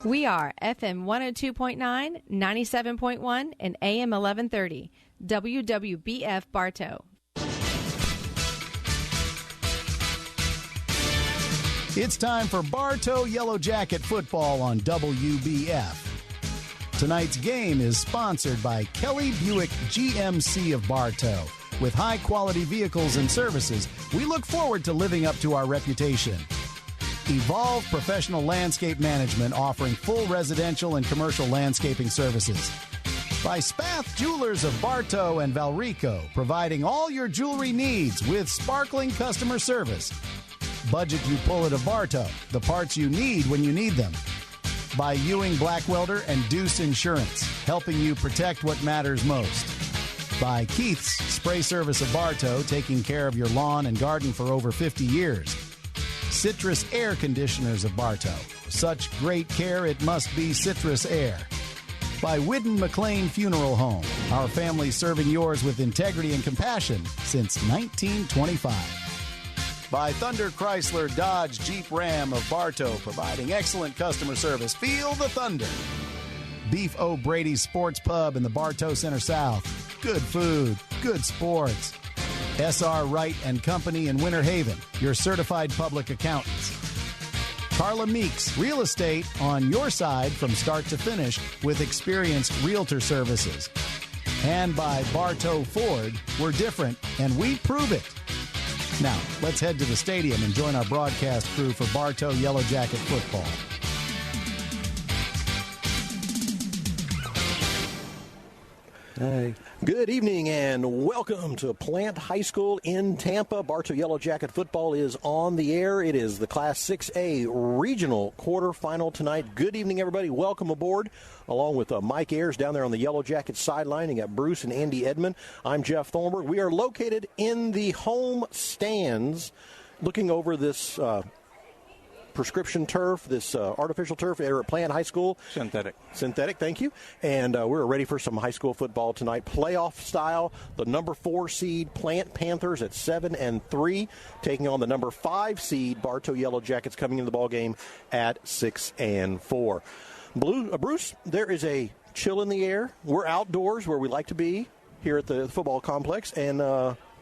We are FM 102.9, 97.1, and AM 1130. WWBF Bartow. It's time for Bartow Yellow Jacket football on WBF. Tonight's game is sponsored by Kelly Buick GMC of Bartow. With high-quality vehicles and services, we look forward to living up to our reputation. Evolve Professional Landscape Management, offering full residential and commercial landscaping services. By Spath Jewelers of Bartow and Valrico, providing all your jewelry needs with sparkling customer service. Budget You Pull It of Bartow, the parts you need when you need them. By Ewing Blackwelder and Deuce Insurance, helping you protect what matters most. By Keith's Spray Service of Bartow, taking care of your lawn and garden for over 50 years. Citrus Air Conditioners of Bartow, such great care it must be Citrus Air. By Whidden McLean Funeral Home, our family serving yours with integrity and compassion since 1925. By Thunder Chrysler Dodge Jeep Ram of Bartow, providing excellent customer service. Feel the thunder. Beef O'Brady's Sports Pub in the Bartow Center South. Good food, good sports. S.R. Wright and Company in Winter Haven, your certified public accountants. Carla Meeks, real estate on your side from start to finish with experienced realtor services. And by Bartow Ford, we're different and we prove it. Now, let's head to the stadium and join our broadcast crew for Bartow Yellow Jacket football. Hey. Good evening and welcome to Plant High School in Tampa. Bartow Yellow Jacket football is on the air. It is the Class 6A Regional Quarterfinal tonight. Good evening, everybody. Welcome aboard. Along with Mike Ayers down there on the Yellow Jacket sideline. You got Bruce and Andy Edmond. I'm Jeff Thornburg. We are located in the home stands looking over this prescription turf, this artificial turf here at Plant High School. Synthetic, thank you. And we're ready for some high school football tonight. Playoff style, the number 4 seed Plant Panthers at 7-3, taking on the number 5 seed Bartow Yellow Jackets coming into the ball game at 6-4. Bruce, there is a chill in the air. We're outdoors where we like to be here at the football complex, and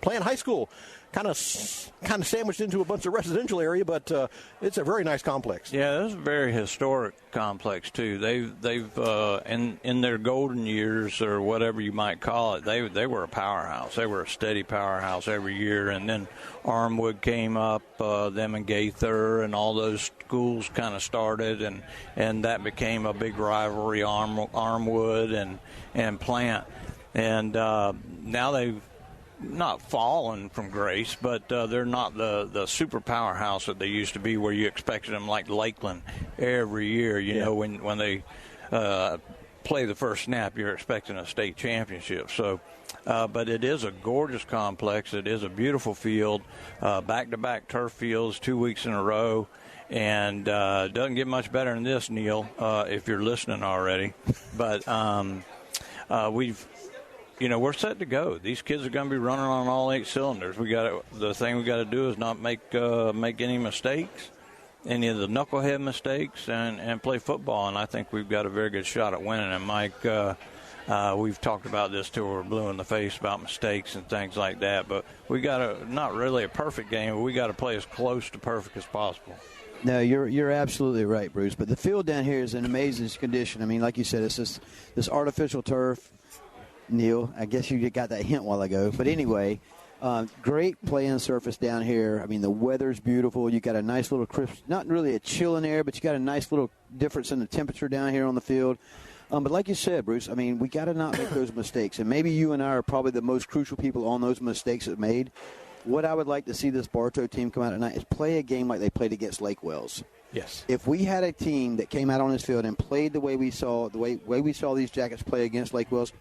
Plant High School kind of sandwiched into a bunch of residential area, but it's a very nice complex. Yeah, it's a very historic complex too. They've in their golden years or whatever you might call it, they were a powerhouse. They were a steady powerhouse every year, and then Armwood came up, them and Gaither, and all those schools kind of started, and that became a big rivalry. Armwood and Plant, and now they've not fallen from grace, but they're not the super powerhouse that they used to be, where you expected them like Lakeland every year. You know, when they play the first snap, you're expecting a state championship. So, but it is a gorgeous complex. It is a beautiful field, back-to-back turf fields 2 weeks in a row. And doesn't get much better than this, Neil, if you're listening already. But we're set to go. These kids are going to be running on all 8 cylinders. The thing we got to do is not make any mistakes, any of the knucklehead mistakes, and play football. And I think we've got a very good shot at winning. And Mike, we've talked about this till we're blue in the face about mistakes and things like that. But we got not really a perfect game, but we got to play as close to perfect as possible. No, you're absolutely right, Bruce. But the field down here is in amazing condition. I mean, like you said, it's this artificial turf. Neil, I guess you got that hint a while ago. But anyway, great playing surface down here. I mean, the weather's beautiful. You got a nice little crisp, not really a chill in air, but you got a nice little difference in the temperature down here on the field. But like you said, Bruce, I mean, we got to not make those mistakes. And maybe you and I are probably the most crucial people on those mistakes that made. What I would like to see this Bartow team come out tonight is play a game like they played against Lake Wells. Yes. If we had a team that came out on this field and played the way we saw these Jackets play against Lake Wells,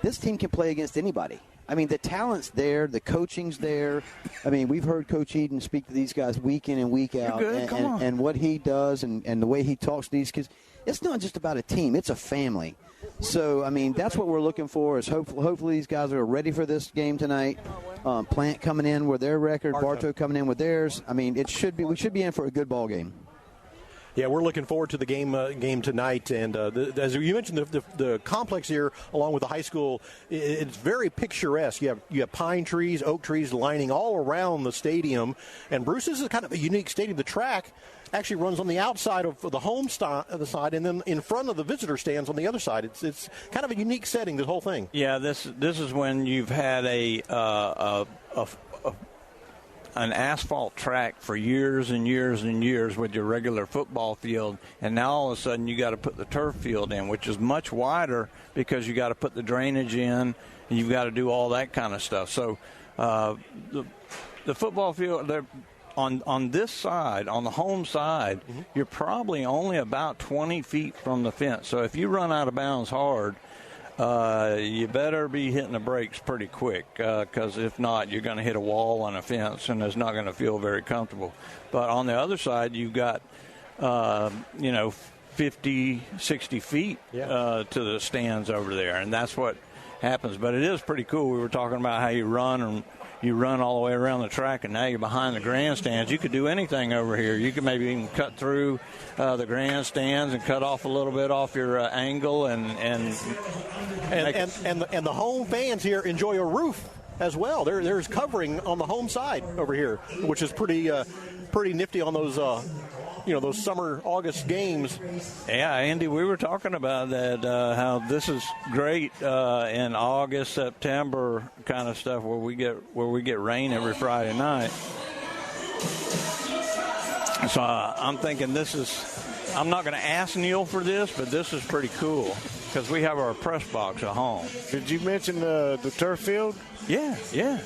this team can play against anybody. I mean, the talent's there, the coaching's there. I mean, we've heard Coach Eden speak to these guys week in and week out, and what he does and the way he talks to these kids. It's not just about a team; it's a family. So, I mean, that's what we're looking for. Is hopefully these guys are ready for this game tonight. Plant coming in with their record, Bartow coming in with theirs. I mean, we should be in for a good ball game. Yeah, we're looking forward to the game tonight. And as you mentioned, the complex here, along with the high school, it's very picturesque. You have pine trees, oak trees lining all around the stadium. And Bruce, this is kind of a unique stadium. The track actually runs on the outside of the home side, and then in front of the visitor stands on the other side. It's kind of a unique setting, this whole thing. Yeah, this is when you've had an asphalt track for years and years and years with your regular football field, and now all of a sudden you got to put the turf field in, which is much wider because you got to put the drainage in and you've got to do all that kind of stuff. So the football field, on this side, on the home side, you're probably only about 20 feet from the fence. So if you run out of bounds hard, you better be hitting the brakes pretty quick, because if not, you're going to hit a wall on a fence, and it's not going to feel very comfortable. But on the other side, you've got, 50, 60 feet to the stands over there, and that's what happens. But it is pretty cool. We were talking about how you run all the way around the track, and now you're behind the grandstands. You could do anything over here. You could maybe even cut through the grandstands and cut off a little bit off your angle, and the home fans here enjoy a roof as well. There's covering on the home side over here, which is pretty nifty on those those summer August games. Yeah, Andy, we were talking about that, how this is great in August, September kind of stuff where we get rain every Friday night. So I'm thinking I'm not going to ask Neil for this, but this is pretty cool because we have our press box at home. Did you mention the turf field? Yeah.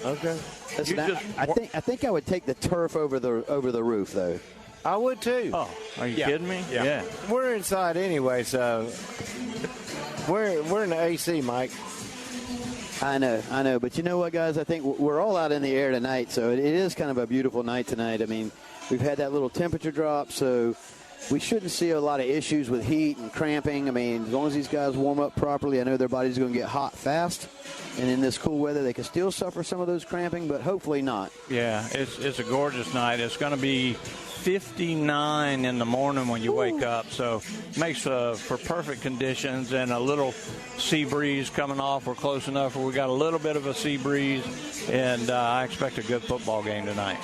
Okay. Listen, I think I would take the turf over the roof, though. I would too. Oh, are you kidding me? Yeah. We're inside anyway, so we're in the AC, Mike. I know. But you know what, guys? I think we're all out in the air tonight, so it is kind of a beautiful night tonight. I mean, we've had that little temperature drop, so we shouldn't see a lot of issues with heat and cramping. I mean, as long as these guys warm up properly, I know their body's going to get hot fast. And in this cool weather, they can still suffer some of those cramping, but hopefully not. Yeah, it's a gorgeous night. It's going to be 59 in the morning when you wake up, so makes for perfect conditions, and a little sea breeze coming off. We're close enough where we got a little bit of a sea breeze, and I expect a good football game tonight.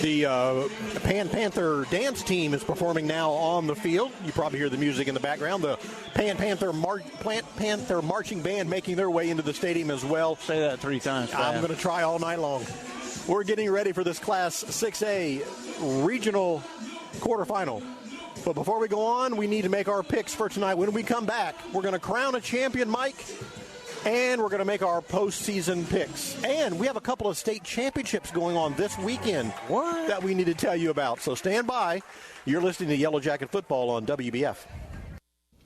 The Plant Panther dance team is performing now on the field. You probably hear the music in the background. The Plant Panther marching band making their way into the stadium as well. Say that 3 times fast. I'm going to try all night long. We're getting ready for this Class 6A Regional Quarterfinal. But before we go on, we need to make our picks for tonight. When we come back, we're going to crown a champion, Mike, and we're going to make our postseason picks. And we have a couple of state championships going on this weekend that we need to tell you about. So stand by. You're listening to Yellow Jacket Football on WBF.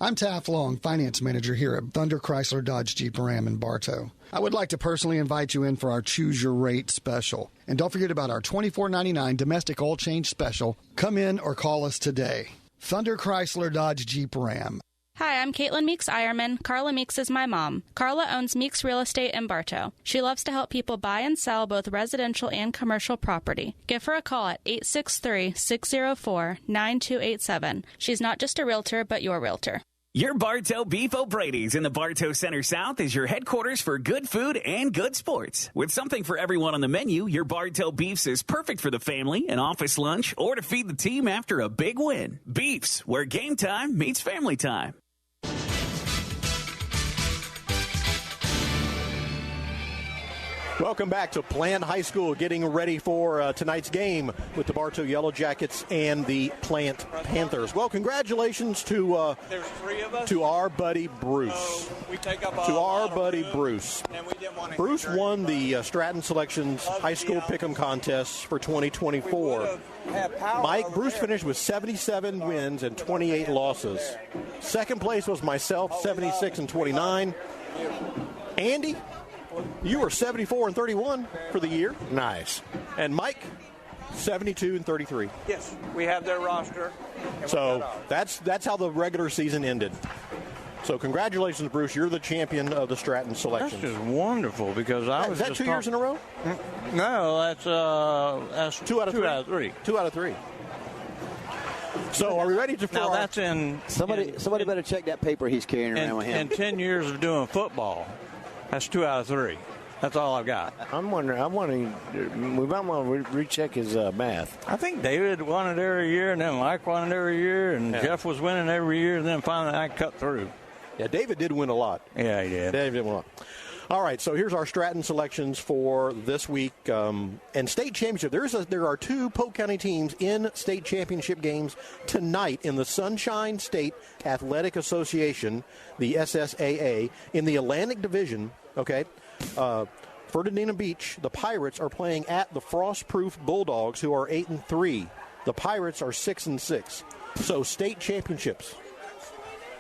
I'm Taft Long, Finance Manager here at Thunder Chrysler Dodge Jeep Ram in Bartow. I would like to personally invite you in for our Choose Your Rate special. And don't forget about our $24.99 domestic oil change special. Come in or call us today. Thunder Chrysler Dodge Jeep Ram. Hi, I'm Caitlin Meeks-Ironman. Carla Meeks is my mom. Carla owns Meeks Real Estate in Bartow. She loves to help people buy and sell both residential and commercial property. Give her a call at 863-604-9287. She's not just a realtor, but your realtor. Your Bartow Beef O'Brady's in the Bartow Center South is your headquarters for good food and good sports. With something for everyone on the menu, your Bartow Beefs is perfect for the family, an office lunch, or to feed the team after a big win. Beefs, where game time meets family time. Welcome back to Plant High School, getting ready for tonight's game with the Bartow Yellow Jackets and the Plant Panthers. Well, congratulations to There's 3 of us. To our buddy Bruce. So we take up to our buddy Bruce. Bruce won the Stratton Selections High School Pick'em Contest for 2024. Bruce finished with 77 wins and 28 losses. Second place was myself, 76 and 29. Andy, you were 74 and 31 for the year. Nice. And Mike, 72 and 33. Yes, we have their roster. So that's how the regular season ended. So congratulations, Bruce. You're the champion of the Stratton Selection. That's just wonderful because I was. Is that 2 years in a row? No, that's 2 out of 3. 2 out of 3. So are we ready to? Now that's in somebody better check that paper he's carrying around with him. In 10 years of doing football, that's 2 out of 3. That's all I've got. I'm wondering. We might want to recheck his math. I think David won it every year, and then Mike won it every year, and Jeff was winning every year, and then finally I cut through. Yeah, David did win a lot. Yeah, he did. David did win a lot. All right, so here's our Stratton selections for this week. And state championship, there are 2 Polk County teams in state championship games tonight in the Sunshine State Athletic Association, the SSAA. In the Atlantic Division, okay, Ferdinand Beach, the Pirates are playing at the Frostproof Bulldogs, who are 8-3. The Pirates are 6-6. So state championships.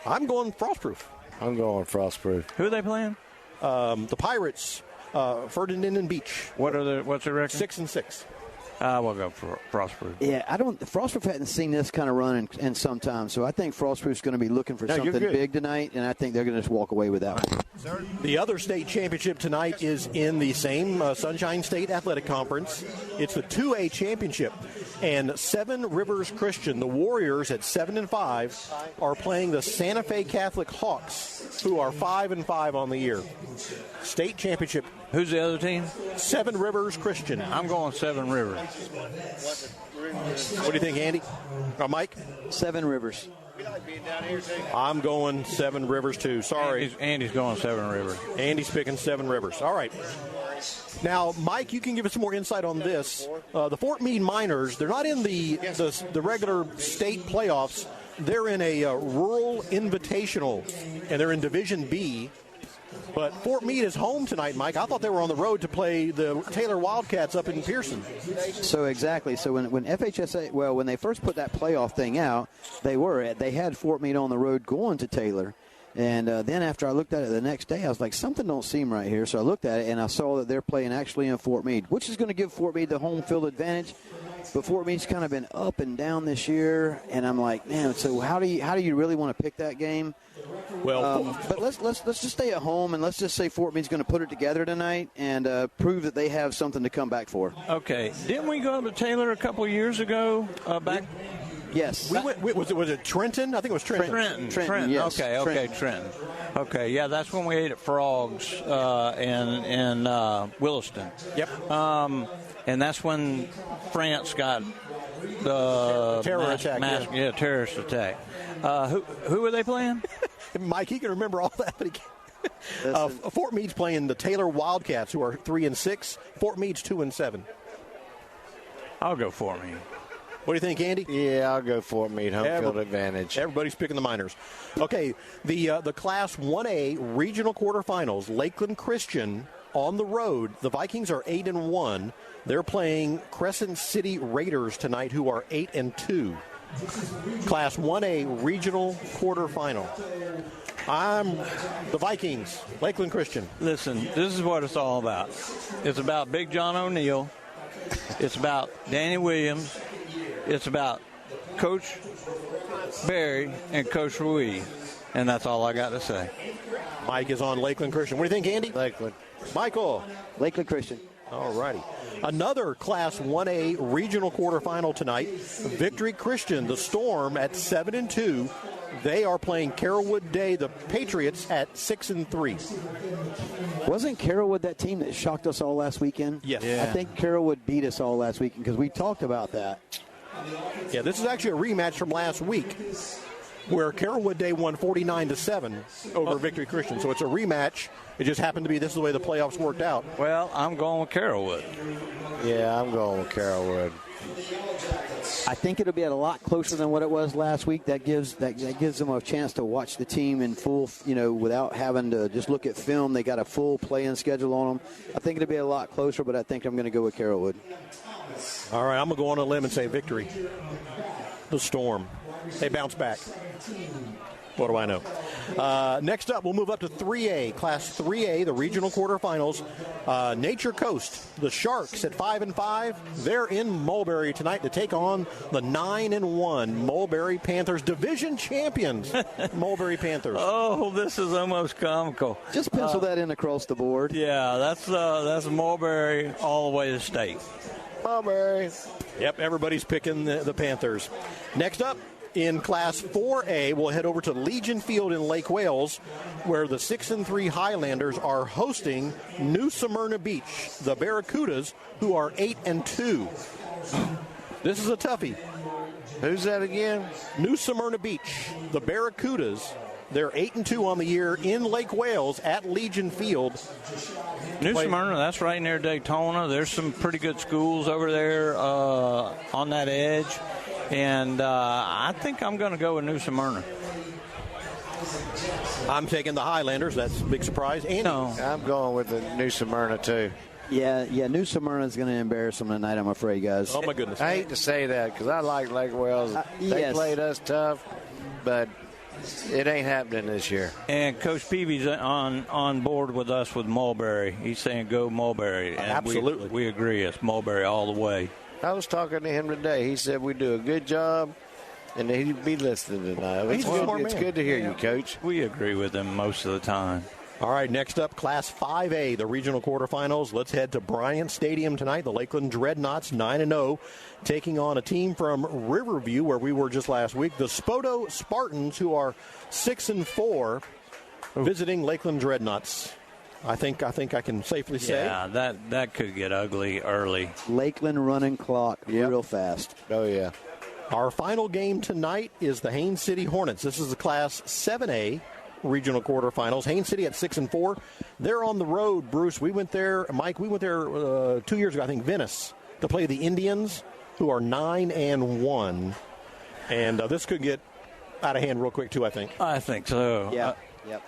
I'm going Frostproof. I'm going Frostproof. Who are they playing? The Pirates, Ferdinand and Beach. What's the record? 6-6. We'll go for Frostproof. Yeah, Frostproof hadn't seen this kind of run in some time, so I think Frostproof's going to be looking for something big tonight, and I think they're going to just walk away with that one. The other state championship tonight is in the same Sunshine State Athletic Conference. It's the 2A championship, and Seven Rivers Christian, the Warriors at 7-5, are playing the Santa Fe Catholic Hawks, who are 5-5 on the year. State championship. Who's the other team? Seven Rivers Christian. I'm going Seven Rivers. What do you think, Andy? Mike? Seven Rivers. I'm going Seven Rivers, too. Sorry. Andy's going Seven Rivers. Andy's picking Seven Rivers. All right. Now, Mike, you can give us some more insight on this. The Fort Meade Miners, they're not in the regular state playoffs. They're in a rural invitational, and they're in Division B. But Fort Meade is home tonight, Mike. I thought they were on the road to play the Taylor Wildcats up in Pearson. So exactly. So when FHSA, when they first put that playoff thing out, they had Fort Meade on the road going to Taylor. And then after I looked at it the next day, I was like, something don't seem right here. So I looked at it, and I saw that they're playing actually in Fort Meade, which is going to give Fort Meade the home field advantage. But Fort Meade's kind of been up and down this year, and I'm like, man, so how do you really want to pick that game? Well, but let's just stay at home, and let's just say Fort Meade's going to put it together tonight and prove that they have something to come back for. Okay. Didn't we go up to Taylor a couple of years ago back? Yes. Was it Trenton? I think it was Trenton. Trenton. Yes. Okay, Trenton. Okay, yeah, that's when we ate at Frogs in Williston. Yep. And that's when France got the terrorist attack. Who were they playing? Mike, he can remember all that, but he can't. Fort Meade's playing the Taylor Wildcats, who are 3-6. Fort Meade's 2-7. I'll go Fort Meade. What do you think, Andy? Yeah, I'll go Fort Meade, home field advantage. Everybody's picking the Miners. Okay, the Class 1A regional quarterfinals, Lakeland Christian on the road. The Vikings are 8-1. They're playing Crescent City Raiders tonight, who are 8-2. Class 1A regional quarterfinal. I'm the Vikings, Lakeland Christian. Listen, this is what it's all about. It's about Big John O'Neill. It's about Danny Williams. It's about Coach Barry and Coach Ruiz. And that's all I got to say. Mike is on Lakeland Christian. What do you think, Andy? Lakeland. Michael? Lakeland Christian. All righty. Another Class 1A regional quarterfinal tonight. Victory Christian, the Storm, at 7-2. They are playing Carrollwood Day, the Patriots, at 6-3. Wasn't Carrollwood that team that shocked us all last weekend? Yes. Yeah. I think Carrollwood beat us all last weekend because we talked about that. Yeah, this is actually a rematch from last week where Carrollwood Day won 49-7 over Victory Christian. So it's a rematch. It just happened to be this is the way the playoffs worked out. Well, I'm going with Carrollwood. Yeah, I'm going with Carrollwood. I think it'll be a lot closer than what it was last week. That gives them a chance to watch the team in full, without having to just look at film. They got a full play-in schedule on them. I think it'll be a lot closer, but I think I'm going to go with Carrollwood. All right, I'm going to go on a limb and say victory. The Storm. They bounce back. What do I know? Next up, we'll move up to 3A. Class 3A, the regional quarterfinals. Nature Coast, the Sharks at 5-5. They're in Mulberry tonight to take on the 9-1 Mulberry Panthers, division champions. Mulberry Panthers. Oh, this is almost comical. Just pencil that in across the board. Yeah, that's Mulberry all the way to state. Mulberry. Yep, everybody's picking the Panthers. Next up, In Class 4A, we'll head over to Legion Field in Lake Wales, where the 6-3 Highlanders are hosting New Smyrna Beach, the Barracudas, who are 8-2. This is a toughie. Who's that again? New Smyrna Beach, the Barracudas. They're 8-2 on the year in Lake Wales at Legion Field. New Smyrna, that's right near Daytona. There's some pretty good schools over there on that edge. And I think I'm going to go with New Smyrna. I'm taking the Highlanders. That's a big surprise. Andy? No. I'm going with the New Smyrna, too. Yeah, New Smyrna is going to embarrass them tonight, I'm afraid, guys. Oh, my goodness. I hate to say that because I like Lake Wales. They played us tough, but it ain't happening this year. And Coach Peavy's on board with us with Mulberry. He's saying go Mulberry. And absolutely. We agree. It's Mulberry all the way. I was talking to him today. He said we do a good job, and he'd be listening tonight. It's good to hear you, Coach. We agree with him most of the time. All right, next up, Class 5A, the regional quarterfinals. Let's head to Bryant Stadium tonight. The Lakeland Dreadnoughts, 9-0, taking on a team from Riverview, where we were just last week. The Spoto Spartans, who are 6-4, visiting Lakeland Dreadnoughts. I think I can safely say. Yeah, that could get ugly early. Lakeland running clock real fast. Oh, yeah. Our final game tonight is the Haines City Hornets. This is the Class 7A regional quarterfinals. Haines City at 6-4. They're on the road, Bruce. We went there, Mike, 2 years ago, I think, Venice, to play the Indians, who are 9-1. And this could get out of hand real quick, too, I think. I think so. Yeah. Yep.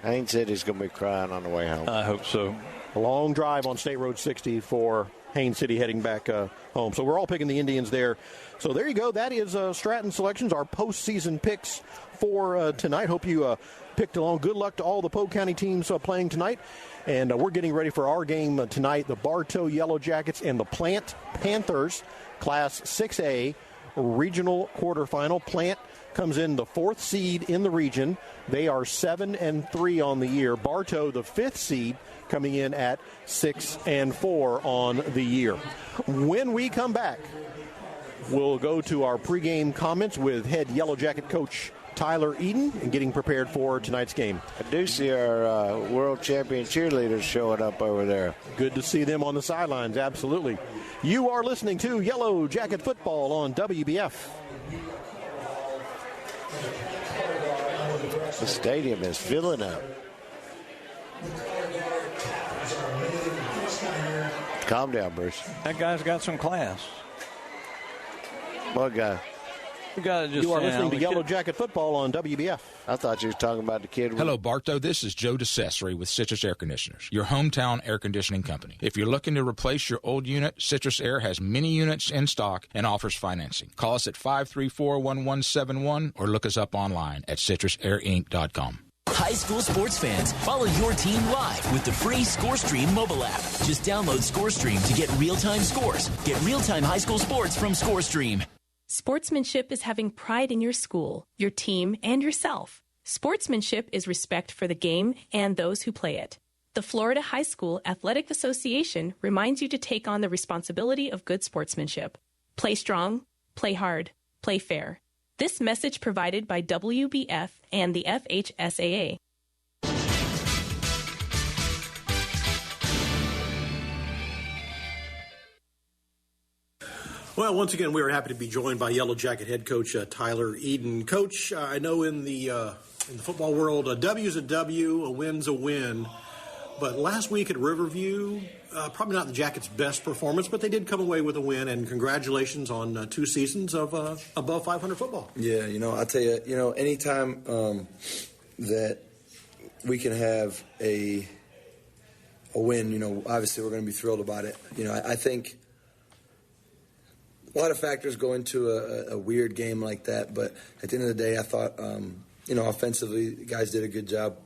Haines City's going to be crying on the way home. I hope so. A long drive on State Road 60 for Haines City heading back home. So we're all picking the Indians there. So there you go. That is Stratton Selections, our postseason picks for tonight. Hope you picked along. Good luck to all the Polk County teams playing tonight. And we're getting ready for our game tonight, the Bartow Yellow Jackets and the Plant Panthers, Class 6A regional quarterfinal. Plant comes in the 4th seed in the region. They are 7-3 on the year. Bartow, the 5th seed, coming in at 6-4 on the year. When we come back, we'll go to our pregame comments with head Yellow Jacket coach Tyler Eden and getting prepared for tonight's game. I do see our world champion cheerleaders showing up over there. Good to see them on the sidelines, absolutely. You are listening to Yellow Jacket Football on WBF. The stadium is filling up. Calm down, Bruce. That guy's got some class. What guy? You are listening to Yellow Jacket Football on WBF. I thought you were talking about the kid. Hello, Bartow. This is Joe DeCesare with Citrus Air Conditioners, your hometown air conditioning company. If you're looking to replace your old unit, Citrus Air has many units in stock and offers financing. Call us at 534-1171 or look us up online at citrusairinc.com. High school sports fans, follow your team live with the free ScoreStream mobile app. Just download ScoreStream to get real-time scores. Get real-time high school sports from ScoreStream. Sportsmanship is having pride in your school, your team, and yourself. Sportsmanship is respect for the game and those who play it. The Florida High School Athletic Association reminds you to take on the responsibility of good sportsmanship. Play strong, play hard, play fair. This message provided by WBF and the FHSAA. Well, once again, we are happy to be joined by Yellow Jacket head coach Tyler Eden. Coach, I know in the football world, a W's a W, a win's a win. But last week at Riverview, probably not the Jackets' best performance, but they did come away with a win. And congratulations on 2 seasons of above 500 football. Yeah, I tell you, anytime that we can have a win, obviously we're going to be thrilled about it. I think a lot of factors go into a weird game like that, but at the end of the day, I thought, offensively, the guys did a good job,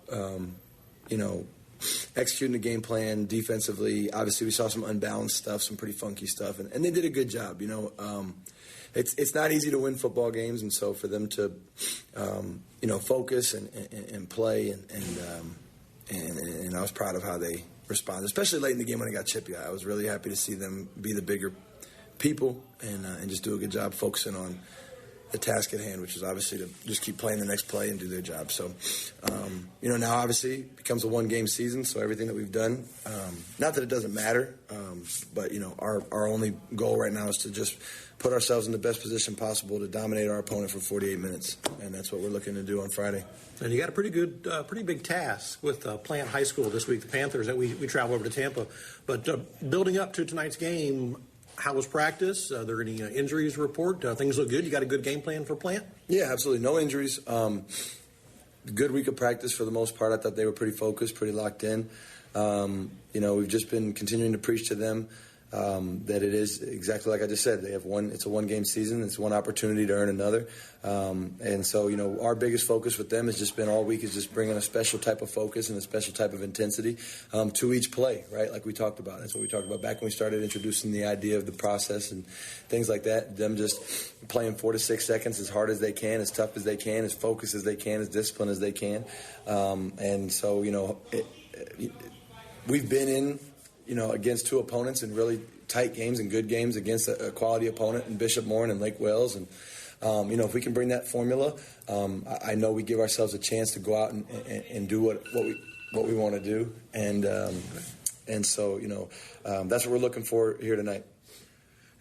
executing the game plan. Defensively, obviously, we saw some unbalanced stuff, some pretty funky stuff, and they did a good job. It's not easy to win football games, and so for them to, focus and play, and I was proud of how they responded, especially late in the game when it got chippy. I was really happy to see them be the bigger people and just do a good job focusing on the task at hand, which is obviously to just keep playing the next play and do their job. So, now obviously it becomes a one-game season, so everything that we've done, not that it doesn't matter, but, our only goal right now is to just put ourselves in the best position possible to dominate our opponent for 48 minutes, and that's what we're looking to do on Friday. And you got a pretty big task with Plant High School this week, the Panthers, that we travel over to Tampa. But building up to tonight's game, how was practice? Are there any injuries to report? Things look good. You got a good game plan for Plant? Yeah, absolutely. No injuries. Good week of practice for the most part. I thought they were pretty focused, pretty locked in. We've just been continuing to preach to them that it is exactly like I just said. It's a one-game season. It's one opportunity to earn another. And so, our biggest focus with them has just been all week is just bringing a special type of focus and a special type of intensity to each play, right? Like we talked about. That's what we talked about back when we started introducing the idea of the process and things like that. Them just playing 4 to 6 seconds as hard as they can, as tough as they can, as focused as they can, as disciplined as they can. And so, we've been in, against two opponents in really tight games and good games against a quality opponent in Bishop Moore and Lake Wales. And, if we can bring that formula, I know we give ourselves a chance to go out and do what we want to do. And so, that's what we're looking for here tonight.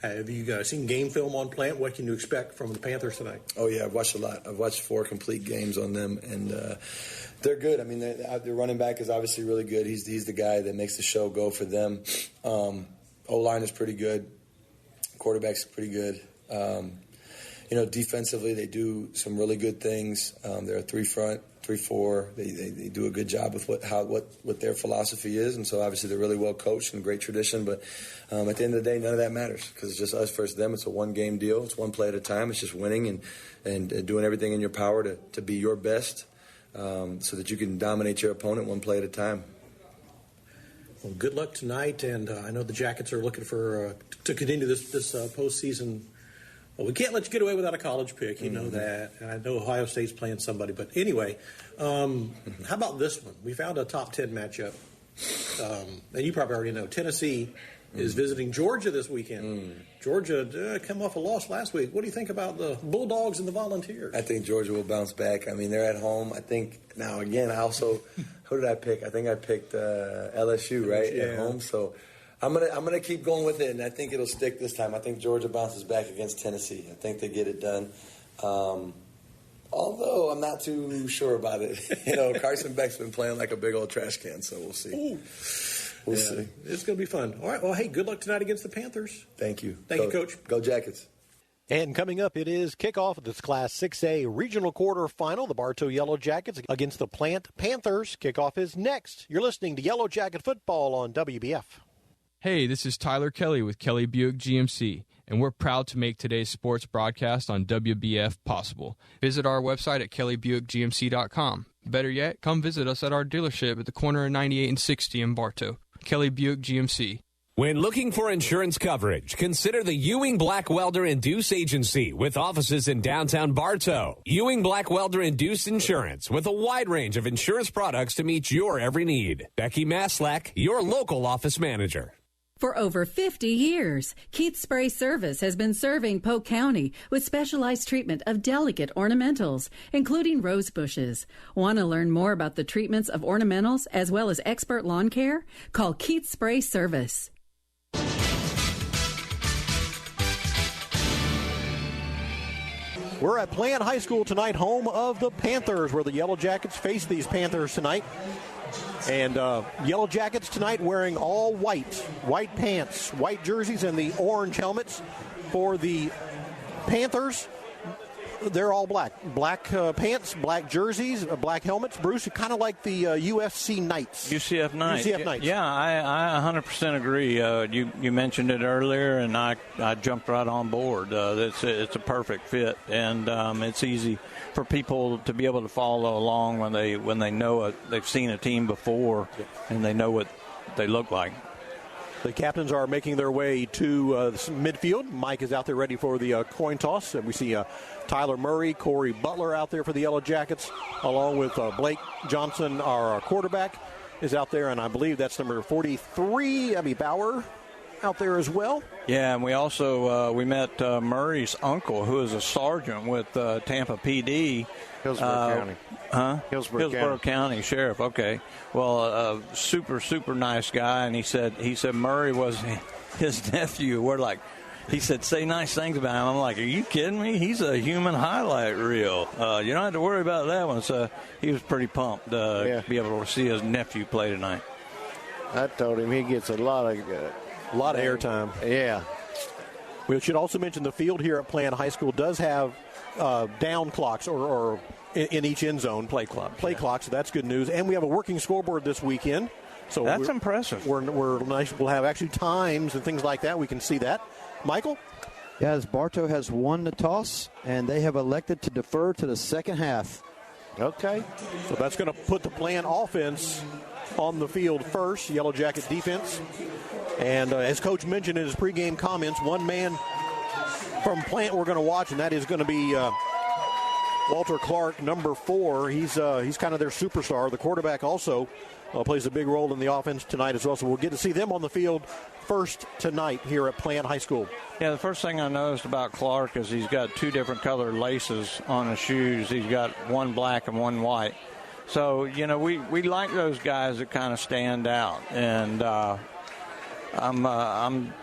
Have you seen game film on Plant? What can you expect from the Panthers tonight? Oh, yeah, I've watched a lot. I've watched 4 complete games on them, and they're good. I mean, their running back is obviously really good. He's the guy that makes the show go for them. O-line is pretty good. Quarterback's pretty good. Defensively, they do some really good things. They're a 3-front, 3-4. They do a good job with what their philosophy is, and so obviously they're really well coached and great tradition. But at the end of the day, none of that matters because it's just us versus them. It's a one-game deal. It's one play at a time. It's just winning and doing everything in your power to be your best so that you can dominate your opponent one play at a time. Well, good luck tonight, and I know the Jackets are looking for to continue this postseason. Well, we can't let you get away without a college pick. You know that. And I know Ohio State's playing somebody. But anyway, how about this one? We found a top 10 matchup. And you probably already know. Tennessee is visiting Georgia this weekend. Georgia come off a loss last week. What do you think about the Bulldogs and the Volunteers? I think Georgia will bounce back. I mean, they're at home. I think, now, again, I also – who did I pick? I think I picked LSU, right, at home. So – I'm gonna keep going with it, and I think it'll stick this time. I think Georgia bounces back against Tennessee. I think they get it done. Although I'm not too sure about it. Carson Beck's been playing like a big old trash can, so we'll see. We'll see. It's gonna be fun. All right. Well, hey, good luck tonight against the Panthers. Thank you. Thank you, Coach. Go Jackets. And coming up, it is kickoff of this Class 6A Regional Quarterfinal. The Bartow Yellow Jackets against the Plant Panthers. Kickoff is next. You're listening to Yellow Jacket Football on WBF. Hey, this is Tyler Kelly with Kelly Buick GMC, and we're proud to make today's sports broadcast on WBF possible. Visit our website at kellybuickgmc.com. Better yet, come visit us at our dealership at the corner of 98 and 60 in Bartow. Kelly Buick GMC. When looking for insurance coverage, consider the Ewing Black Welder and Deuce Agency with offices in downtown Bartow. Ewing Black Welder and Deuce Insurance with a wide range of insurance products to meet your every need. Becky Maslak, your local office manager. For over 50 years, Keith Spray Service has been serving Polk County with specialized treatment of delicate ornamentals, including rose bushes. Want to learn more about the treatments of ornamentals as well as expert lawn care? Call Keith Spray Service. We're at Plant High School tonight, home of the Panthers, where the Yellow Jackets face these Panthers tonight. And Yellow Jackets tonight wearing all white pants, white jerseys, and the orange helmets. For the Panthers, they're all black. Black pants, black jerseys, black helmets. Bruce, kind of like the UFC Knights. UCF Knights. UCF Knights. Yeah, I 100% agree. You mentioned it earlier, and I jumped right on board. It's a perfect fit, and it's easy for people to be able to follow along when they know they've seen a team before, and they know what they look like. The captains are making their way to midfield. Mike is out there ready for the coin toss. And we see Tyler Murray, Corey Butler out there for the Yellow Jackets, along with Blake Johnson, our quarterback, is out there. And I believe that's number 43, Abby Bauer. out there as well. Yeah, and we also we met Murray's uncle, who is a sergeant with Tampa PD. Hillsborough County. Huh? Hillsborough County Sheriff. Okay. Well, super nice guy, and he said Murray was his nephew. We're like, he said, say nice things about him. I'm like, are you kidding me? He's a human highlight reel. You don't have to worry about that one. So he was pretty pumped to be able to see his nephew play tonight. I told him he gets a lot of airtime. Yeah. We should also mention the field here at Plant High School does have down clocks or in each end zone. Play clocks, so that's good news. And we have a working scoreboard this weekend. So that's impressive. We're nice. We'll have actually times and things like that. We can see that. Michael? Yes, Bartow has won the toss, and they have elected to defer to the second half. Okay. So that's going to put the Plant offense on the field first, Yellow Jacket defense. And as Coach mentioned in his pregame comments, one man from Plant we're going to watch, and that is going to be Walter Clark, number 4. He's kind of their superstar. The quarterback also plays a big role in the offense tonight as well. So we'll get to see them on the field first tonight here at Plant High School. Yeah, the first thing I noticed about Clark is he's got 2 different colored laces on his shoes. He's got one black and one white. So, you know, we like those guys that kind of stand out. And I'm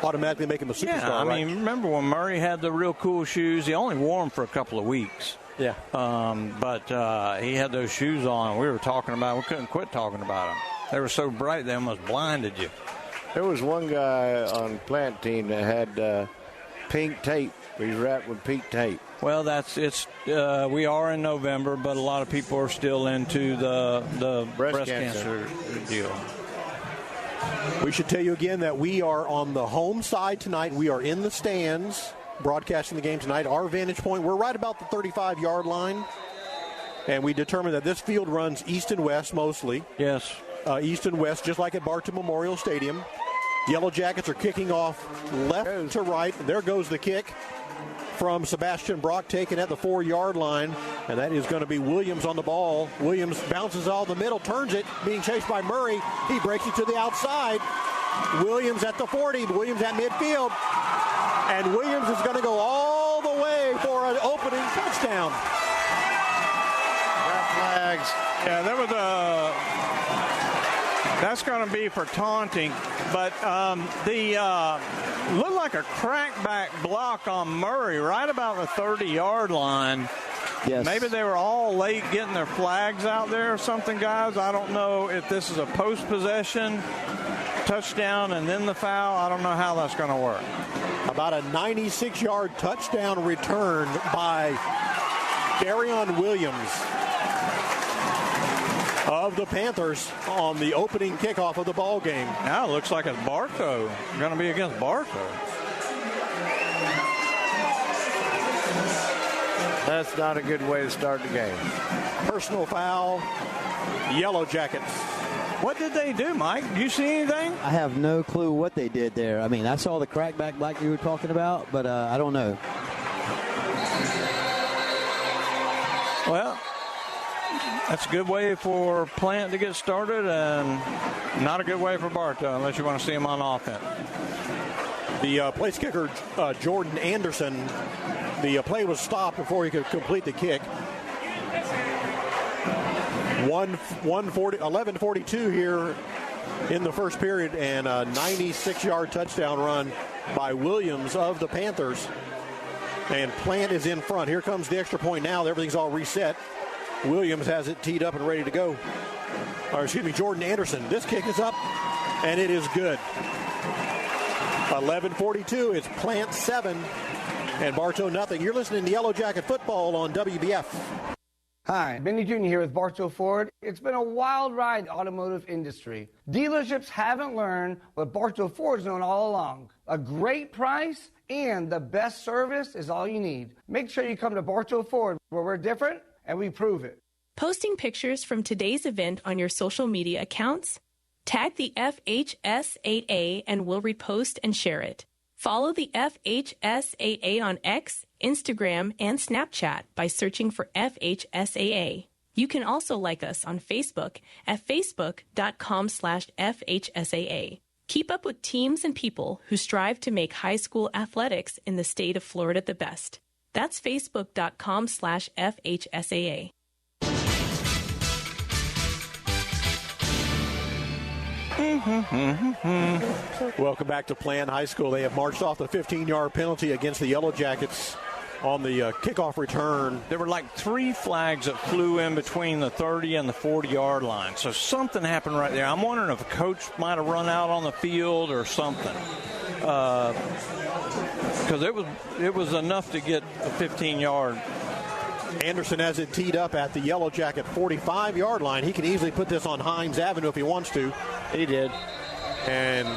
automatically make him a superstar. Yeah, I mean, remember when Murray had the real cool shoes? He only wore them for a couple of weeks. Yeah. But he had those shoes on. We couldn't quit talking about them. They were so bright they almost blinded you. There was one guy on Plant team that had pink tape. He's wrapped with pink tape. Well, we are in November, but a lot of people are still into the breast cancer deal. We should tell you again that we are on the home side tonight. We are in the stands broadcasting the game tonight. Our vantage point, we're right about the 35-yard line. And we determined that this field runs east and west mostly. Yes. East and west, just like at Bartow Memorial Stadium. Yellow Jackets are kicking off left to right. There goes the kick from Sebastian Brock, taken at the 4-yard line. And that is going to be Williams on the ball. Williams bounces all the middle, turns it, being chased by Murray. He breaks it to the outside. Williams at the 40, Williams at midfield. And Williams is going to go all the way for an opening touchdown. Got flags. Yeah, that was that's going to be for taunting, but looked like a crackback block on Murray right about the 30-yard line. Yes. Maybe they were all late getting their flags out there or something, guys. I don't know if this is a post-possession touchdown and then the foul. I don't know how that's going to work. About a 96-yard touchdown return by Darion Williams of the Panthers on the opening kickoff of the ball game. Now it looks like it's Bartow. Going to be against Bartow. That's not a good way to start the game. Personal foul, Yellow Jackets. What did they do, Mike? Did you see anything? I have no clue what they did there. I mean, I saw the crackback like you were talking about, but I don't know. Well, that's a good way for Plant to get started and not a good way for Bartow unless you want to see him on offense. The place kicker, Jordan Anderson, the play was stopped before he could complete the kick. 11:42 here in the first period, and a 96-yard touchdown run by Williams of the Panthers. And Plant is in front. Here comes the extra point now. Everything's all reset. Williams has it teed up and ready to go. Or excuse me, Jordan Anderson. This kick is up, and it is good. 11:42. It's Plant 7 and Bartow nothing. You're listening to Yellow Jacket Football on WBF. Hi, Benny Jr. here with Bartow Ford. It's been a wild ride in the automotive industry. Dealerships haven't learned what Bartow Ford's known all along. A great price and the best service is all you need. Make sure you come to Bartow Ford, where we're different and we prove it. Posting pictures from today's event on your social media accounts? Tag the FHS8A and we'll repost and share it. Follow the FHS8A on X, Instagram, and Snapchat by searching for FHSAA. You can also like us on Facebook at facebook.com/FHSAA. Keep up with teams and people who strive to make high school athletics in the state of Florida the best. That's facebook.com/FHSAA. Welcome back to Plant High School. They have marched off the 15-yard penalty against the Yellow Jackets on the kickoff return. There were like 3 flags that flew in between the 30 and the 40-yard line. So something happened right there. I'm wondering if a coach might have run out on the field or something. Because it was enough to get a 15-yard. Anderson has it teed up at the Yellow Jacket 45-yard line. He can easily put this on Hines Avenue if he wants to. He did. And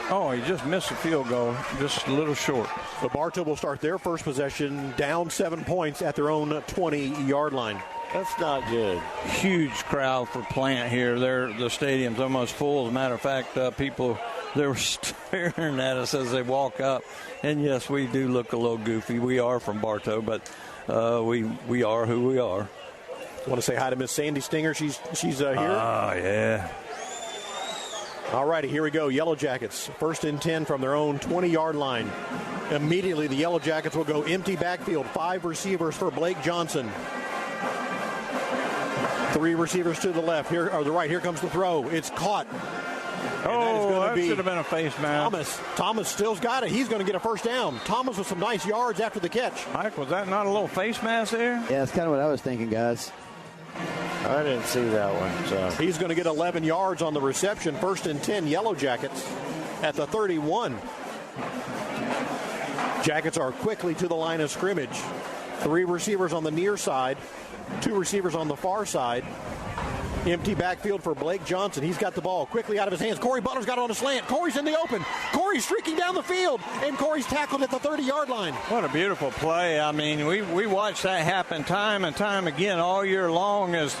he just missed a field goal, just a little short. So Bartow will start their first possession down 7 points at their own 20-yard line. That's not good. Huge crowd for Plant here. The stadium's almost full. As a matter of fact, people, they were staring at us as they walk up. And yes, we do look a little goofy. We are from Bartow, but we are who we are. Want to say hi to Miss Sandy Stinger? She's here. Oh, yeah. All righty, here we go. Yellow Jackets, 1st and 10 from their own 20-yard line. Immediately, the Yellow Jackets will go empty backfield. 5 receivers for Blake Johnson. 3 receivers to the left. Here comes the throw. It's caught. That should have been a face mask. Thomas still's got it. He's going to get a first down. Thomas with some nice yards after the catch. Mike, was that not a little face mask there? Yeah, that's kind of what I was thinking, guys. I didn't see that one. So he's going to get 11 yards on the reception. 1st and 10, Yellow Jackets at the 31. Jackets are quickly to the line of scrimmage. 3 receivers on the near side, 2 receivers on the far side. Empty backfield for Blake Johnson. He's got the ball quickly out of his hands. Corey Butler's got it on a slant. Corey's in the open. Corey's streaking down the field, and Corey's tackled at the 30-yard line. What a beautiful play. I mean, we watched that happen time and time again all year long as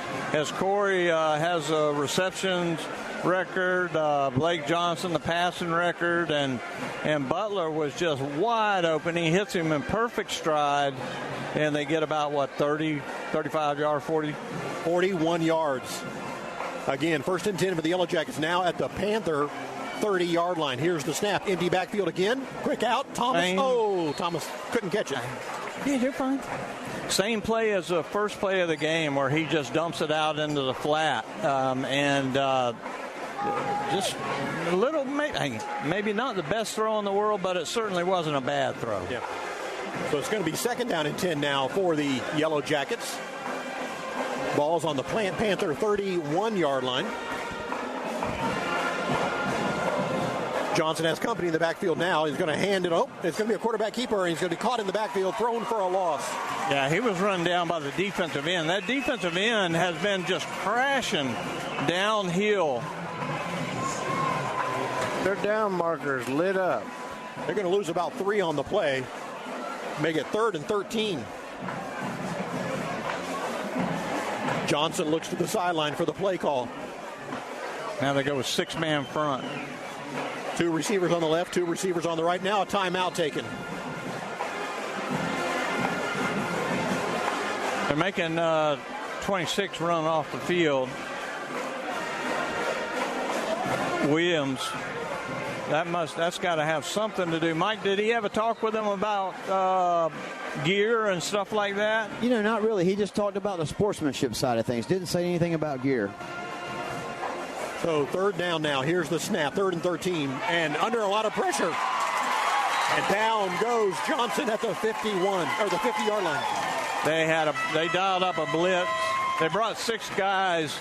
Corey has a receptions record, Blake Johnson the passing record, and Butler was just wide open. He hits him in perfect stride, and they get about, 30, 35 yards, 40? 41 yards. Again, 1st and 10 for the Yellow Jackets now at the Panther 30-yard line. Here's the snap. Empty backfield again. Quick out. Thomas. Thomas couldn't catch it. Yeah, you're fine. Same play as the first play of the game where he just dumps it out into the flat. Just a little, maybe not the best throw in the world, but it certainly wasn't a bad throw. Yeah. So it's going to be 2nd down and 10 now for the Yellow Jackets. Ball's on the Plant Panther 31-yard line. Johnson has company in the backfield now. He's going to hand it. It's going to be a quarterback keeper, and he's going to be caught in the backfield, thrown for a loss. Yeah, he was run down by the defensive end. That defensive end has been just crashing downhill. Their down markers lit up. They're going to lose about 3 on the play. Make it 3rd and 13. Johnson looks to the sideline for the play call. Now they go with 6-man front. 2 receivers on the left, 2 receivers on the right. Now a timeout taken. They're making 26 run off the field. Williams, that's got to have something to do. Mike, did he have a talk with them about gear and stuff like that? Not really. He just talked about the sportsmanship side of things. Didn't say anything about gear. So 3rd down now. Here's the snap. 3rd and 13. And under a lot of pressure. And down goes Johnson at the 51, or the 50-yard line. They dialed up a blitz. They brought 6 guys,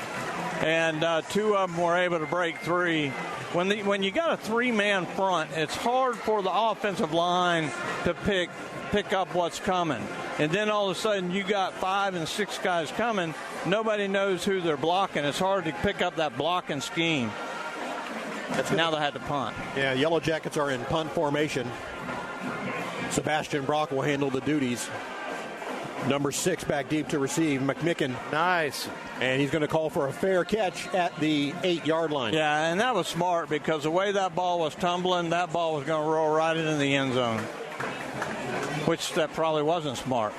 and 2 of them were able to break 3. When you got a 3-man front, it's hard for the offensive line to pick up what's coming. And then all of a sudden you got 5 and 6 guys coming. Nobody knows who they're blocking. It's hard to pick up that blocking scheme. Now they had to punt. Yeah, Yellow Jackets are in punt formation. Sebastian Brock will handle the duties. Number 6 back deep to receive, McMicken. Nice. And he's going to call for a fair catch at the 8-yard line. Yeah, and that was smart because the way that ball was tumbling, that ball was going to roll right into the end zone. Which that probably wasn't smart.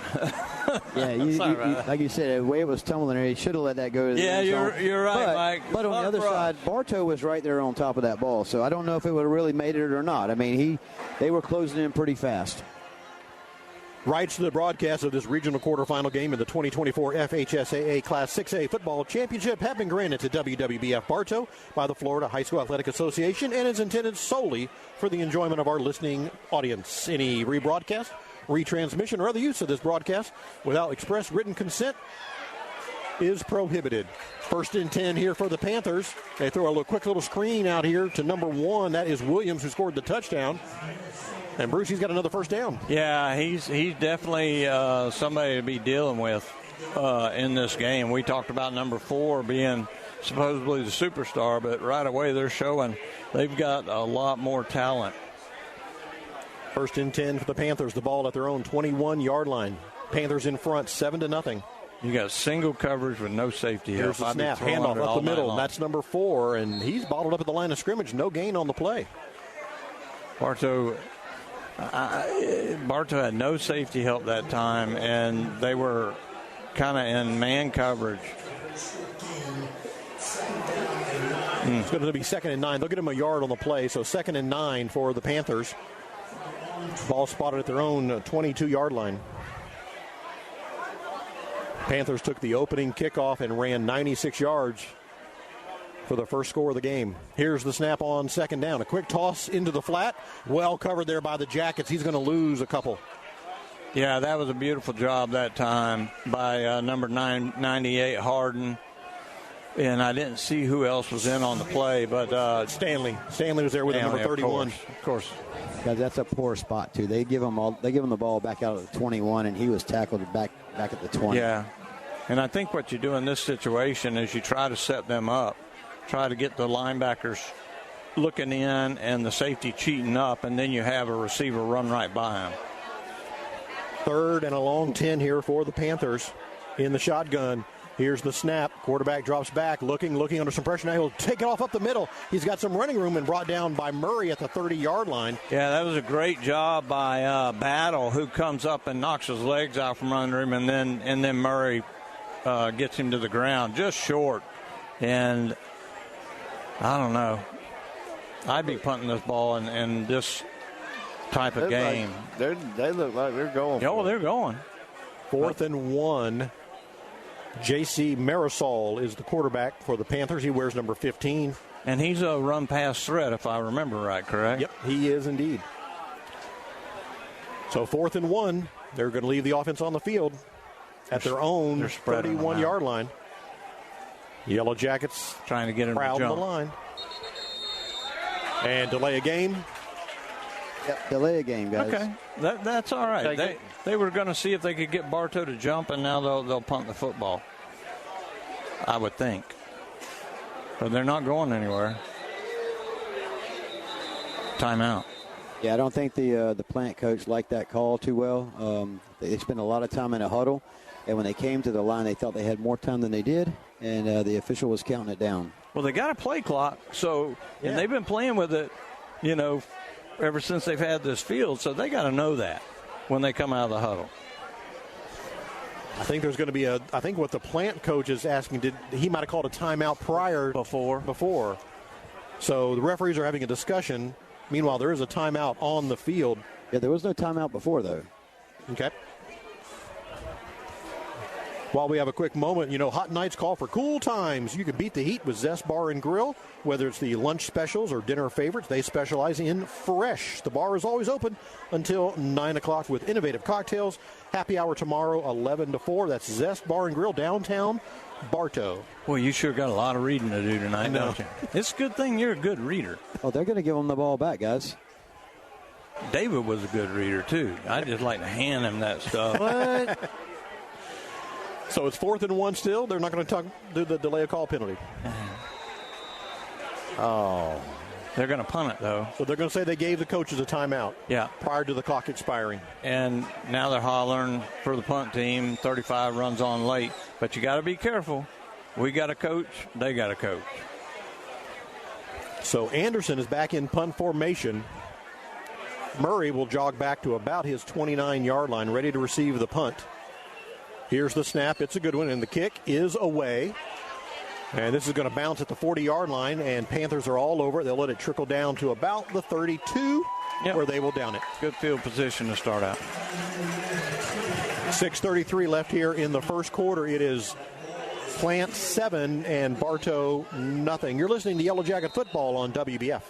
Yeah, like you said, the way it was tumbling there, he should have let that go to the end zone. You're right, Mike. But on the other side, Bartow was right there on top of that ball, so I don't know if it would have really made it or not. I mean, they were closing in pretty fast. Rights to the broadcast of this regional quarterfinal game in the 2024 FHSAA Class 6A Football Championship have been granted to WWBF Bartow by the Florida High School Athletic Association and is intended solely for the enjoyment of our listening audience. Any rebroadcast, retransmission, or other use of this broadcast without express written consent is prohibited. First and 10 here for the Panthers. They throw a quick little screen out here to number 1. That is Williams, who scored the touchdown. And Bruce, he's got another first down. Yeah, he's definitely somebody to be dealing with in this game. We talked about number 4 being supposedly the superstar, but right away they're showing they've got a lot more talent. First and 10 for the Panthers. The ball at their own 21-yard line. Panthers in front, 7-0. You got single coverage with no safety. Here's the snap, handoff up the middle. That's number 4, and he's bottled up at the line of scrimmage. No gain on the play. Bartow had no safety help that time, and they were kind of in man coverage. It's going to be 2nd and 9. They'll get him a yard on the play, so 2nd and 9 for the Panthers. Ball spotted at their own 22-yard line. Panthers took the opening kickoff and ran 96 yards for the first score of the game. Here's the snap on 2nd down. A quick toss into the flat. Well covered there by the Jackets. He's going to lose a couple. Yeah, that was a beautiful job that time by number 98, Harden. And I didn't see who else was in on the play, but Stanley. Stanley was there with number 31. Of course. Guys, that's a poor spot too. They give him the ball back out at the 21, and he was tackled back at the 20. Yeah, and I think what you do in this situation is you try to set them up, try to get the linebackers looking in and the safety cheating up, and then you have a receiver run right by him. 3rd and a long 10 here for the Panthers in the shotgun. Here's the snap. Quarterback drops back, looking under some pressure. Now he'll take it off up the middle. He's got some running room and brought down by Murray at the 30-yard line. Yeah, that was a great job by Battle, who comes up and knocks his legs out from under him, and then Murray gets him to the ground, just short. And I don't know. I'd be punting this ball in this type of game. They look like they're going. Oh, they're going. 4th and 1. J.C. Marisol is the quarterback for the Panthers. He wears number 15. And he's a run-pass threat, if I remember right, correct? Yep, he is indeed. So 4th and 1. They're going to leave the offense on the field at their own 31-yard line. Yellow Jackets trying to get him crowd to jump on the line. And delay a game. Yep, delay a game, guys. Okay, that's all right. They were going to see if they could get Bartow to jump, and now they'll punt the football, I would think. But they're not going anywhere. Timeout. Yeah, I don't think the Plant coach liked that call too well. They spent a lot of time in a huddle, and when they came to the line, they thought they had more time than they did, and the official was counting it down. Well, they got a play clock, and they've been playing with it, ever since they've had this field, so they got to know that when they come out of the huddle. I think there's going to be I think what the Plant coach is asking, he might have called a timeout before. So the referees are having a discussion. Meanwhile, there is a timeout on the field. Yeah, there was no timeout before, though. Okay. While we have a quick moment, hot nights call for cool times. You can beat the heat with Zest Bar and Grill. Whether it's the lunch specials or dinner favorites, they specialize in fresh. The bar is always open until 9 o'clock with innovative cocktails. Happy hour tomorrow, 11 to 4. That's Zest Bar and Grill, downtown Bartow. Well, you sure got a lot of reading to do tonight, don't you? It's a good thing you're a good reader. Oh, they're going to give them the ball back, guys. David was a good reader, too. I just like to hand him that stuff. What? So it's 4th and 1 still. They're not going to do the delay of call penalty. Oh. They're going to punt it, though. So they're going to say they gave the coaches a timeout. Yeah. Prior to the clock expiring. And now they're hollering for the punt team. 35 runs on late. But you got to be careful. We got a coach. They got a coach. So Anderson is back in punt formation. Murray will jog back to about his 29-yard line, ready to receive the punt. Here's the snap. It's a good one, and the kick is away. And this is going to bounce at the 40-yard line, and Panthers are all over it. They'll let it trickle down to about the 32, where they will down it. Good field position to start out. 6:33 left here in the first quarter. It is Plant 7 and Bartow nothing. You're listening to Yellow Jacket Football on WBF.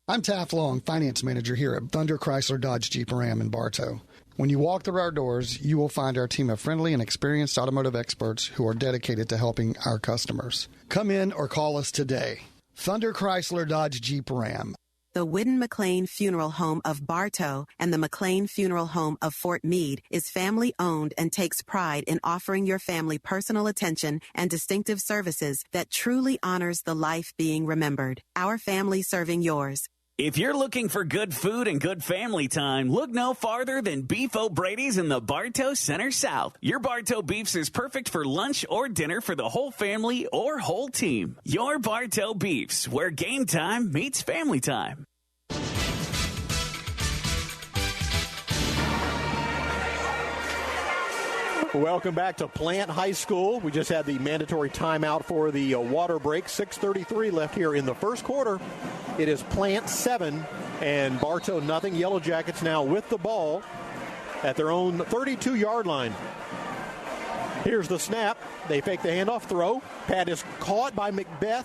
I'm Taff Long, Finance Manager here at Thunder Chrysler Dodge Jeep Ram in Bartow. When you walk through our doors, you will find our team of friendly and experienced automotive experts who are dedicated to helping our customers. Come in or call us today. Thunder Chrysler Dodge Jeep Ram. The Whidden McLean Funeral Home of Bartow and the McLean Funeral Home of Fort Meade is family-owned and takes pride in offering your family personal attention and distinctive services that truly honors the life being remembered. Our family serving yours. If you're looking for good food and good family time, look no farther than Beef O'Brady's in the Bartow Center South. Your Bartow Beefs is perfect for lunch or dinner for the whole family or whole team. Your Bartow Beefs, where game time meets family time. Welcome back to Plant High School. We just had the mandatory timeout for the water break. 6:33 left here in the first quarter. It is Plant 7 and Bartow nothing. Yellow Jackets now with the ball at their own 32-yard line. Here's the snap. They fake the handoff throw. Pad is caught by McBath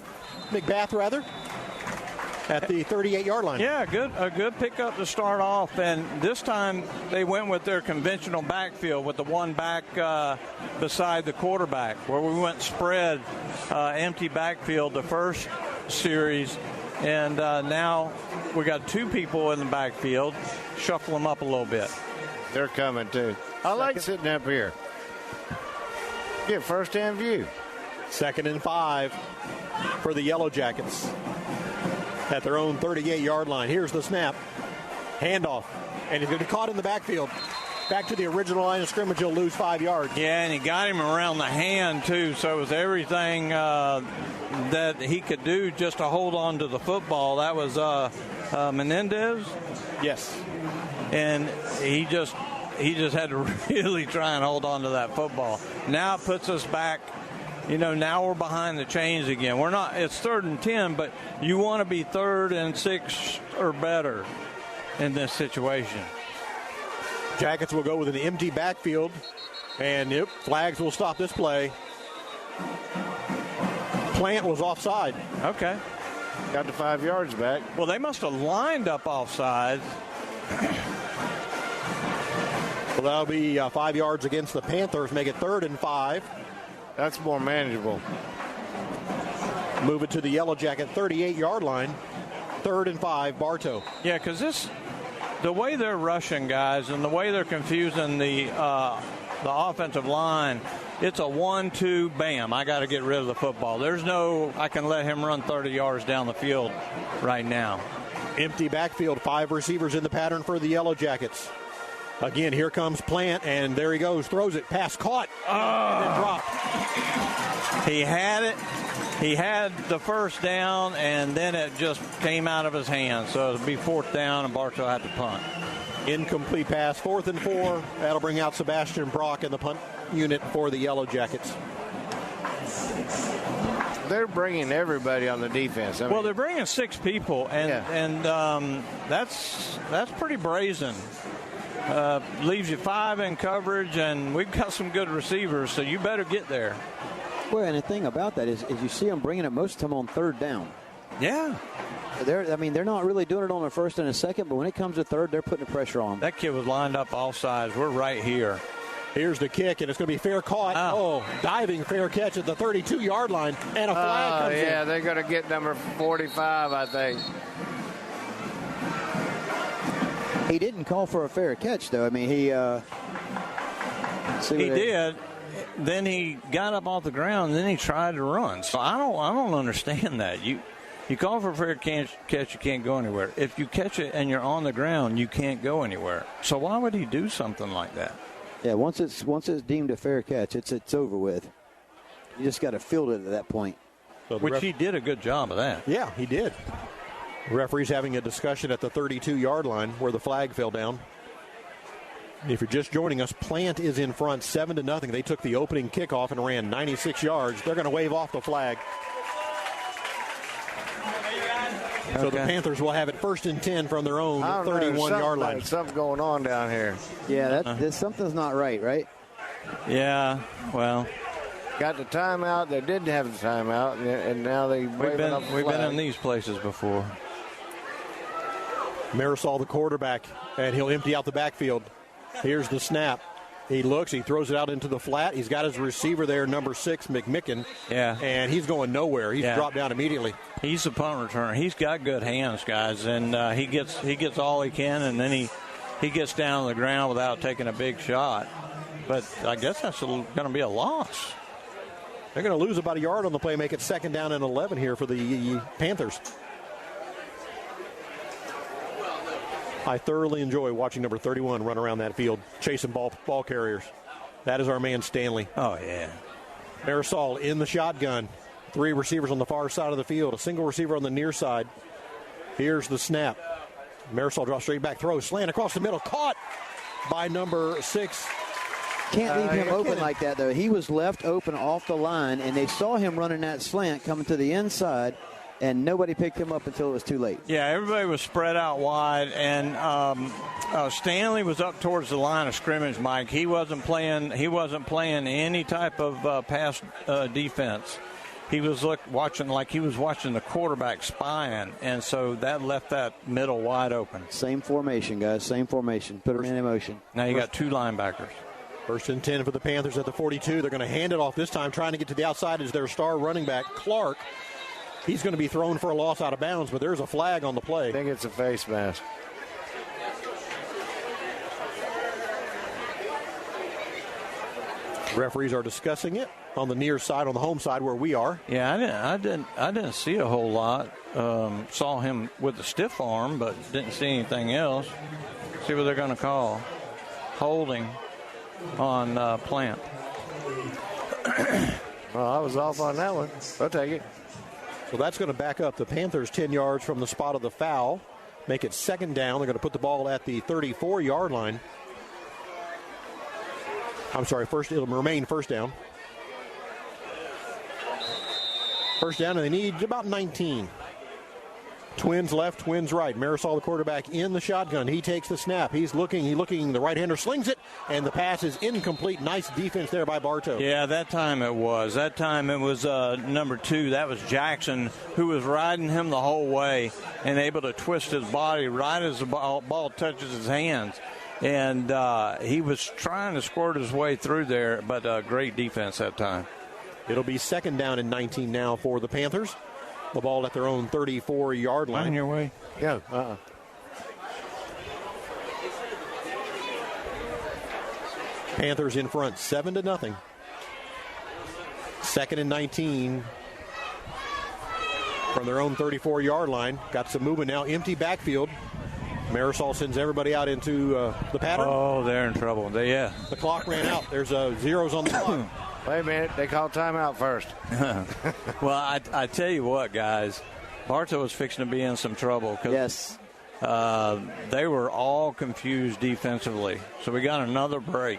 at the 38-yard line. Yeah, a good pickup to start off, and this time they went with their conventional backfield with the one back beside the quarterback, where we went spread, empty backfield the first series, and now we got two people in the backfield. Shuffle them up a little bit. They're coming, too. I like sitting up here. Get first-hand view. 2nd and 5 for the Yellow Jackets at their own 38-yard line. Here's the snap. Handoff. And he's going to be caught in the backfield. Back to the original line of scrimmage, he'll lose 5 yards. Yeah, and he got him around the hand, too, so it was everything that he could do just to hold on to the football. That was Menendez? Yes. And he just had to really try and hold on to that football. Now it puts us back. Now we're behind the chains again. It's 3rd and 10, but you want to be 3rd and 6 or better in this situation. Jackets will go with an empty backfield, and flags will stop this play. Plant was offside. Okay. Got the 5 yards back. Well, they must have lined up offside. Well, that'll be 5 yards against the Panthers, make it 3rd and 5. That's more manageable. Move it to the Yellow Jacket 38-yard line. 3rd and 5, Bartow. Yeah, because the way they're rushing guys and the way they're confusing the offensive line, it's a 1-2, bam, I got to get rid of the football. There's no, I can let him run 30 yards down the field right now. Empty backfield, 5 receivers in the pattern for the Yellow Jackets. Again, here comes Plant, and there he goes. Throws it. Pass caught. And then dropped. He had it. He had the first down, and then it just came out of his hands. So it'll be 4th down, and Bartow had to punt. Incomplete pass. 4th and 4. That'll bring out Sebastian Brock in the punt unit for the Yellow Jackets. They're bringing everybody on the defense. Well, they're bringing 6 people, and that's pretty brazen. Leaves you 5 in coverage, and we've got some good receivers, so you better get there. Well, and the thing about that is you see them bringing it most of the time on 3rd down. Yeah. They're not really doing it on a 1st and a 2nd, but when it comes to 3rd, they're putting the pressure on them. That kid was lined up all sides. We're right here. Here's the kick, and it's going to be fair caught. Diving fair catch at the 32-yard line, and a flag comes in. Yeah, they're going to get number 45, I think. He didn't call for a fair catch, though. I mean, he did. Then he got up off the ground, and then he tried to run. So I don't understand that. You call for a fair catch, you can't go anywhere. If you catch it and you're on the ground, you can't go anywhere. So why would he do something like that? Yeah, once it's deemed a fair catch, it's over with. You just got to field it at that point. So which he did a good job of that. Yeah, he did. The referee's having a discussion at the 32-yard line where the flag fell down. If you're just joining us, Plant is in front 7-0. They took the opening kickoff and ran 96 yards. They're going to wave off the flag. So the Panthers will have it 1st and 10 from their own 31-yard line. Something going on down here. Yeah, something's not right? Yeah, well. Got the timeout. They didn't have the timeout, and now they've been in these places before. Marisol, the quarterback, and he'll empty out the backfield. Here's the snap. He looks, he throws it out into the flat. He's got his receiver there, number 6, McMicken. Yeah. And he's going nowhere. He's dropped down immediately. He's a punt returner. He's got good hands, guys, and he gets all he can, and then he gets down on the ground without taking a big shot. But I guess that's going to be a loss. They're going to lose about a yard on the play, make it 2nd down and 11 here for the Panthers. I thoroughly enjoy watching number 31 run around that field, chasing ball carriers. That is our man, Stanley. Oh, yeah. Marisol in the shotgun. 3 receivers on the far side of the field, a single receiver on the near side. Here's the snap. Marisol drops straight back, throws, slant across the middle, caught by number 6. Can't leave him open like that, though. He was left open off the line, and they saw him running that slant coming to the inside, and nobody picked him up until it was too late. Yeah, everybody was spread out wide, and Stanley was up towards the line of scrimmage, Mike. He wasn't playing any type of pass defense. He was watching like he was watching the quarterback spying, and so that left that middle wide open. Same formation, guys, same formation. Put them in motion. Now you got 2 linebackers. 1st and 10 for the Panthers at the 42. They're going to hand it off this time, trying to get to the outside is their star running back, Clark. He's going to be thrown for a loss out of bounds, but there's a flag on the play. I think it's a face mask. Referees are discussing it on the near side, on the home side where we are. Yeah, I didn't see a whole lot. Saw him with a stiff arm, but didn't see anything else. See what they're going to call. Holding on Plant. Well, I was off on that one. I'll take it. So that's going to back up the Panthers 10 yards from the spot of the foul. Make it 2nd down. They're going to put the ball at the 34-yard line. I'm sorry, it'll remain 1st down. 1st down, and they need about 19. Twins left, twins right. Marisol, the quarterback, in the shotgun. He takes the snap. He's looking. The right-hander slings it, and the pass is incomplete. Nice defense there by Bartow. Yeah, that time it was. Number 2. That was Jackson, who was riding him the whole way and able to twist his body right as the ball touches his hands. And he was trying to squirt his way through there, but great defense that time. It'll be 2nd down and 19 now for the Panthers. The ball at their own 34-yard line. On your way. Yeah. Panthers in front, 7-0. 2nd and 19 from their own 34-yard line. Got some movement now. Empty backfield. Marisol sends everybody out into the pattern. Oh, they're in trouble. The clock ran out. There's zeros on the clock. Wait a minute. They called timeout first. Well, I tell you what, guys. Bartow was fixing to be in some trouble. Yes. They were all confused defensively. So we got another break.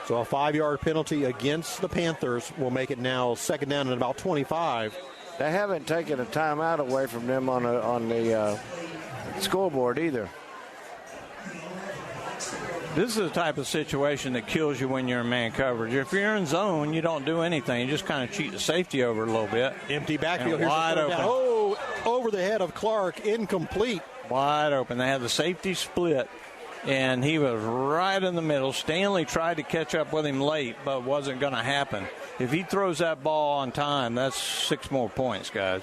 So a 5-yard penalty against the Panthers will make it now 2nd down and about 25. They haven't taken a timeout away from them on the scoreboard either. This is the type of situation that kills you when you're in man coverage. If you're in zone, you don't do anything. You just kind of cheat the safety over a little bit. Empty backfield. Here's wide open. Oh, over the head of Clark. Incomplete. Wide open. They had the safety split, and he was right in the middle. Stanley tried to catch up with him late, but wasn't going to happen. If he throws that ball on time, that's 6 more points, guys.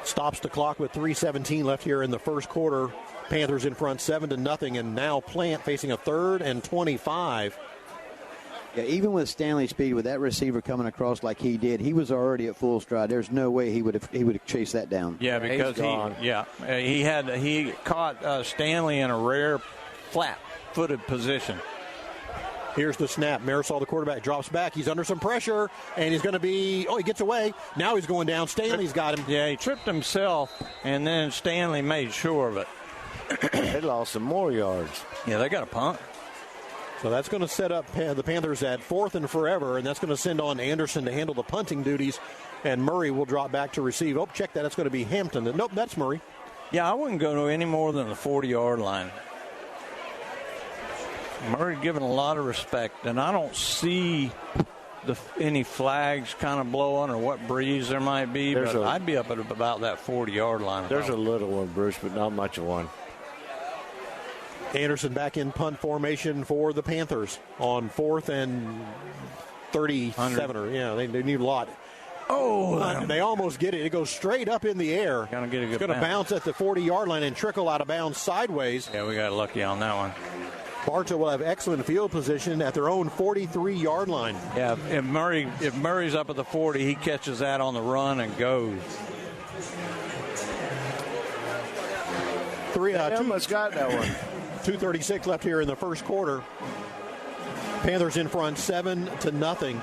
Stops the clock with 3:17 left here in the first quarter. Panthers in front 7-0, and now Plant facing a 3rd and 25. Yeah, even with Stanley's speed, with that receiver coming across like he did, he was already at full stride. There's no way he would have chased that down. Yeah, because he caught Stanley in a rare flat-footed position. Here's the snap. Marisol, the quarterback, drops back. He's under some pressure, and he's going to be – he gets away. Now he's going down. Stanley's got him. Yeah, he tripped himself, and then Stanley made sure of it. They lost some more yards. Yeah, they got a punt. So that's going to set up the Panthers at 4th and forever, and that's going to send on Anderson to handle the punting duties, and Murray will drop back to receive. Oh, check that. That's going to be Hampton. Nope, that's Murray. Yeah, I wouldn't go to any more than the 40-yard line. Murray given a lot of respect, and I don't see any flags kind of blowing or what breeze there might be, but I'd be up at about that 40-yard line. There's a little one, Bruce, but not much of one. Anderson back in punt formation for the Panthers on 4th and 37. Yeah, they need a lot. Oh, they almost get it. It goes straight up in the air. Gonna get a good it's going to bounce at the 40-yard line and trickle out of bounds sideways. Yeah, we got lucky on that one. Bartow will have excellent field position at their own 43-yard line. Yeah, if Murray's up at the 40, he catches that on the run and goes. Almost got that one. 2:36 left here in the first quarter. Panthers in front 7-0.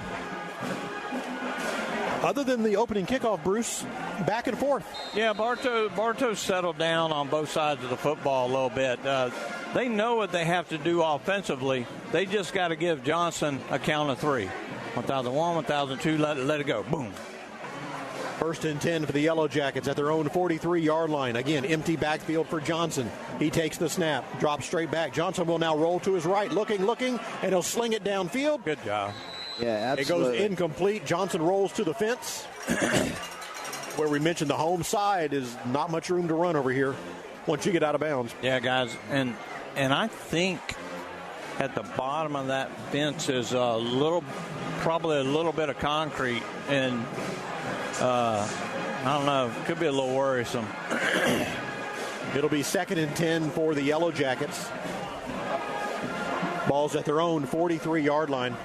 Other than the opening kickoff, Bruce, back and forth. Yeah, Bartow settled down on both sides of the football a little bit. They know what they have to do offensively. They just got to give Johnson a count of 3. 1,001, 1,002, let it go. Boom. 1st and 10 for the Yellow Jackets at their own 43-yard line. Again, empty backfield for Johnson. He takes the snap, drops straight back. Johnson will now roll to his right, looking, and he'll sling it downfield. Good job. Yeah, absolutely. It goes incomplete. Johnson rolls to the fence. Where we mentioned the home side is not much room to run over here once you get out of bounds. Yeah, guys, and I think at the bottom of that fence is probably a little bit of concrete, and I don't know, could be a little worrisome. It'll be 2nd and 10 for the Yellow Jackets. Ball's at their own 43-yard line.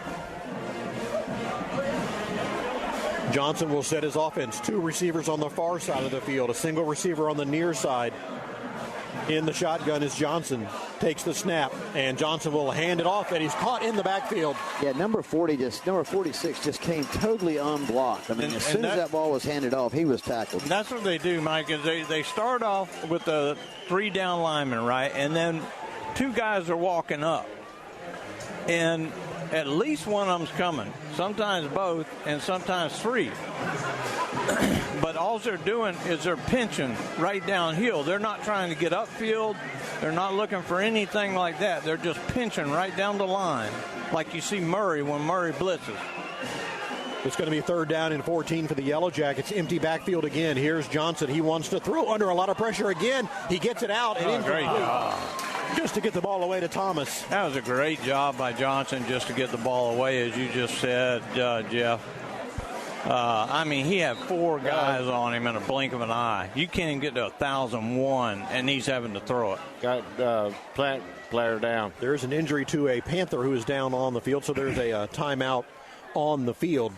Johnson will set his offense. 2 receivers on the far side of the field, a single receiver on the near side. In the shotgun is Johnson. Takes the snap, and Johnson will hand it off, and he's caught in the backfield. Yeah, number 46 just came totally unblocked. I mean, as soon as that ball was handed off, he was tackled. That's what they do, Mike, is they start off with the 3 down linemen, right? And then 2 guys are walking up. And at least one of them's coming. Sometimes both, and sometimes 3. But all they're doing is they're pinching right downhill. They're not trying to get upfield. They're not looking for anything like that. They're just pinching right down the line, like you see Murray when Murray blitzes. It's going to be 3rd down and 14 for the Yellow Jackets. Empty backfield again. Here's Johnson. He wants to throw under a lot of pressure again. He gets it out. And great job. Just to get the ball away to Thomas. That was a great job by Johnson just to get the ball away, as you just said, Jeff. I mean, he had 4 guys on him in a blink of an eye. You can't even get to 1,001, and he's having to throw it. Got Plant player down. There's an injury to a Panther who is down on the field, so there's a timeout on the field.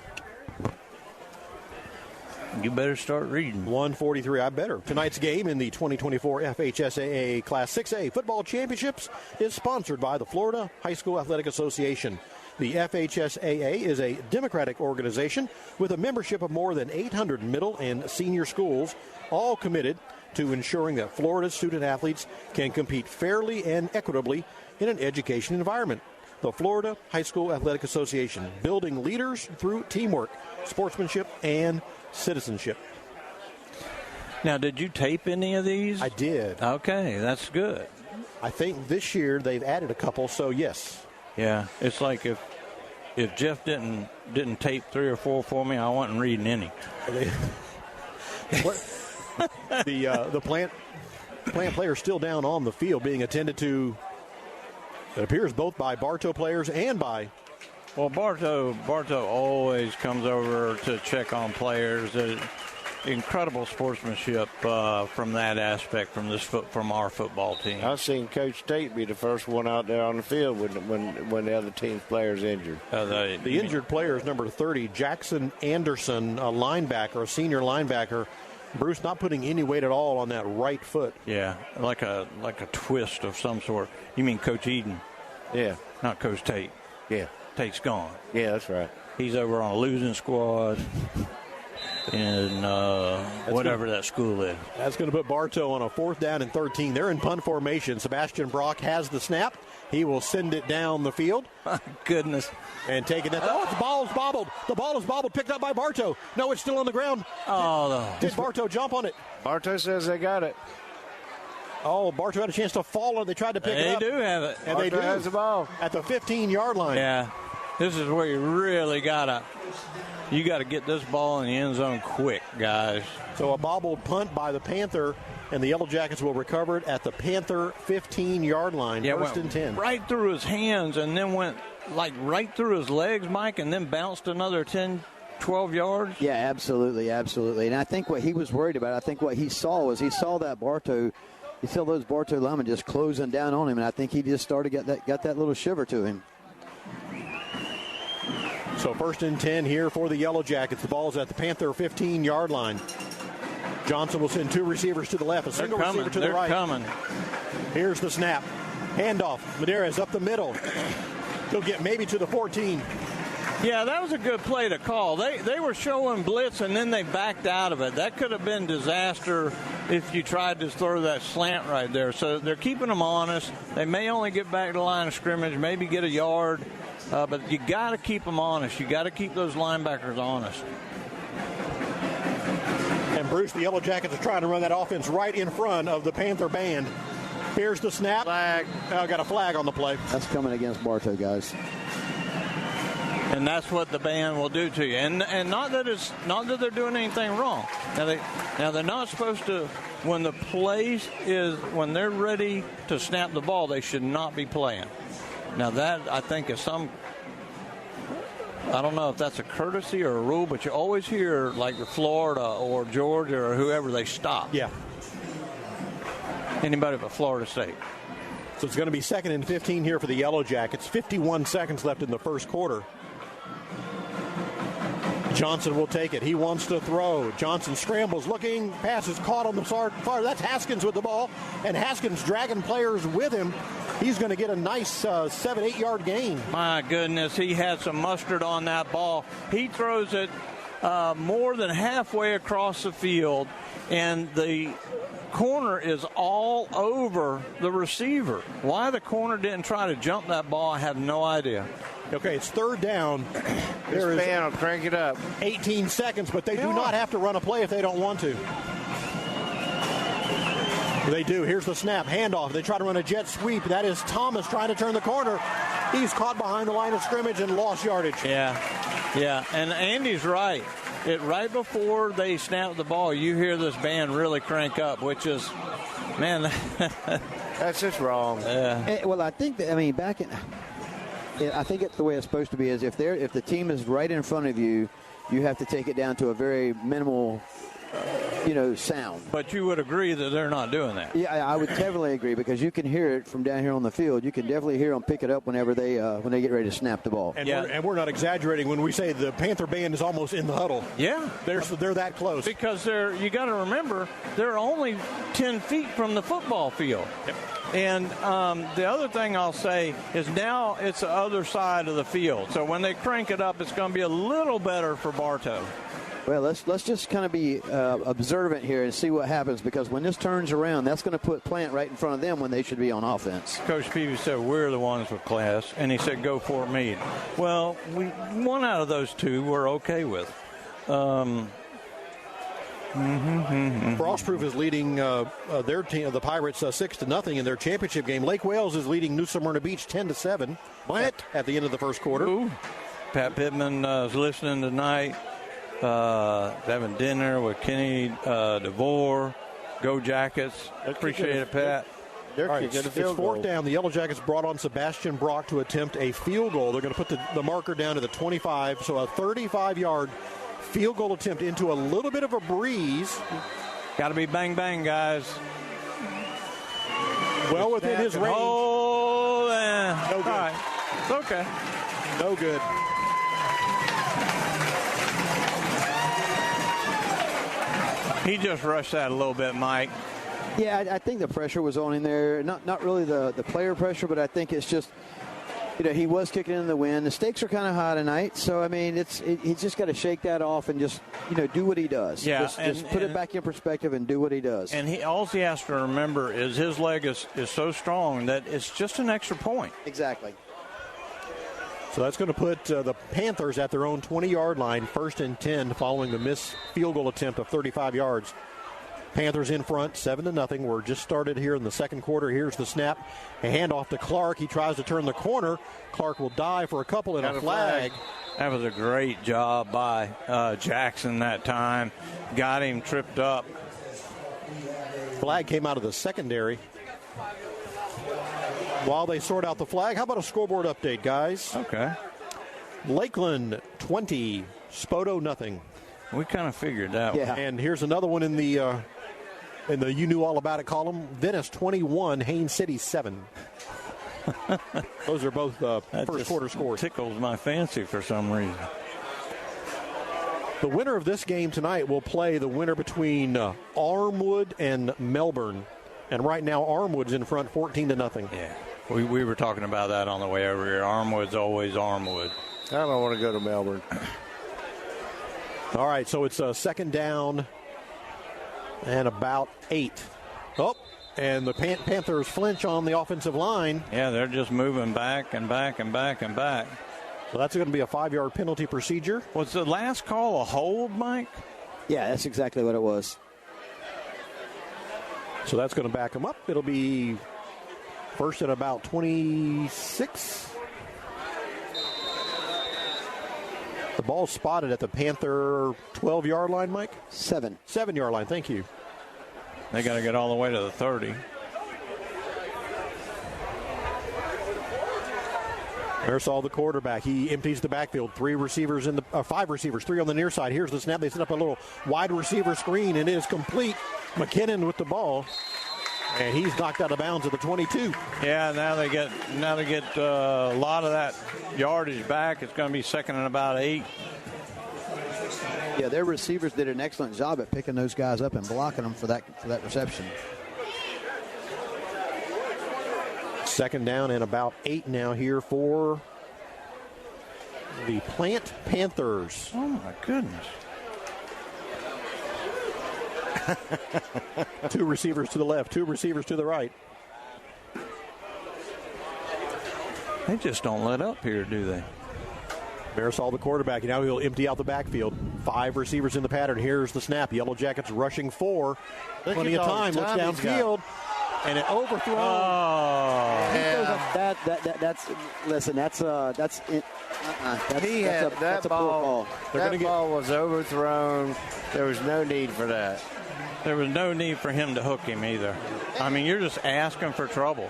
You better start reading. 1:43, I better. Tonight's game in the 2024 FHSAA Class 6A Football Championships is sponsored by the Florida High School Athletic Association. The FHSAA is a democratic organization with a membership of more than 800 middle and senior schools, all committed to ensuring that Florida's student athletes can compete fairly and equitably in an education environment. The Florida High School Athletic Association, building leaders through teamwork, sportsmanship, and citizenship. Now, did you tape any of these? I did. Okay, that's good. I think this year they've added a couple, so yes. Yeah, it's like if Jeff didn't tape 3 or 4 for me, I wasn't reading any. The plant players still down on the field, being attended to. It appears both by Bartow players and by. Well, Bartow always comes over to check on players. Incredible sportsmanship from that aspect from our football team. I've seen Coach Tate be the first one out there on the field when the other team's player's injured. The injured player is number 30, Jackson Anderson, a senior linebacker. Bruce not putting any weight at all on that right foot. Yeah, like a twist of some sort. You mean Coach Eden? Yeah. Not Coach Tate. Yeah. Tate's gone. Yeah, that's right. He's over on a losing squad. in whatever that school is. That's going to put Bartow on a 4th down and 13. They're in punt formation. Sebastian Brock has the snap. He will send it down the field. My goodness. And taking it. Oh, the ball is bobbled. The ball is bobbled, picked up by Bartow. No, it's still on the ground. Did Bartow jump on it? Bartow says they got it. Oh, Bartow had a chance to fall, and they tried to pick it up. They do have it. And Bartow they do. has the ball. At the 15-yard line. Yeah. This is where you really got to get this ball in the end zone quick, guys. So a bobbled punt by the Panther, and the Yellow Jackets will recover it at the Panther 15-yard line, first and 10. Right through his hands and then went right through his legs, Mike, and then bounced another 10, 12 yards. Yeah, absolutely. And I think what he was worried about, I think what he saw was that Bartow, he saw those Bartow linemen just closing down on him, and I think he just got that little shiver to him. So first and 10 here for the Yellow Jackets. The ball's at the Panther 15-yard line. Johnson will send 2 receivers to the left, a single receiver to the right. They're coming. Here's the snap. Handoff. Medeiros up the middle. He'll get maybe to the 14. Yeah, that was a good play to call. They were showing blitz, and then they backed out of it. That could have been disaster if you tried to throw that slant right there. So they're keeping them honest. They may only get back to the line of scrimmage, maybe get a yard, but you got to keep them honest. You got to keep those linebackers honest. And Bruce, the Yellow Jackets are trying to run that offense right in front of the Panther band. Here's the snap. Flag. Got a flag on the play. That's coming against Bartow, guys. And that's what the band will do to you. And not that they're doing anything wrong. Now they're not supposed to. When the plays is when they're ready to snap the ball, they should not be playing. Now that I think is some. I don't know if that's a courtesy or a rule, but you always hear like Florida or Georgia or whoever, they stop. Yeah. Anybody but Florida State. So it's going to be 2nd and 15 here for the Yellow Jackets. 51 seconds left in the first quarter. Johnson will take it. He wants to throw. Johnson scrambles, looking. Pass is caught on the far. That's Haskins with the ball. And Haskins dragging players with him. He's going to get a nice 7-8 yard gain. My goodness, he had some mustard on that ball. He throws it more than halfway across the field, and the corner is all over the receiver. Why the corner didn't try to jump that ball, I have no idea. Okay, it's 3rd down. This man will crank it up. 18 seconds, but they do not have to run a play if they don't want to. They do. Here's the snap. Handoff. They try to run a jet sweep. That is Thomas trying to turn the corner. He's caught behind the line of scrimmage and lost yardage. Yeah. And Andy's right. Right before they snap the ball, you hear this band really crank up, which is, man. That's just wrong. Yeah. Well, I think that, I think it's the way it's supposed to be. Is if the team is right in front of you, you have to take it down to a very minimal, sound. But you would agree that they're not doing that. Yeah, I would definitely agree, because you can hear it from down here on the field. You can definitely hear them pick it up whenever they get ready to snap the ball. And we're not exaggerating when we say the Panther band is almost in the huddle. Yeah, they're that close. Because you got to remember, they're only 10 feet from the football field. Yep. And the other thing I'll say is now it's the other side of the field. So when they crank it up, it's going to be a little better for Bartow. Well, let's just kind of be observant here and see what happens, because when this turns around, that's going to put Plant right in front of them when they should be on offense. Coach Peavy said, we're the ones with class, and he said, go Fort Meade. Well, one out of those two we're okay with. Frostproof is leading their team, the Pirates, 6-0 in their championship game. Lake Wales is leading New Smyrna Beach 10-7 at the end of the first quarter. Ooh. Pat Pittman is listening tonight. Having dinner with Kenny DeVore. Go Jackets. Appreciate it, Pat. All right, it's 4th down. The Yellow Jackets brought on Sebastian Brock to attempt a field goal. They're going to put the marker down to the 25, so a 35-yard field goal attempt into a little bit of a breeze. Got to be bang, bang, guys. Well within his range. Oh, no good. All right. It's okay. No good. He just rushed that a little bit, Mike. Yeah, I think the pressure was on in there. Not really the player pressure, but I think it's just he was kicking in the wind. The stakes are kind of high tonight, so I mean, he's just got to shake that off and just do what he does. Yeah, just put it back in perspective and do what he does. And all he has to remember is his leg is so strong that it's just an extra point. Exactly. So that's going to put the Panthers at their own 20-yard line, 1st and 10, following the missed field goal attempt of 35 yards. Panthers in front, 7-0. We're just started here in the second quarter. Here's the snap. A handoff to Clark. He tries to turn the corner. Clark will dive for a couple and a flag. That was a great job by Jackson that time. Got him tripped up. Flag came out of the secondary. While they sort out the flag, how about a scoreboard update, guys? Okay. Lakeland 20, Spoto nothing. We kind of figured that. Yeah. And here's another one in the You Knew All About It column. Venice 21, Haines City 7. Those are both first quarter scores. Tickles my fancy for some reason. The winner of this game tonight will play the winner between Armwood and Melbourne. And right now, Armwood's in front 14-0. Yeah. We were talking about that on the way over here. Armwood's always Armwood. I don't want to go to Melbourne. All right, so it's a second down and about 8. Oh, and the Panthers flinch on the offensive line. Yeah, they're just moving back and back and back and back. So that's going to be a 5-yard penalty procedure. Was the last call a hold, Mike? Yeah, that's exactly what it was. So that's going to back them up. It'll be first at about 26. The ball spotted at the Panther 12-yard line, Mike? 7-yard line, thank you. They got to get all the way to the 30. There's all the quarterback. He empties the backfield. 5 receivers, 3 on the near side. Here's the snap. They set up a little wide receiver screen, and it is complete. McKinnon with the ball, and he's knocked out of bounds at the 22. Yeah, now they get a lot of that yardage back. It's going to be second and about 8. Yeah, their receivers did an excellent job at picking those guys up and blocking them for that reception. Second down and about 8 now here for the Plant Panthers. Oh, my goodness. 2 receivers to the left, 2 receivers to the right. They just don't let up here, do they? Marisol, the quarterback. Now he'll empty out the backfield. 5 receivers in the pattern. Here's the snap. Yellow Jackets rushing 4. Plenty of time. Looks downfield. And it overthrown. Oh, yeah. That's a poor call. That ball was overthrown. There was no need for that. There was no need for him to hook him either. I mean, you're just asking for trouble.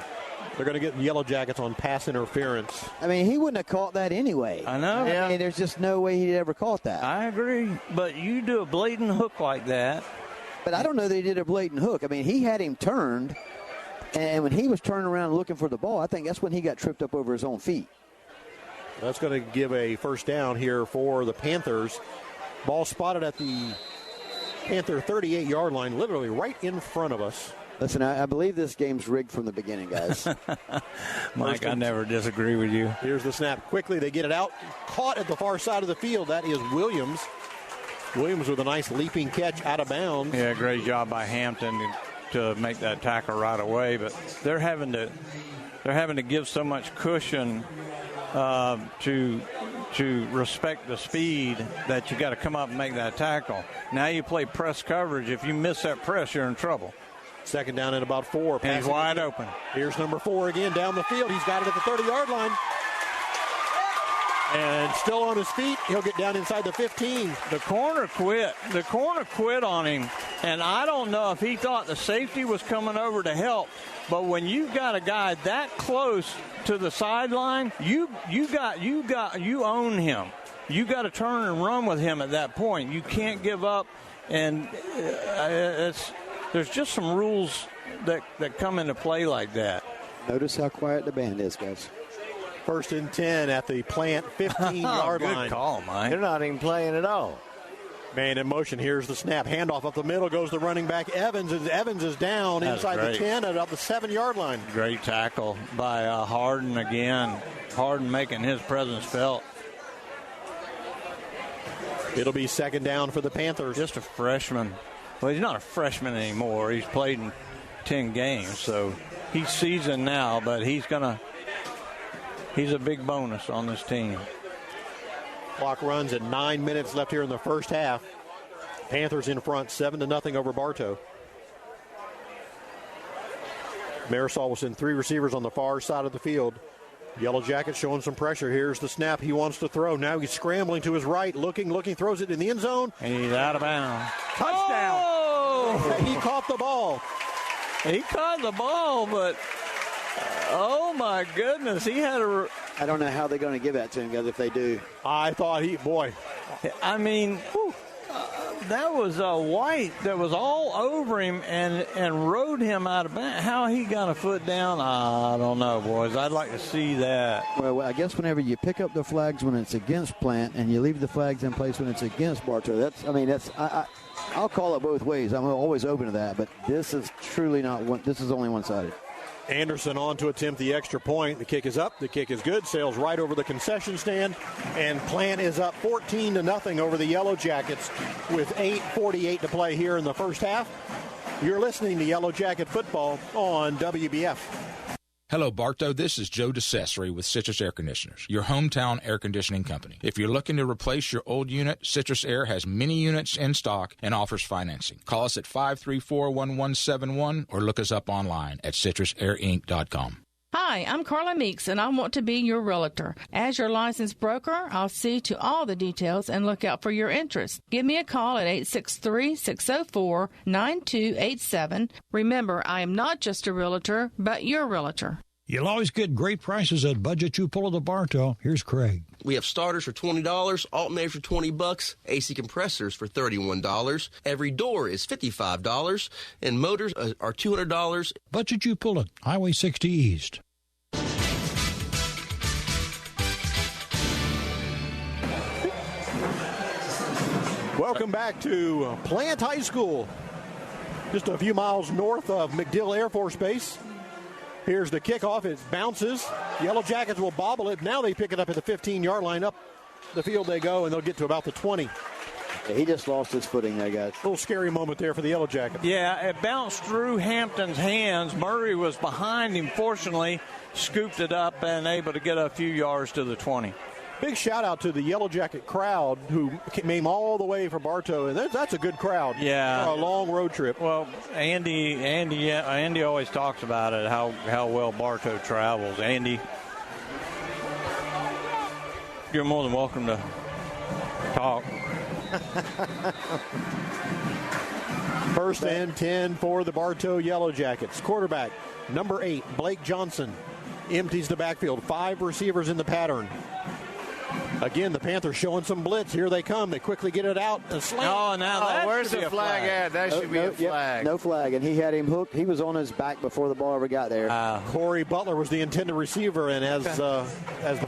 They're going to get Yellow Jackets on pass interference. I mean, he wouldn't have caught that anyway. I know. I mean, there's just no way he'd ever caught that. I agree. But you do a blatant hook like that. But I don't know that he did a blatant hook. I mean, he had him turned, and when he was turning around looking for the ball, I think that's when he got tripped up over his own feet. That's going to give a first down here for the Panthers. Ball spotted at the Panther 38-yard line, literally right in front of us. Listen, I believe this game's rigged from the beginning, guys. Mike, I never disagree with you. Here's the snap. Quickly, they get it out. Caught at the far side of the field. That is Williams. Williams with a nice leaping catch out of bounds. Yeah, great job by Hampton to make that tackle right away. But they're having to give so much cushion to respect the speed that you got to come up and make that tackle. Now you play press coverage. If you miss that press, you're in trouble. Second down and about 4. And he's wide open. Here's number 4 again down the field. He's got it at the 30-yard line. And still on his feet. He'll get down inside the 15. The corner quit. The corner quit on him. And I don't know if he thought the safety was coming over to help. But when you've got a guy that close to the sideline, you own him. You got to turn and run with him at that point. You can't give up. And there's just some rules that come into play like that. Notice how quiet the band is, guys. First and 10 at the Plant 15-yard line. Good call, Mike. They're not even playing at all. Man in motion. Here's the snap. Handoff up the middle. Goes the running back, Evans. And Evans is down inside the 10 at about the 7-yard line. Great tackle by Harden again. Harden making his presence felt. It'll be second down for the Panthers. Just a freshman. Well, he's not a freshman anymore. He's played in 10 games, so he's seasoned now, but he's a big bonus on this team. Clock runs at 9 minutes left here in the first half. Panthers in front, 7-0 over Bartow. Marisol will send 3 receivers on the far side of the field. Yellow Jackets showing some pressure. Here's the snap. He wants to throw. Now he's scrambling to his right, looking, throws it in the end zone. And he's out of bounds. Touchdown! Oh! He caught the ball. He caught the ball, but oh my goodness, he had a. I don't know how they're going to give that to him, guys, if they do. I thought I mean, that was a White that was all over him and rode him out of bounds. How he got a foot down, I don't know, boys. I'd like to see that. Well, I guess whenever you pick up the flags when it's against Plant and you leave the flags in place when it's against Bartow, I'll call it both ways. I'm always open to that, but this is truly not one. This is only one-sided. Anderson on to attempt the extra point. The kick is up. The kick is good. Sails right over the concession stand. And Plant is up 14-0 over the Yellow Jackets with 8:48 to play here in the first half. You're listening to Yellow Jacket Football on WBF. Hello, Bartow. This is Joe DeCesare with Citrus Air Conditioners, your hometown air conditioning company. If you're looking to replace your old unit, Citrus Air has many units in stock and offers financing. Call us at 534-1171 or look us up online at citrusairinc.com. Hi, I'm Carla Meeks, and I want to be your realtor. As your licensed broker, I'll see to all the details and look out for your interest. Give me a call at 863-604-9287. Remember, I am not just a realtor, but your realtor. You'll always get great prices at Budget Tupelo of Bartow. Here's Craig. We have starters for $20, alternators for $20, AC compressors for $31. Every door is $55, and motors are $200. Budget Tupelo, Highway 60 East. Welcome back to Plant High School, just a few miles north of MacDill Air Force Base. Here's the kickoff. It bounces. Yellow Jackets will bobble it. Now they pick it up at the 15-yard line. Up the field they go, and they'll get to about the 20. Yeah, he just lost his footing there, guys. A little scary moment there for the Yellow Jackets. Yeah, it bounced through Hampton's hands. Murray was behind him, fortunately, scooped it up and able to get a few yards to the 20. Big shout out to the Yellow Jacket crowd who came all the way from Bartow, and that's a good crowd. Yeah, for a long road trip. Well, Andy always talks about it, how well Bartow travels. Andy, you're more than welcome to talk. First and 10 for the Bartow Yellow Jackets. Quarterback number 8, Blake Johnson, empties the backfield. 5 receivers in the pattern. Again, the Panthers showing some blitz. Here they come. They quickly get it out. And slam. Oh, now where's the flag at? That should be a flag. No flag, and he had him hooked. He was on his back before the ball ever got there. Corey Butler was the intended receiver, and as the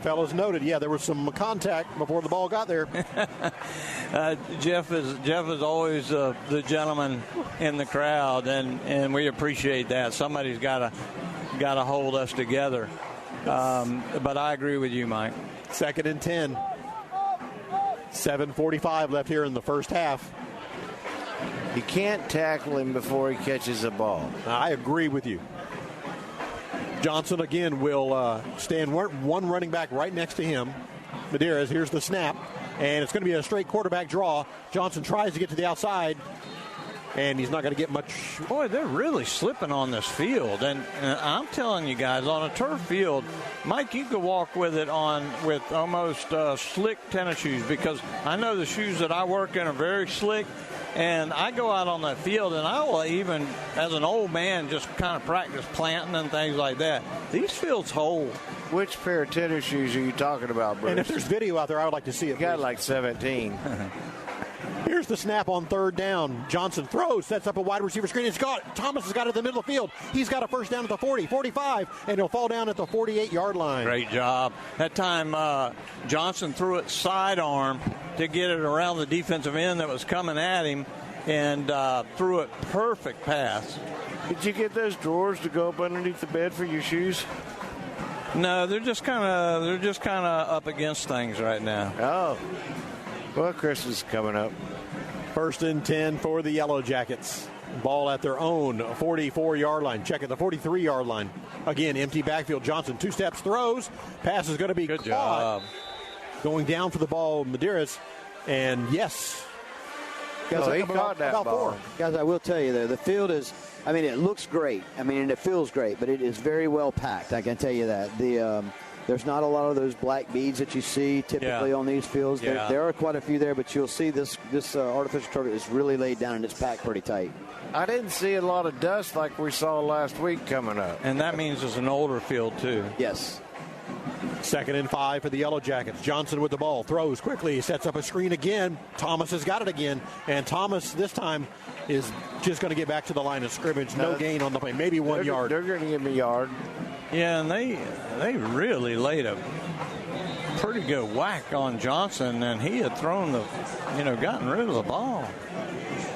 fellows noted, there was some contact before the ball got there. Jeff is always the gentleman in the crowd, and we appreciate that. Somebody's got to hold us together. But I agree with you, Mike. Second and 10. 7:45 left here in the first half. You can't tackle him before he catches the ball. I agree with you. Johnson again will stand one running back right next to him. Medeiros, here's the snap, and it's going to be a straight quarterback draw. Johnson tries to get to the outside, and he's not going to get much. Boy, they're really slipping on this field. And I'm telling you guys, on a turf field, Mike, you could walk with it with almost slick tennis shoes, because I know the shoes that I work in are very slick. And I go out on that field, and I will even, as an old man, just kind of practice planting and things like that. These fields hold. Which pair of tennis shoes are you talking about, Bruce? And if there's video out there, I would like to see it. You got like 17. Here's the snap on third down. Johnson throws, sets up a wide receiver screen. Thomas has got it in the middle of the field. He's got a first down at the 40, 45, and he'll fall down at the 48-yard line. Great job. That time Johnson threw it sidearm, to get it around the defensive end that was coming at him, and threw it perfect pass. Did you get those drawers to go up underneath the bed for your shoes? No, they're just kind of up against things right now. Oh, well, Christmas is coming up. 1st and 10 for the Yellow Jackets. Ball at their own 44-yard line. Check at the 43-yard line. Again, empty backfield. Johnson 2 steps, throws. Pass is going to be good caught. job. Going down for the ball, Medeiros. And yes. He caught that ball. 4. Guys, I will tell you, though, the field is, it looks great. And it feels great, but it is very well packed. I can tell you that. There's not a lot of those black beads that you see typically on these fields. Yeah. There are quite a few there, but you'll see this artificial turf is really laid down and it's packed pretty tight. I didn't see a lot of dust like we saw last week coming up. And that means it's an older field, too. Yes. 2nd and 5 for the Yellow Jackets. Johnson with the ball. Throws quickly. Sets up a screen again. Thomas has got it again. And Thomas this time is just going to get back to the line of scrimmage. No gain on the play. Maybe 1 yard. They're going to give him a yard. Yeah, and they really laid a pretty good whack on Johnson, and he had thrown gotten rid of the ball.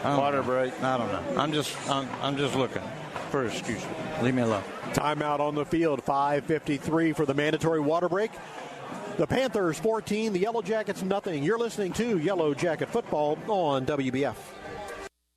Water break. I don't know. I'm just looking for an excuse. Leave me alone. Timeout on the field. 5:53 for the mandatory water break. The Panthers 14, the Yellow Jackets nothing. You're listening to Yellow Jacket Football on WBF.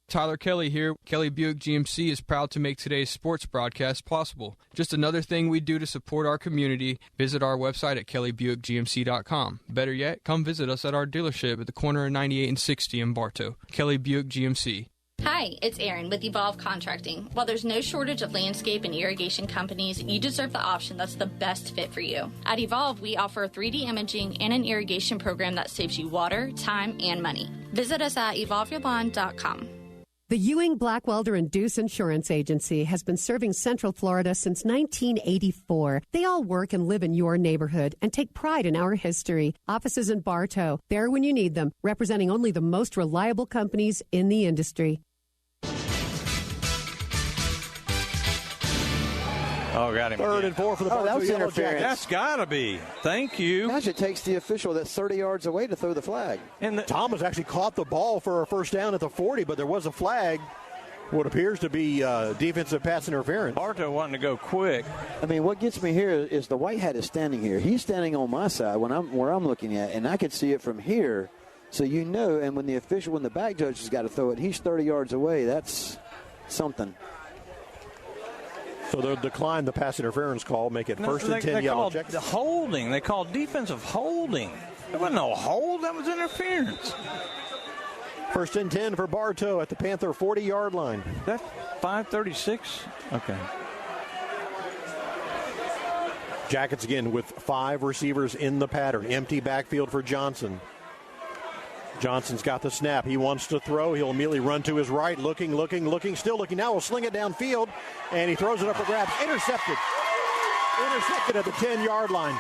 Tyler Kelly here. Kelly Buick GMC is proud to make today's sports broadcast possible. Just another thing we do to support our community. Visit our website at kellybuickgmc.com. Better yet, come visit us at our dealership at the corner of 98 and 60 in Bartow. Kelly Buick GMC. Hi, it's Erin with Evolve Contracting. While there's no shortage of landscape and irrigation companies, you deserve the option that's the best fit for you. At Evolve, we offer 3D imaging and an irrigation program that saves you water, time, and money. Visit us at evolveyourbond.com. The Ewing, Blackwelder, and Deuce Insurance Agency has been serving Central Florida since 1984. They all work and live in your neighborhood and take pride in our history. Offices in Bartow, there when you need them, representing only the most reliable companies in the industry. Oh, got him. 3rd and 4 for the Bartow Yellow Jackets. That's got to be. Thank you. Gosh, it takes the official that's 30 yards away to throw the flag. And Thomas actually caught the ball for a first down at the 40, but there was a flag. What appears to be defensive pass interference. Bartow wanting to go quick. What gets me here is the white hat is standing here. He's standing on my side where I'm looking at, and I can see it from here. So and when the back judge has got to throw it, he's 30 yards away. That's something. So they'll decline the pass interference call, make it 1st and 10 Yellow Jackets. The holding. They called defensive holding. There wasn't no hold. That was interference. 1st and 10 for Bartow at the Panther 40-yard line. That 5:36? Okay. Jackets again with 5 receivers in the pattern. Empty backfield for Johnson. Johnson's got the snap. He wants to throw. He'll immediately run to his right, looking, still looking. Now he'll sling it downfield, and he throws it up for grabs. Intercepted at the 10-yard line.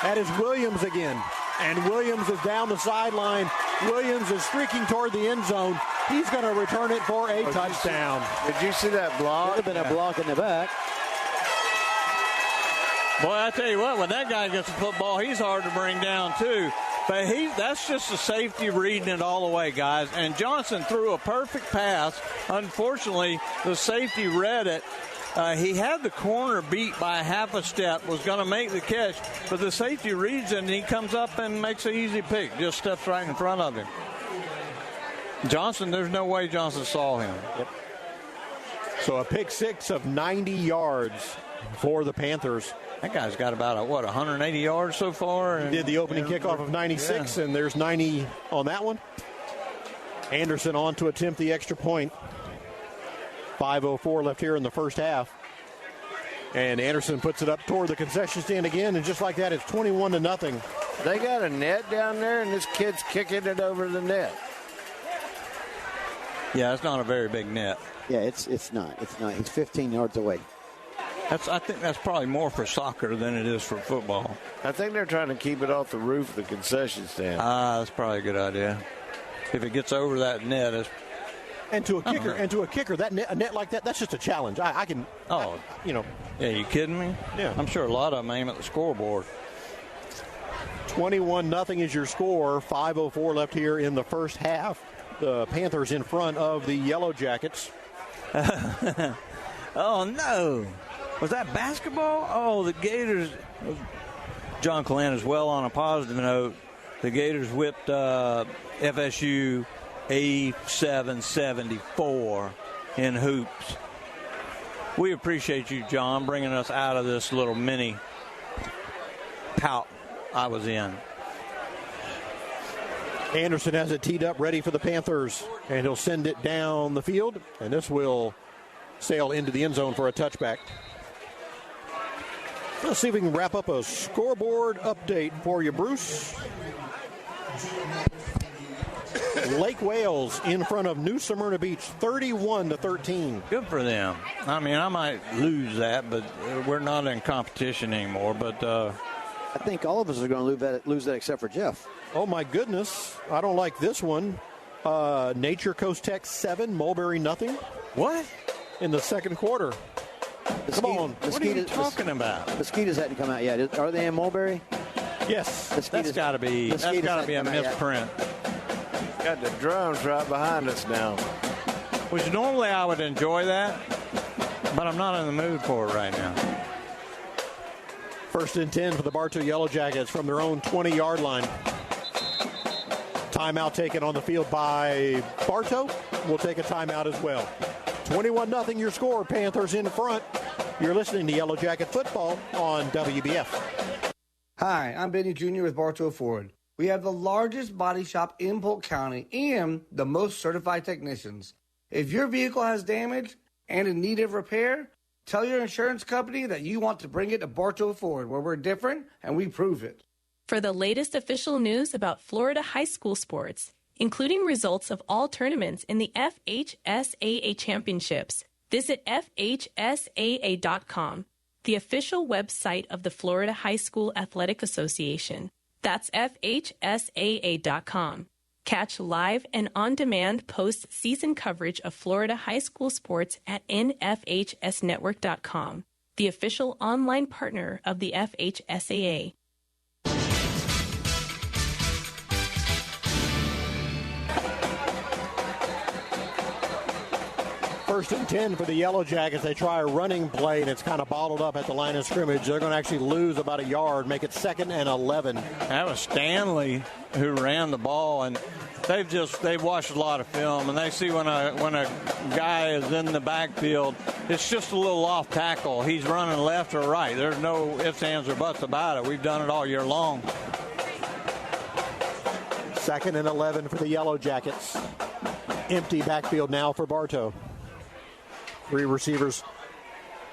That is Williams again, and Williams is down the sideline. Williams is streaking toward the end zone. He's going to return it for a touchdown. Did you see that block? Would have been a block in the back. Boy, I tell you what, when that guy gets the football, he's hard to bring down, too. But that's just a safety reading it all the way, guys. And Johnson threw a perfect pass. Unfortunately, the safety read it. He had the corner beat by half a step, was going to make the catch, but the safety reads it, and he comes up and makes an easy pick, just steps right in front of him. Johnson, there's no way Johnson saw him. Yep. So a pick six of 90 yards for the Panthers. That guy's got about, 180 yards so far? He did the opening kickoff of 96, and there's 90 on that one. Anderson on to attempt the extra point. 5:04 left here in the first half. And Anderson puts it up toward the concession stand again, and just like that, it's 21-0. They got a net down there, and this kid's kicking it over the net. Yeah, it's not a very big net. Yeah, it's not. It's not. He's 15 yards away. I think that's probably more for soccer than it is for football. I think they're trying to keep it off the roof of the concession stand. That's probably a good idea. If it gets over that net, it's... And to a kicker, a net like that, that's just a challenge. I can. Yeah, you kidding me? Yeah. I'm sure a lot of them aim at the scoreboard. 21-0 is your score. 5:04 left here in the first half. The Panthers in front of the Yellow Jackets. Oh, no. Was that basketball? Oh, the Gators. John Clan is well on a positive note. The Gators whipped FSU 87-74 in hoops. We appreciate you, John, bringing us out of this little mini pout I was in. Anderson has it teed up, ready for the Panthers, and he'll send it down the field, and this will sail into the end zone for a touchback. Let's see if we can wrap up a scoreboard update for you, Bruce. Lake Wales in front of New Smyrna Beach, 31-13. Good for them. I mean, I might lose that, but we're not in competition anymore. But I think all of us are going to lose that except for Jeff. Oh, my goodness. I don't like this one. Nature Coast Tech 7, Mulberry nothing. What? In the second quarter. Come on. What are you talking about? Mosquitoes hadn't come out yet. Are they in Mulberry? Yes. That's got to be a misprint. Got the drums right behind us now. Which normally I would enjoy that, but I'm not in the mood for it right now. 1st and 10 for the Bartow Yellow Jackets from their own 20-yard line. Timeout taken on the field by Bartow. We'll take a timeout as well. 21-0 your score. Panthers in front. You're listening to Yellow Jacket Football on WBF. Hi, I'm Benny Jr. with Bartow Ford. We have the largest body shop in Polk County and the most certified technicians. If your vehicle has damage and in need of repair, tell your insurance company that you want to bring it to Bartow Ford, where we're different and we prove it. For the latest official news about Florida high school sports, including results of all tournaments in the FHSAA Championships, visit FHSAA.com, the official website of the Florida High School Athletic Association. That's FHSAA.com. Catch live and on-demand post-season coverage of Florida high school sports at NFHSnetwork.com, the official online partner of the FHSAA. First and 10 for the Yellow Jackets. They try a running play, and it's kind of bottled up at the line of scrimmage. They're going to actually lose about a yard, make it 2nd and 11. That was Stanley who ran the ball, and they've watched a lot of film, and they see when a guy is in the backfield, it's just a little off tackle. He's running left or right. There's no ifs, ands, or buts about it. We've done it all year long. 2nd and 11 for the Yellow Jackets. Empty backfield now for Bartow. 3 receivers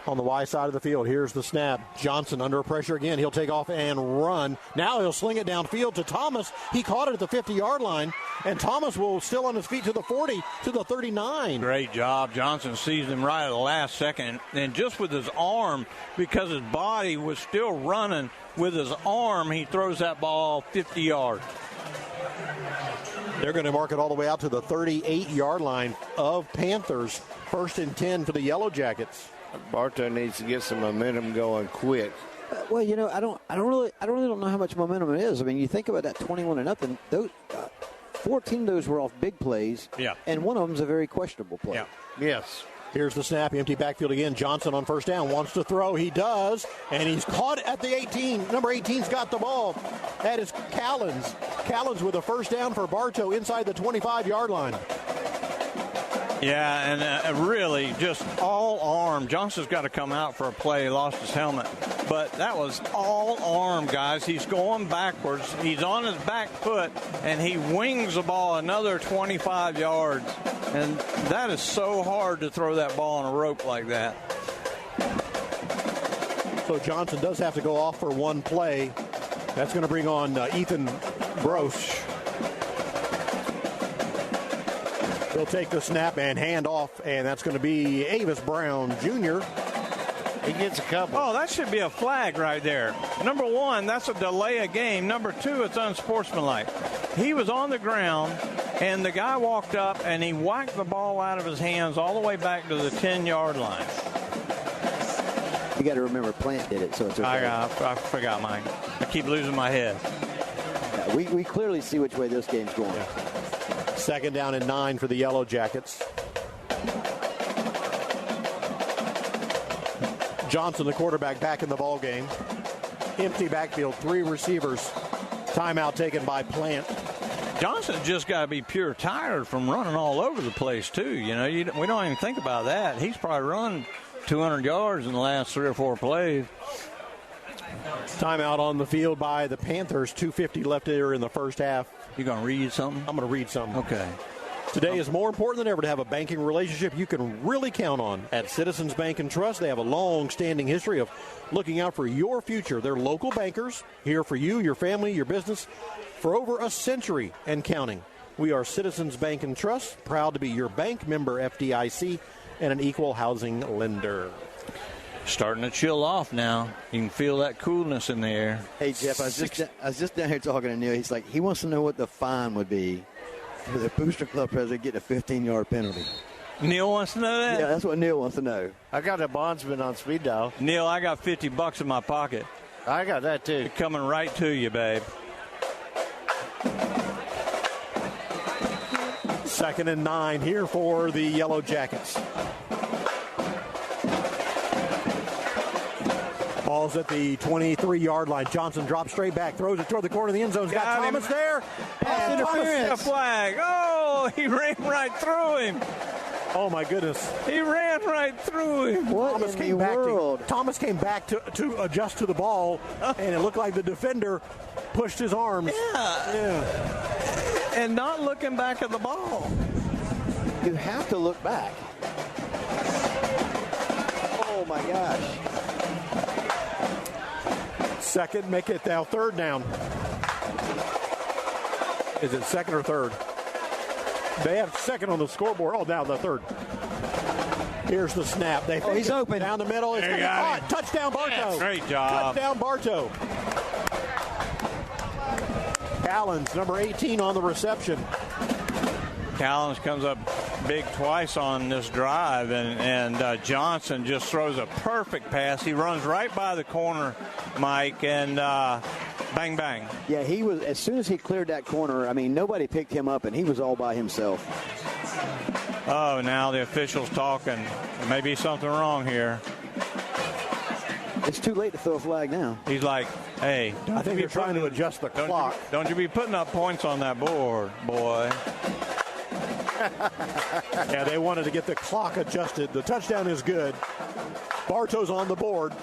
on the Y side of the field. Here's the snap. Johnson under pressure again. He'll take off and run. Now he'll sling it downfield to Thomas. He caught it at the 50-yard line, and Thomas will still on his feet to the 40, to the 39. Great job. Johnson seized him right at the last second, and just with his arm, because his body was still running, with his arm, he throws that ball 50 yards. They're going to mark it all the way out to the 38-yard line of Panthers. 1st and 10 for the Yellow Jackets. Bartow needs to get some momentum going quick. Well, you know, I really don't know how much momentum it is. I mean, you think about that 21-0. Those 14 of those were off big plays. Yeah. And one of them's a very questionable play. Yeah. Yes. Here's the snap, empty backfield again. Johnson on 1st down, wants to throw. He does, and he's caught at the 18. Number 18's got the ball. That is Callens. Callens with a 1st down for Bartow inside the 25-yard line. Yeah, and really just all arm. Johnson's got to come out for a play. He lost his helmet. But that was all arm, guys. He's going backwards. He's on his back foot, and he wings the ball another 25 yards. And that is so hard to throw that ball on a rope like that. So Johnson does have to go off for one play. That's going to bring on Ethan Broche. He'll take the snap and hand off, and that's going to be Avis Brown Jr. He gets a couple. Oh, that should be a flag right there. Number 1, that's a delay of game. Number 2, it's unsportsmanlike. He was on the ground, and the guy walked up, and he whacked the ball out of his hands all the way back to the 10-yard line. You got to remember Plant did it, so it's okay. I forgot mine. I keep losing my head. Yeah, we clearly see which way this game's going. Yeah. 2nd down and 9 for the Yellow Jackets. Johnson, the quarterback, back in the ball game. Empty backfield, 3 receivers. Timeout taken by Plant. Johnson just got to be pure tired from running all over the place, too. You know, we don't even think about that. He's probably run 200 yards in the last 3 or 4 plays. Timeout on the field by the Panthers. 2:50 left here in the first half. You going to read something? I'm going to read something. Okay. Today is more important than ever to have a banking relationship you can really count on. At Citizens Bank and Trust, they have a long-standing history of looking out for your future. They're local bankers, here for you, your family, your business, for over a century and counting. We are Citizens Bank and Trust, proud to be your bank, member FDIC, and an equal housing lender. Starting to chill off now. You can feel that coolness in the air. Hey, Jeff, I was just down here talking to Neil. He's like, he wants to know what the fine would be for the Booster Club president getting a 15-yard penalty. Neil wants to know that? Yeah, that's what Neil wants to know. I got a bondsman on speed dial. Neil, I got $50 in my pocket. I got that, too. It's coming right to you, babe. 2nd and 9 here for the Yellow Jackets. Ball's at the 23-yard line. Johnson drops straight back, throws it toward the corner of the end zone. Got Thomas there. Pass interference. A flag. Oh, he ran right through him. Oh, my goodness. He ran right through him. What in the world? Thomas came back to adjust to the ball, and it looked like the defender pushed his arms. Yeah. And not looking back at the ball. You have to look back. Oh, my gosh. 2nd, make it now 3rd down. Is it 2nd or 3rd? They have 2nd on the scoreboard. Oh, now the 3rd. Here's the snap. He's open. Down the middle. It's caught. Touchdown, Bartow. Yes, great job. Touchdown, Bartow. Callens, number 18 on the reception. Callens comes up big twice on this drive, and Johnson just throws a perfect pass. He runs right by the corner, Mike, and bang, bang. Yeah, he was, as soon as he cleared that corner, I mean, nobody picked him up, and he was all by himself. Oh, now the official's talking. There may be something wrong here. It's too late to throw a flag now. He's like, hey. I think they're trying to adjust the clock. Don't you be putting up points on that board, boy. Yeah, they wanted to get the clock adjusted. The touchdown is good. Bartow's on the board.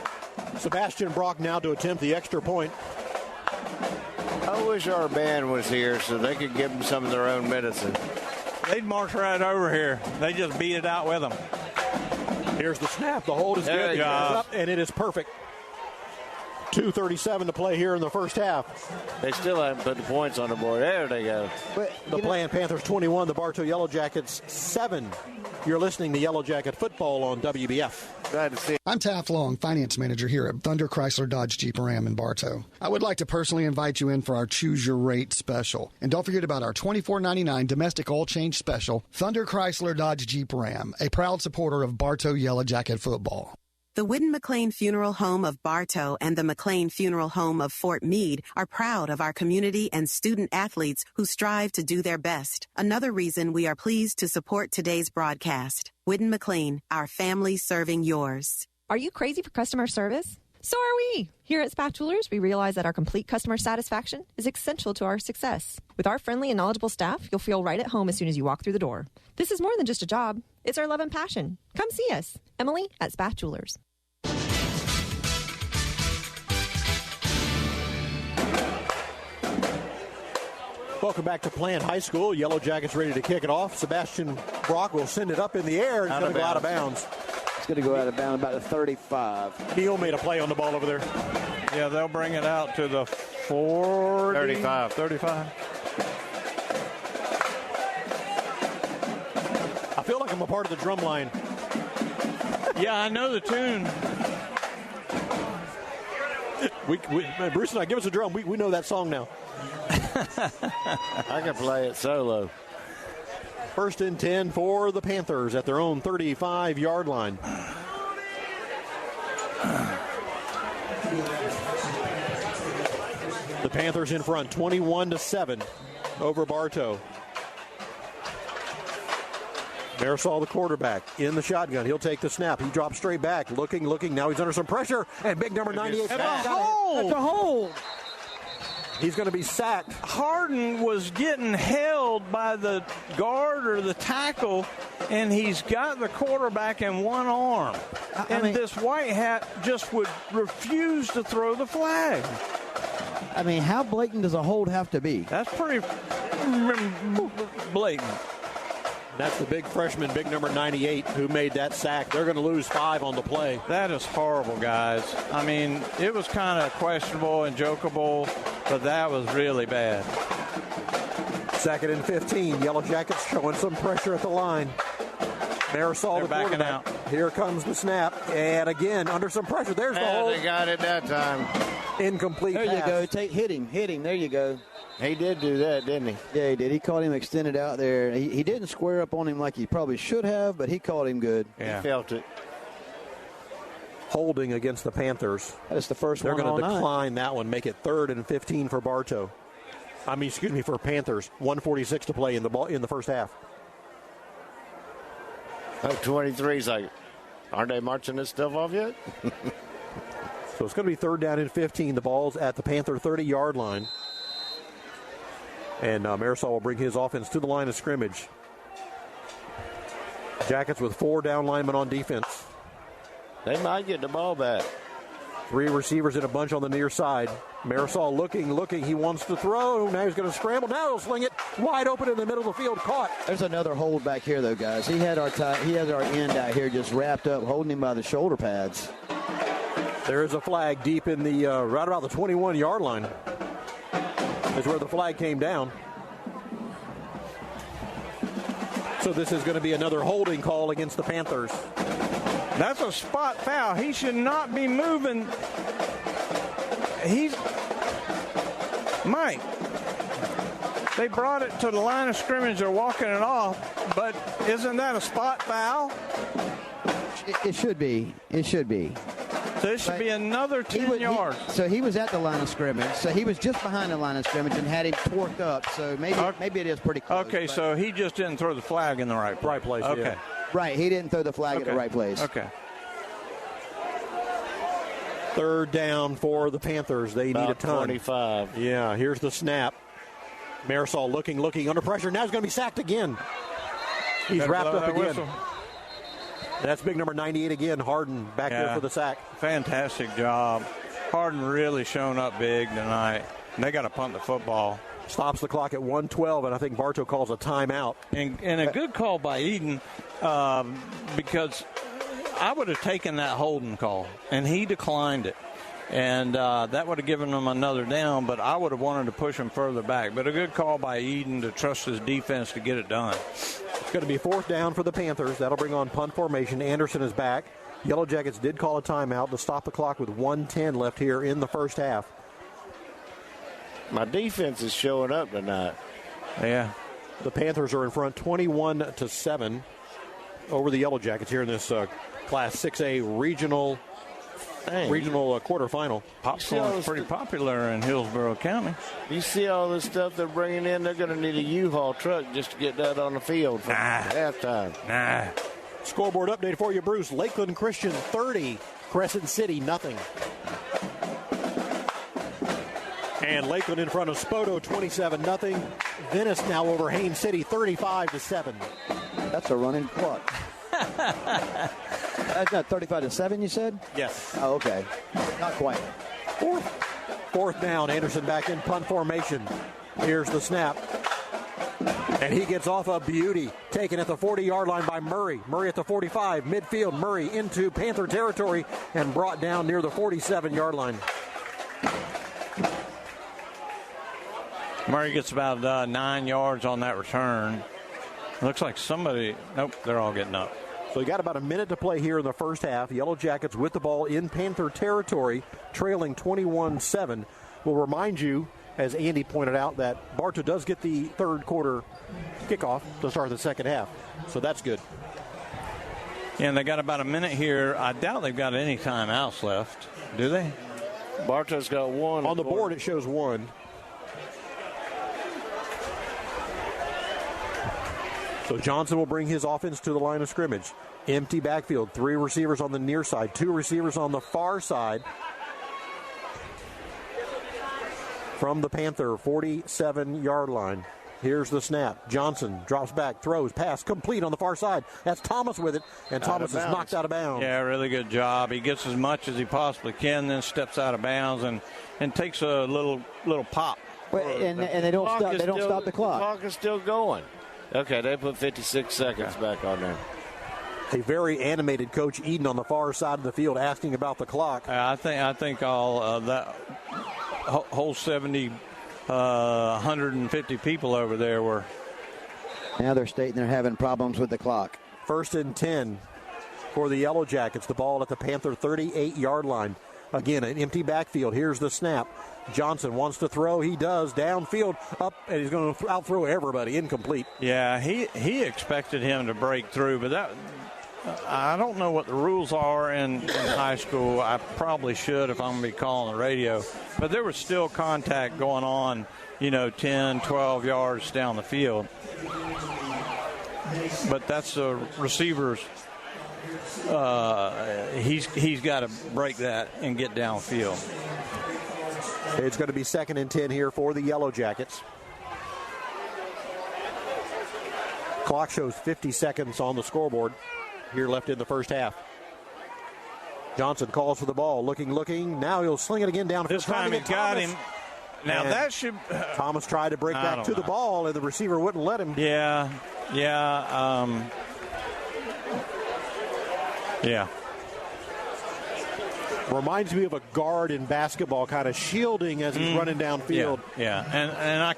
Sebastian Brock now to attempt the extra point. I wish our band was here so they could give them some of their own medicine. They'd march right over here. They just beat it out with them. Here's the snap. The hold is good. Up, and it is perfect. 2:37 to play here in the first half. They still haven't put the points on the board. There they go. The Plant Panthers 21, the Bartow Yellow Jackets 7. You're listening to Yellow Jacket Football on WBF. Glad to see you. I'm Taff Long, Finance Manager here at Thunder Chrysler Dodge Jeep Ram in Bartow. I would like to personally invite you in for our Choose Your Rate special. And don't forget about our $24.99 domestic oil change special, Thunder Chrysler Dodge Jeep Ram, a proud supporter of Bartow Yellow Jacket Football. The Whitten McLean Funeral Home of Bartow and the McLean Funeral Home of Fort Meade are proud of our community and student athletes who strive to do their best. Another reason we are pleased to support today's broadcast. Whitten McLean, our family serving yours. Are you crazy for customer service? So are we. Here at Spath Jewelers, we realize that our complete customer satisfaction is essential to our success. With our friendly and knowledgeable staff, you'll feel right at home as soon as you walk through the door. This is more than just a job. It's our love and passion. Come see us. Emily at Spath Jewelers. Welcome back to Plant High School. Yellow Jackets ready to kick it off. Sebastian Brock will send it up in the air. It's going to go out of bounds. It's going to go out of bounds about the 35. Neal made a play on the ball over there. Yeah, they'll bring it out to the 40. 35. 35. I feel like I'm a part of the drum line. Yeah, I know the tune. Bruce and I, give us a drum. We know that song now. I can play it solo. 1st and 10 for the Panthers at their own 35-yard line. The Panthers in front, 21-7 over Bartow. Marisol, the quarterback, in the shotgun. He'll take the snap. He drops straight back, looking. Now he's under some pressure. And big number 98. That's a hold. He's going to be sacked. Harden was getting held by the guard or the tackle, and he's got the quarterback in one arm. This white hat just would refuse to throw the flag. I mean, how blatant does a hold have to be? That's pretty blatant. That's the big freshman, big number 98, who made that sack. They're going to lose 5 on the play. That is horrible, guys. I mean, it was kind of questionable and jokeable, but that was really bad. 2nd and 15. Yellow Jackets showing some pressure at the line. Marisol, the backing out. Here comes the snap. And again, under some pressure. There's the hold. They got it that time. Incomplete There pass. you go. Hit him. There you go. He did do that, didn't he? Yeah, he did. He caught him extended out there. He didn't square up on him like he probably should have, but he caught him good. Yeah. He felt it. Holding against the Panthers. That is the first They're one going to all decline that one, make it 3rd and 15 for Bartow. For Panthers. 1:46 to play in the first half. 23's like, aren't they marching this stuff off yet? So it's going to be 3rd down and 15. The ball's at the Panther 30-yard line. And Marisol will bring his offense to the line of scrimmage. Jackets with 4 down linemen on defense. They might get the ball back. 3 receivers in a bunch on the near side. Marisol looking. He wants to throw. Now he's going to scramble. Now he'll sling it wide open in the middle of the field. Caught. There's another hold back here, though, guys. He had our end out here just wrapped up, holding him by the shoulder pads. There is a flag deep in the right about the 21-yard line. Is where the flag came down. So this is going to be another holding call against the Panthers. That's a spot foul. He should not be moving. Mike, they brought it to the line of scrimmage. They're walking it off, but isn't that a spot foul? It should be. So it should be another 10 yards. So he was at the line of scrimmage. So he was just behind the line of scrimmage and had him torqued up. So maybe it is pretty close. Okay, so he just didn't throw the flag in the right place. Okay. Yeah. Right, he didn't throw the flag at the right place. Okay. 3rd down for the Panthers. They need a ton. 25. Yeah, here's the snap. Marisol looking under pressure. Now he's going to be sacked again. He's wrapped up again. Whistle. That's big number 98 again. Harden back there for the sack. Fantastic job. Harden really shown up big tonight. And they got to punt the football. Stops the clock at 1:12, and I think Bartow calls a timeout. And a good call by Eden because I would have taken that holding call, and he declined it. And that would have given him another down, but I would have wanted to push him further back. But a good call by Eden to trust his defense to get it done. It's going to be 4th down for the Panthers. That'll bring on punt formation. Anderson is back. Yellow Jackets did call a timeout to stop the clock with 1:10 left here in the first half. My defense is showing up tonight. Yeah. The Panthers are in front 21-7 over the Yellow Jackets here in this Class 6A regional quarterfinal. Popcorn's pretty popular in Hillsborough County. You see all this stuff they're bringing in, they're going to need a U-Haul truck just to get that on the field for halftime. Scoreboard update for you, Bruce. Lakeland Christian 30, Crescent City nothing. And Lakeland in front of Spoto 27-0. Venice now over Haines City 35-7. That's a running clock. That's not 35-7, you said? Yes. Oh, okay. Not quite. 4th down. Anderson back in punt formation. Here's the snap. And he gets off a beauty. Taken at the 40-yard line by Murray. Murray at the 45. Midfield. Murray into Panther territory and brought down near the 47-yard line. Murray gets about 9 yards on that return. Looks like somebody. Nope, they're all getting up. So you got about a minute to play here in the first half. Yellow Jackets with the ball in Panther territory, trailing 21-7. We'll remind you, as Andy pointed out, that Bartow does get the third quarter kickoff to start the second half. So that's good. Yeah, and they got about a minute here. I doubt they've got any timeouts left. Do they? Bartow's got one. On the board, it shows one. So Johnson will bring his offense to the line of scrimmage. Empty backfield. 3 receivers on the near side. 2 receivers on the far side. From the Panther 47-yard line. Here's the snap. Johnson drops back, throws, pass complete on the far side. That's Thomas with it, and Thomas is knocked out of bounds. Yeah, really good job. He gets as much as he possibly can, then steps out of bounds and takes a little pop. And they don't stop. They don't stop the clock. The clock is still going. Okay, they put 56 seconds back on there. A very animated Coach Eden on the far side of the field asking about the clock. I think all that whole 150 people over there were. Now they're stating they're having problems with the clock. 1st and 10 for the Yellow Jackets. The ball at the Panther 38-yard line. Again, an empty backfield. Here's the snap. Johnson wants to throw. He does. Downfield, up, and he's going to outthrow everybody. Incomplete. Yeah, he expected him to break through, but that I don't know what the rules are in high school. I probably should if I'm going to be calling the radio. But there was still contact going on, 10, 12 yards down the field. But that's the receiver's. He's got to break that and get downfield. It's going to be 2nd and 10 here for the Yellow Jackets. Clock shows 50 seconds on the scoreboard here left in the first half. Johnson calls for the ball, looking. Now he'll sling it again down. This time he got him. Now that should. Thomas tried to break back to the ball, and the receiver wouldn't let him. Yeah. Reminds me of a guard in basketball, kind of shielding as he's running downfield. Yeah. And I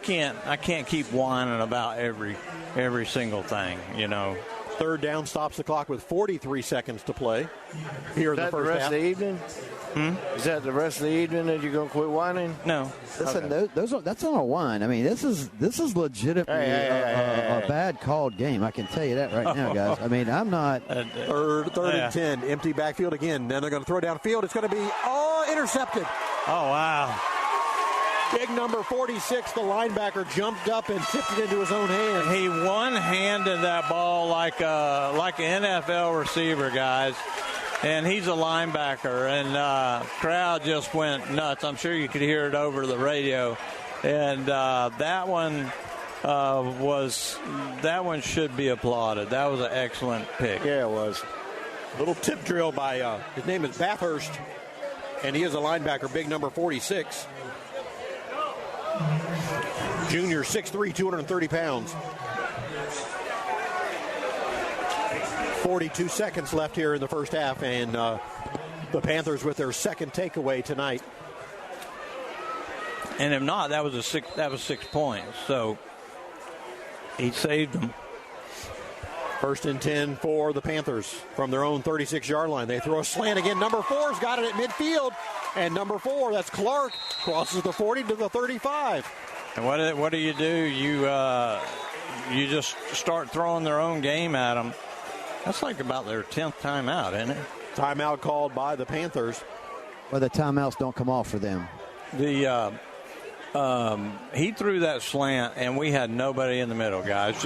can't keep whining about every single thing, 3rd down stops the clock with 43 seconds to play here in the first half. Is that the rest of the evening? Is that the rest of the evening that you're going to quit whining? No. Listen, that's not a whine. I mean, this is legitimately a bad called game. I can tell you that right now, guys. I mean, I'm not. Third and 10, empty backfield again. Then they're going to throw downfield. It's going to be intercepted. Oh, wow. Big number 46, the linebacker, jumped up and tipped it into his own hand. He one-handed that ball like an NFL receiver, guys. And he's a linebacker, and crowd just went nuts. I'm sure you could hear it over the radio. And that one should be applauded. That was an excellent pick. Yeah, it was. Little tip drill by his name is Bathurst, and he is a linebacker, big number 46. Junior, 6'3", 230 pounds. 42 seconds left here in the first half, and the Panthers with their second takeaway tonight. And if not, that was 6 points. So he saved them. 1st and 10 for the Panthers from their own 36-yard line. They throw a slant again. Number 4's got it at midfield. And number 4, that's Clark, crosses the 40 to the 35. And what do? You just start throwing their own game at them. That's like about their 10th timeout, isn't it? Timeout called by the Panthers. Well, the timeouts don't come off for them. He threw that slant, and we had nobody in the middle, guys.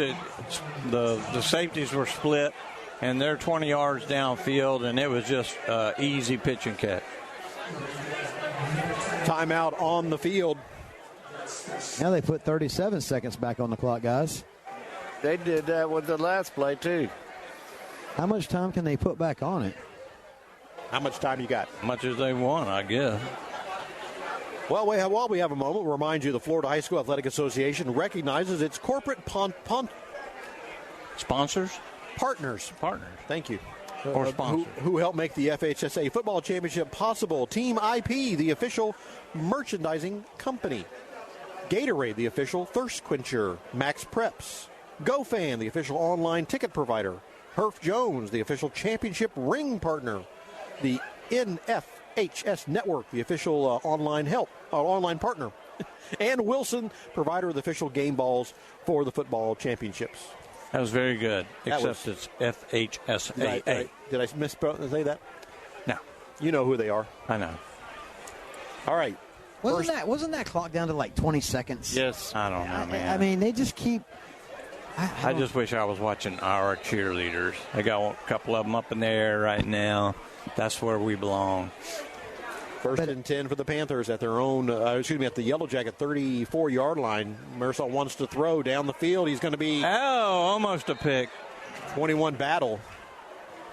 The safeties were split, and they're 20 yards downfield, and it was just easy pitch and catch. Timeout on the field. Now they put 37 seconds back on the clock, guys. They did that with the last play, too. How much time can they put back on it? How much time you got? Much as they want, I guess. Well, while we have a moment, we'll remind you the Florida High School Athletic Association recognizes its corporate sponsors? Partners. Thank you. Or sponsors. Who help make the FHSA Football Championship possible. Team IP, the official merchandising company. Gatorade, the official thirst quencher. Max Preps. GoFan, the official online ticket provider. Herf Jones, the official championship ring partner. The NFHS Network, the official online partner. And Wilson, provider of the official game balls for the football championships. That was very good, except it's FHSAA. Right. Did I misspell say that? No. You know who they are. I know. All right. Wasn't that clock down to like 20 seconds? Yes. I don't know, man. I mean, they just keep. I just wish I was watching our cheerleaders. I got a couple of them up in the air right now. That's where we belong. First and 10 for the Panthers at their own, at the Yellow Jacket 34-yard line. Marisol wants to throw down the field. He's going to be... almost a pick. 21 Battle.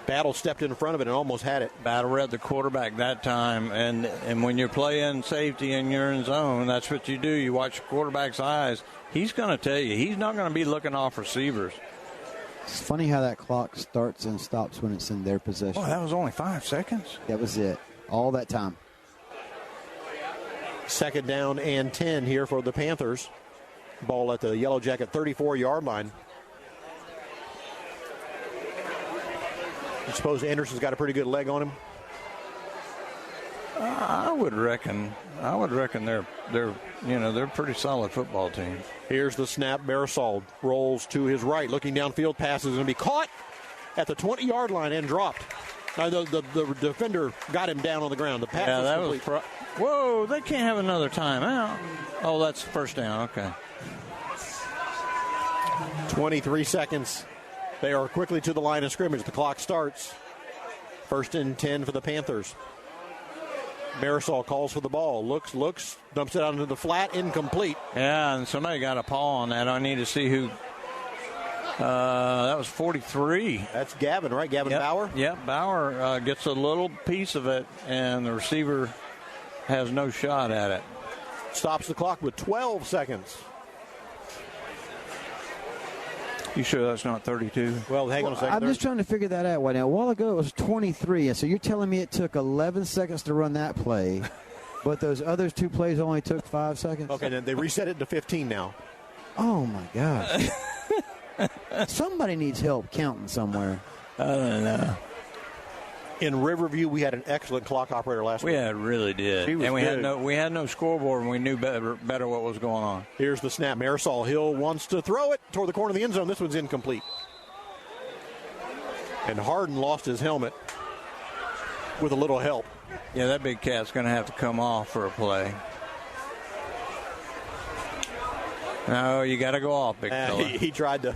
Battle stepped in front of it and almost had it. Battle read the quarterback that time, and when you're playing safety and you're in zone, that's what you do. You watch the quarterback's eyes. He's going to tell you. He's not going to be looking off receivers. It's funny how that clock starts and stops when it's in their possession. Oh, that was only 5 seconds? That was it. All that time. Second down and 10 here for the Panthers. Ball at the Yellow Jacket 34-yard line. I suppose Anderson's got a pretty good leg on him. I would reckon they're a pretty solid football team. Here's the snap. Marisol rolls to his right, looking downfield. Pass is going to be caught at the 20-yard line and dropped. Now the defender got him down on the ground. The pass was complete. Whoa! They can't have another timeout. Oh, that's first down. Okay. 23 seconds. They are quickly to the line of scrimmage. The clock starts. First and 10 for the Panthers. Marisol calls for the ball. Looks, dumps it out into the flat. Incomplete. Yeah, and somebody got a paw on that. I need to see who. That was 43. That's Gavin, right? Gavin Bauer? Yep, Bauer gets a little piece of it, and the receiver has no shot at it. Stops the clock with 12 seconds. You sure that's not 32? Well, hang on a second. I'm just trying to figure that out right now. A while ago it was 23, and so you're telling me it took 11 seconds to run that play, but those other two plays only took 5 seconds? Okay, then they reset it to 15 now. Oh, my gosh. Somebody needs help counting somewhere. I don't know. In Riverview, we had an excellent clock operator last week. We really did. And we had no scoreboard, and we knew better what was going on. Here's the snap. Marisol Hill wants to throw it toward the corner of the end zone. This one's incomplete. And Harden lost his helmet with a little help. Yeah, that big cat's going to have to come off for a play. No, you got to go off, big fella. He tried to.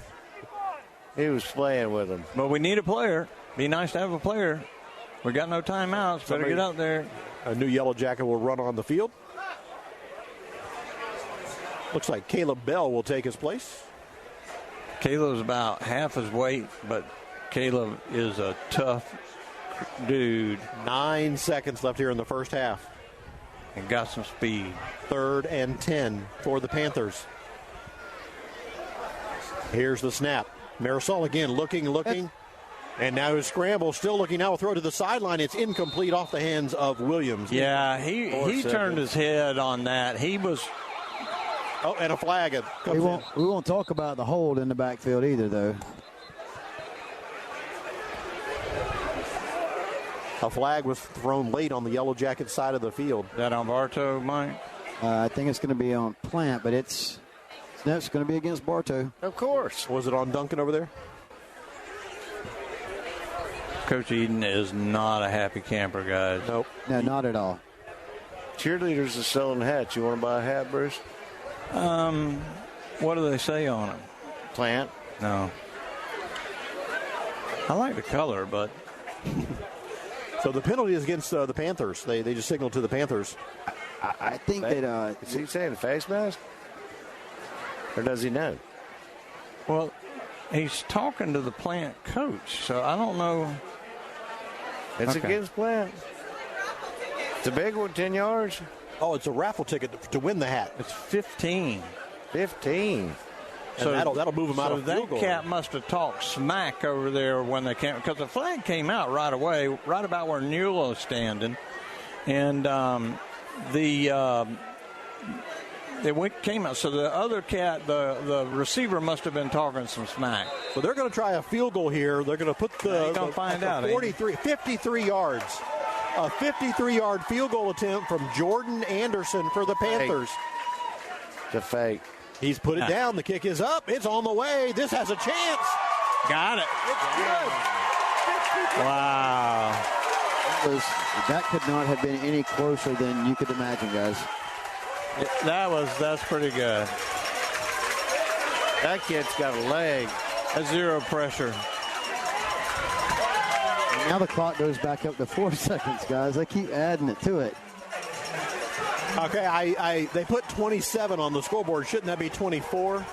He was playing with him. But we need a player. Be nice to have a player. We got no timeouts. Better get out there. A new Yellow Jacket will run on the field. Looks like Caleb Bell will take his place. Caleb's about half his weight, but Caleb is a tough dude. 9 seconds left here in the first half. And got some speed. 3rd and 10 for the Panthers. Here's the snap. Marisol again looking. And now his scramble, still looking now, will throw to the sideline. It's incomplete off the hands of Williams. Yeah, he turned his head on that. He was. Oh, and a flag. We won't talk about the hold in the backfield either, though. A flag was thrown late on the Yellow Jacket side of the field. Is that on Bartow, Mike? I think it's going to be on Plant, but it's going to be against Bartow. Of course. Was it on Duncan over there? Coach Eden is not a happy camper, guys. Nope. No, not at all. Cheerleaders are selling hats. You want to buy a hat, Bruce? What do they say on them? Plant? No. I like the color, but. So the penalty is against the Panthers. They just signaled to the Panthers. I think that. Is he saying face mask? Or does he know? Well, he's talking to the Plant coach, so I don't know. It's against Plant. It's a big one, 10 yards. Oh, it's a raffle ticket to win the hat. It's 15. 15. So that'll move him out of field goal. That cat must have talked smack over there when they came, because the flag came out right away, right about where Newell's standing, and it came out. So the other cat, the receiver, must have been talking some smack. So they're going to try a field goal here. They're going to put the 53 yards. A 53-yard field goal attempt from Jordan Anderson for the Panthers. The fake. He's put it down. The kick is up. It's on the way. This has a chance. Got it. It's good. Wow. That could not have been any closer than you could imagine, guys. That's pretty good. That kid's got a leg. That's zero pressure. And now the clock goes back up to 4 seconds, guys. They keep adding it to it. Okay, they put 27 on the scoreboard. Shouldn't that be 24?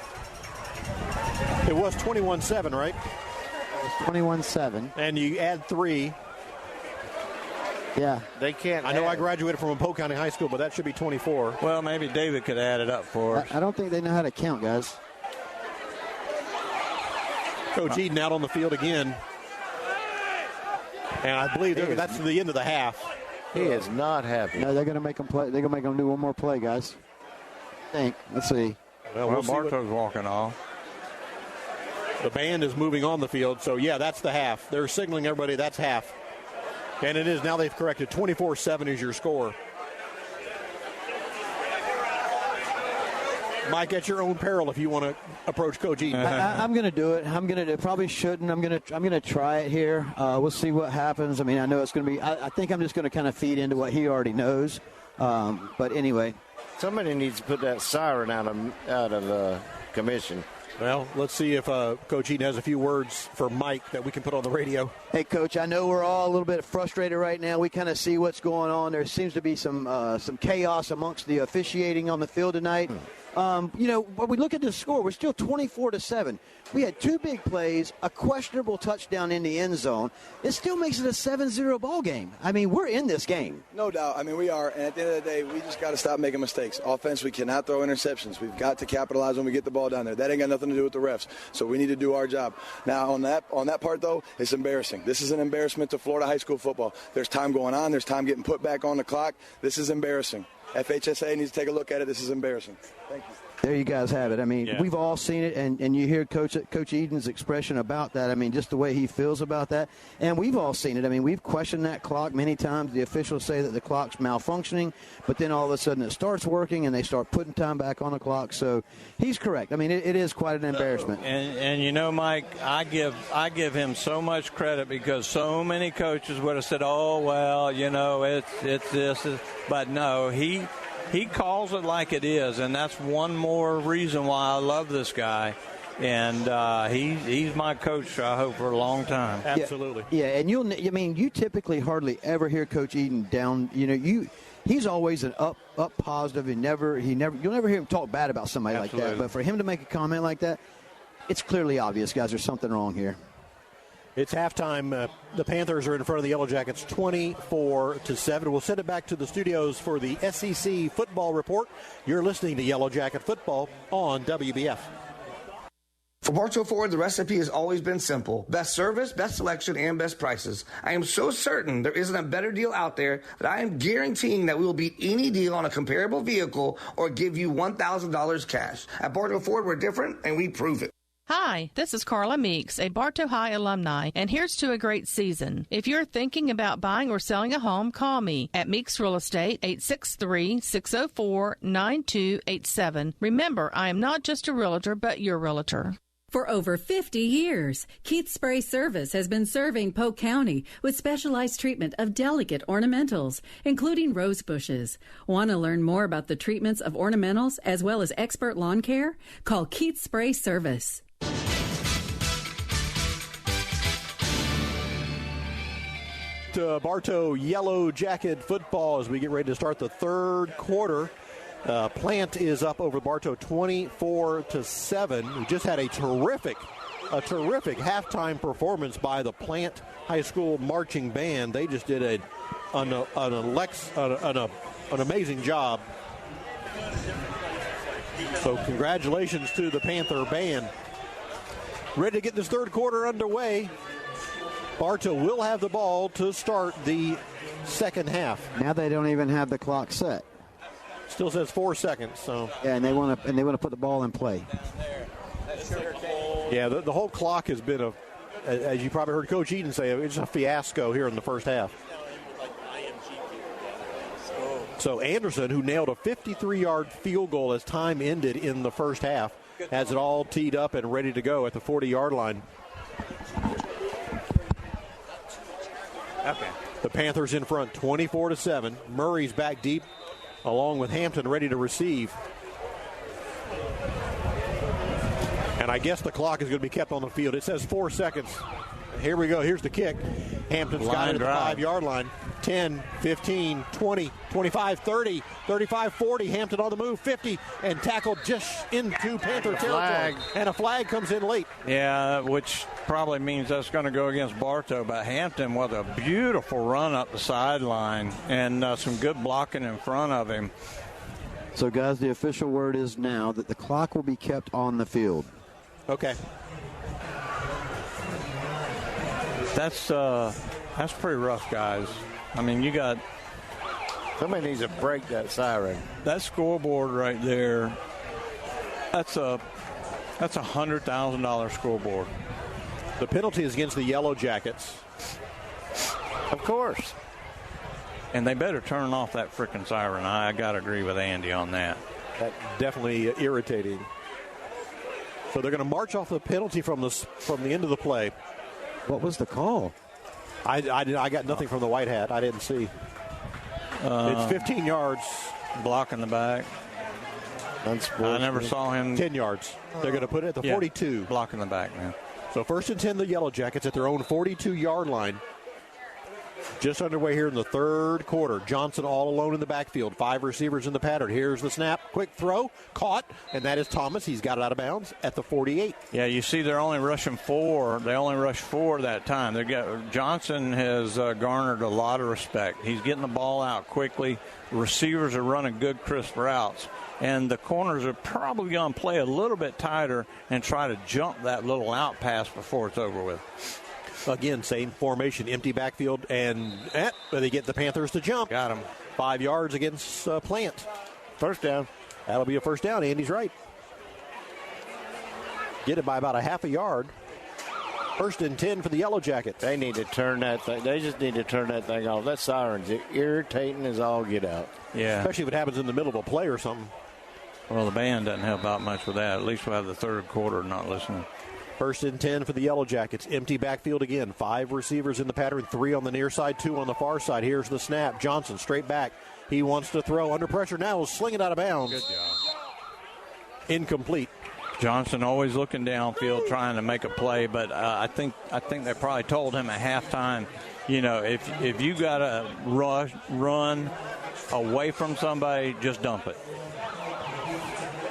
It was 21-7, right? It was 21-7. And you add 3. Yeah. They can't. I know I graduated from Polk County High School, but that should be 24. Well, maybe David could add it up for us. I don't think they know how to count, guys. Coach Eden out on the field again. And I believe that's the end of the half. He is not happy. No, they're going to make them play. They're going to make them do one more play, guys. I think. Let's see. Well, Bartow's walking off. The band is moving on the field, so yeah, that's the half. They're signaling everybody that's half. And it is now. They've corrected. 24-7 is your score. Mike, at your own peril if you want to approach Coach Eden. I'm going to do it. Probably shouldn't. I'm going to try it here. We'll see what happens. I mean, I know it's going to be. I think I'm just going to kind of feed into what he already knows. But anyway, somebody needs to put that siren out of commission. Well, let's see if Coach Eden has a few words for Mike that we can put on the radio. Hey, Coach, I know we're all a little bit frustrated right now. We kind of see what's going on. There seems to be some chaos amongst the officiating on the field tonight. When we look at the score, we're still 24-7. We had 2 big plays, a questionable touchdown in the end zone. It still makes it a 7-0 ball game. I mean, we're in this game. No doubt. I mean, we are. And at the end of the day, we just got to stop making mistakes. Offense, we cannot throw interceptions. We've got to capitalize when we get the ball down there. That ain't got nothing to do with the refs. So we need to do our job. Now, on that part, though, it's embarrassing. This is an embarrassment to Florida high school football. There's time going on. There's time getting put back on the clock. This is embarrassing. FHSA needs to take a look at it. This is embarrassing. Thank you. There you guys have it. I mean, We've all seen it, and you hear Coach Eden's expression about that. I mean, just the way he feels about that. And we've all seen it. I mean, we've questioned that clock many times. The officials say that the clock's malfunctioning, but then all of a sudden it starts working, and they start putting time back on the clock. So he's correct. I mean, it is quite an embarrassment. And you know, Mike, I give him so much credit because so many coaches would have said, oh, well, you know, it's this. But no, he calls it like it is, and that's one more reason why I love this guy. And he's my coach, I hope, for a long time. Absolutely. Yeah, and you typically hardly ever hear Coach Eden down. He's always an up positive. You'll never hear him talk bad about somebody like that. But for him to make a comment like that, it's clearly obvious, guys. There's something wrong here. It's halftime. The Panthers are in front of the Yellow Jackets 24-7. We'll send it back to the studios for the SEC football report. You're listening to Yellow Jacket Football on WBF. For Bartow Ford, the recipe has always been simple. Best service, best selection, and best prices. I am so certain there isn't a better deal out there that I am guaranteeing that we will beat any deal on a comparable vehicle or give you $1,000 cash. At Bartow Ford, we're different, and we prove it. Hi, this is Carla Meeks, a Bartow High alumni, and here's to a great season. If you're thinking about buying or selling a home, call me at Meeks Real Estate, 863-604-9287. Remember, I am not just a realtor, but your realtor. For over 50 years, Keith Spray Service has been serving Polk County with specialized treatment of delicate ornamentals, including rose bushes. Want to learn more about the treatments of ornamentals as well as expert lawn care? Call Keith Spray Service. Bartow Yellow Jacket football as we get ready to start the third quarter. Plant is up over Bartow 24-7. We just had a terrific halftime performance by the Plant High School marching band. They just did an amazing job. So congratulations to the Panther band. Ready to get this third quarter underway. Bartow will have the ball to start the second half. Now they don't even have the clock set. Still says 4 seconds. So yeah, and they want to put the ball in play. Yeah, the whole clock has been as you probably heard Coach Eden say, it's a fiasco here in the first half. So Anderson, who nailed a 53-yard field goal as time ended in the first half, has it all teed up and ready to go at the 40-yard line. Okay. The Panthers in front, 24-7. Murray's back deep, along with Hampton ready to receive. And I guess the clock is going to be kept on the field. It says 4 seconds. Here we go. Here's the kick. Hampton's got it at the 5-yard line. 10, 15, 20, 25, 30, 35, 40. Hampton on the move, 50, and tackled just into Panther territory. And a flag comes in late. Yeah, which probably means that's going to go against Bartow. But Hampton with a beautiful run up the sideline and some good blocking in front of him. So, guys, the official word is now that the clock will be kept on the field. Okay. That's pretty rough, guys. I mean, you got... Somebody needs to break that siren. That scoreboard right there, that's a $100,000 scoreboard. The penalty is against the Yellow Jackets. Of course. And they better turn off that frickin' siren. I got to agree with Andy on that. That definitely irritating. So they're going to march off the penalty from the end of the play. What was the call? I got nothing from the white hat. I didn't see. It's 15 yards. Block in the back. I never saw him. 10 yards. They're going to put it at the 42. Block in the back, man. So 1st and 10, the Yellow Jackets at their own 42-yard line. Just underway here in the third quarter. Johnson all alone in the backfield. 5 receivers in the pattern. Here's the snap. Quick throw. Caught. And that is Thomas. He's got it out of bounds at the 48. Yeah, you see they're only rushing 4. They only rushed 4 that time. Johnson has garnered a lot of respect. He's getting the ball out quickly. Receivers are running good, crisp routes. And the corners are probably going to play a little bit tighter and try to jump that little out pass before it's over with. Again, same formation, empty backfield, and they get the Panthers to jump. Got him. 5 yards against Plant. First down. That'll be a first down. Andy's right. Get it by about a half a yard. 1st and 10 for the Yellow Jackets. They need to turn that thing. They just need to turn that thing off. That siren's irritating as all get out. Yeah. Especially if it happens in the middle of a play or something. Well, the band doesn't help out much with that. At least we'll have the third quarter not listening. 1st and 10 for the Yellow Jackets. Empty backfield again. 5 receivers in the pattern. 3 on the near side, 2 on the far side. Here's the snap. Johnson straight back. He wants to throw. Under pressure now. Will sling it out of bounds. Good job. Incomplete. Johnson always looking downfield trying to make a play, but I think they probably told him at halftime, if you got to run away from somebody, just dump it.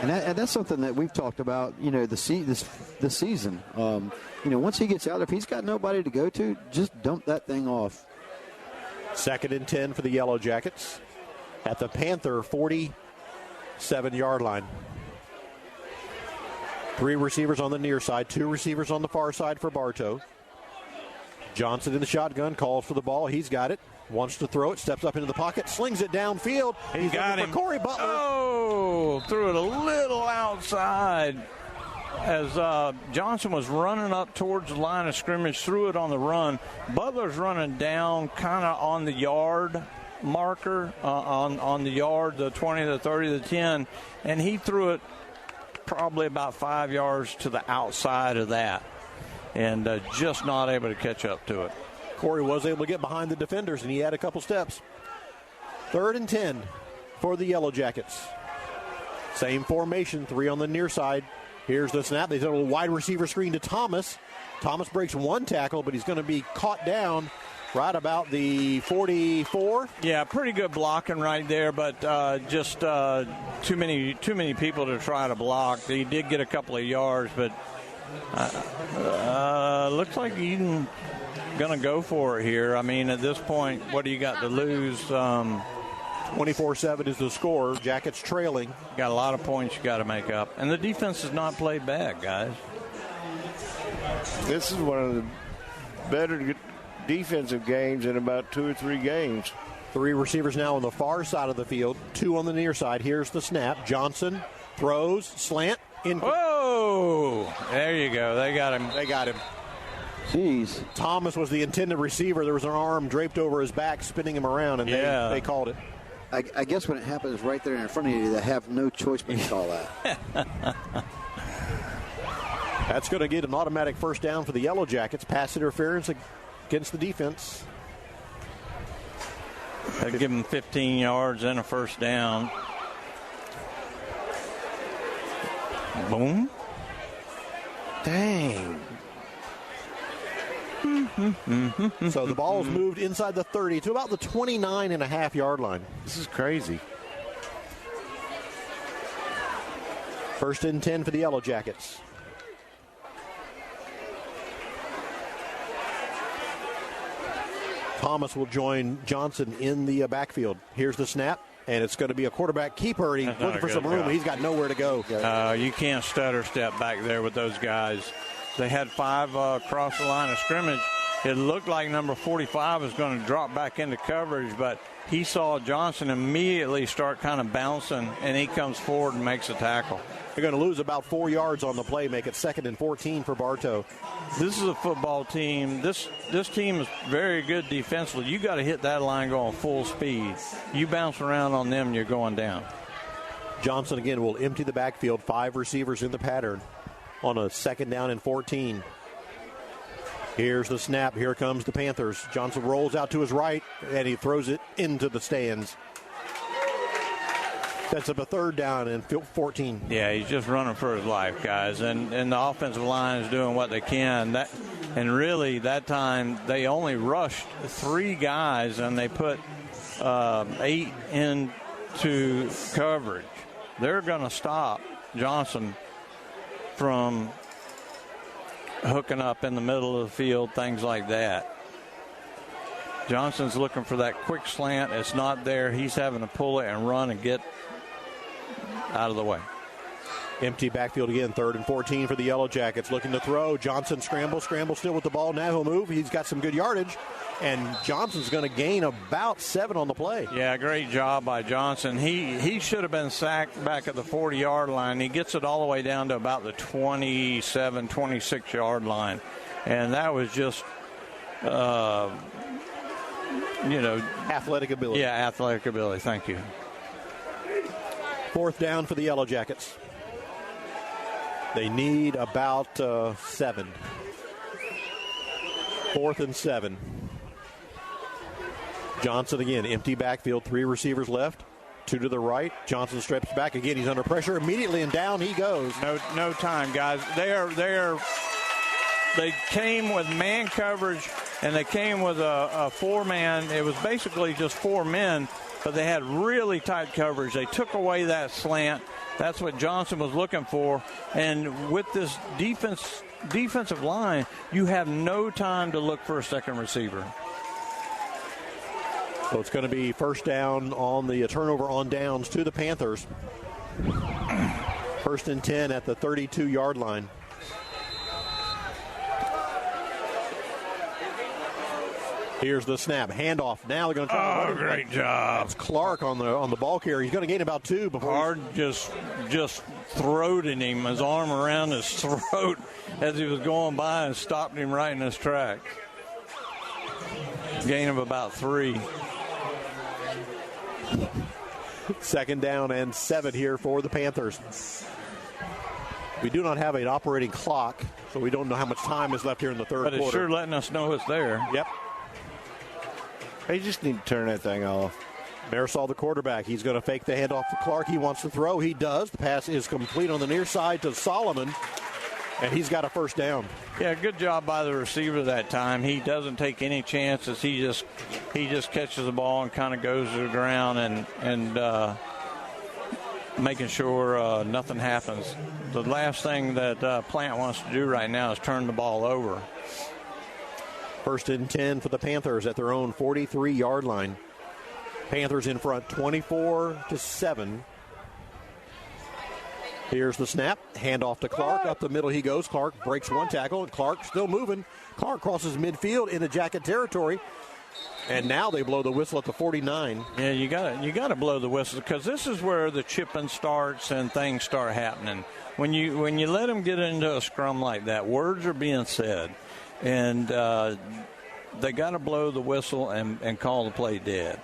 And that's something that we've talked about, this season. Once he gets out, if he's got nobody to go to, just dump that thing off. 2nd and 10 for the Yellow Jackets at the Panther 47-yard line. 3 receivers on the near side, 2 receivers on the far side for Bartow. Johnson in the shotgun, calls for the ball. He's got it. Wants to throw it, steps up into the pocket, slings it downfield. He's got him. Corey Butler. Oh, threw it a little outside as Johnson was running up towards the line of scrimmage, threw it on the run. Butler's running down kind of on the yard marker, on the yard, the 20, the 30, the 10, and he threw it probably about 5 yards to the outside of that and just not able to catch up to it. Corey was able to get behind the defenders, and he had a couple steps. 3rd and 10 for the Yellow Jackets. Same formation, 3 on the near side. Here's the snap. They did a little wide receiver screen to Thomas. Thomas breaks 1 tackle, but he's going to be caught down right about the 44. Yeah, pretty good blocking right there, but just too many people to try to block. He did get a couple of yards, but looks like Eden going to go for it here. I mean, at this point, what do you got to lose? 24-7 is the score. Jackets trailing. Got a lot of points you got to make up. And the defense has not played bad, guys. This is one of the better defensive games in about 2 or 3 games. 3 receivers now on the far side of the field, 2 on the near side. Here's the snap. Johnson throws, slant. Whoa! There you go. They got him. Jeez. Thomas was the intended receiver. There was an arm draped over his back, spinning him around, and they called it. I guess when it happens right there in front of you, they have no choice but to call that. That's going to get an automatic first down for the Yellow Jackets. Pass interference against the defense. That'd give them 15 yards and a first down. Boom. Dang. So the ball's moved inside the 30 to about the 29.5-yard line. This is crazy. First and 10 for the Yellow Jackets. Thomas will join Johnson in the backfield. Here's the snap, and it's going to be a quarterback keeper. He's looking for some room, but he's got nowhere to go. You can't stutter step back there with those guys. They had 5 across the line of scrimmage. It looked like number 45 was going to drop back into coverage, but he saw Johnson immediately start kind of bouncing, and he comes forward and makes a tackle. They're going to lose about 4 yards on the play, make it 2nd and 14 for Bartow. This is a football team. This team is very good defensively. You got to hit that line going full speed. You bounce around on them, you're going down. Johnson again will empty the backfield. 5 receivers in the pattern on a 2nd down and 14. Here's the snap. Here comes the Panthers. Johnson rolls out to his right, and he throws it into the stands. That's up a 3rd down and 14. Yeah, he's just running for his life, guys. And the offensive line is doing what they can. And really, that time, they only rushed 3 guys, and they put 8 into coverage. They're going to stop Johnson from hooking up in the middle of the field, things like that. Johnson's looking for that quick slant. It's not there. He's having to pull it and run and get out of the way. Empty backfield again, 3rd and 14 for the Yellow Jackets. Looking to throw. Johnson scramble still with the ball. Now he'll move. He's got some good yardage. And Johnson's going to gain about 7 on the play. Yeah, great job by Johnson. He should have been sacked back at the 40-yard line. He gets it all the way down to about the 27, 26-yard line. And that was just, athletic ability. Yeah, athletic ability. Thank you. 4th down for the Yellow Jackets. They need about 7. 4th and 7. Johnson again, empty backfield, 3 receivers left, 2 to the right. Johnson steps back again. He's under pressure immediately, and down he goes. No time, guys. They came with man coverage, and they came with a 4-man. It was basically just 4 men, but they had really tight coverage. They took away that slant. That's what Johnson was looking for. And with this defensive line, you have no time to look for a second receiver. So it's going to be 1st down on the turnover on downs to the Panthers. 1st and 10 at the 32-yard line. Here's the snap. Handoff. Now they're going to try to run it. Great job. That's Clark on the ball carrier. He's going to gain about 2 before. Hard just throated him, his arm around his throat as he was going by and stopped him right in his tracks. Gain of about 3. 2nd down and 7 here for the Panthers. We do not have an operating clock, so we don't know how much time is left here in the 3rd quarter. But it's sure letting us know it's there. Yep. They just need to turn that thing off. Marisol, the quarterback, he's going to fake the handoff to Clark. He wants to throw. He does. The pass is complete on the near side to Solomon, and he's got a 1st down. Yeah, good job by the receiver that time. He doesn't take any chances. He just catches the ball and kind of goes to the ground and making sure nothing happens. The last thing that Plant wants to do right now is turn the ball over. 1st and 10 for the Panthers at their own 43-yard line. Panthers in front 24-7. Here's the snap. Handoff to Clark. Up the middle he goes. Clark breaks 1 tackle, and Clark still moving. Clark crosses midfield into Jacket territory. And now they blow the whistle at the 49. Yeah, you gotta blow the whistle, because this is where the chipping starts and things start happening. When you let them get into a scrum like that, words are being said, and they got to blow the whistle and call the play dead.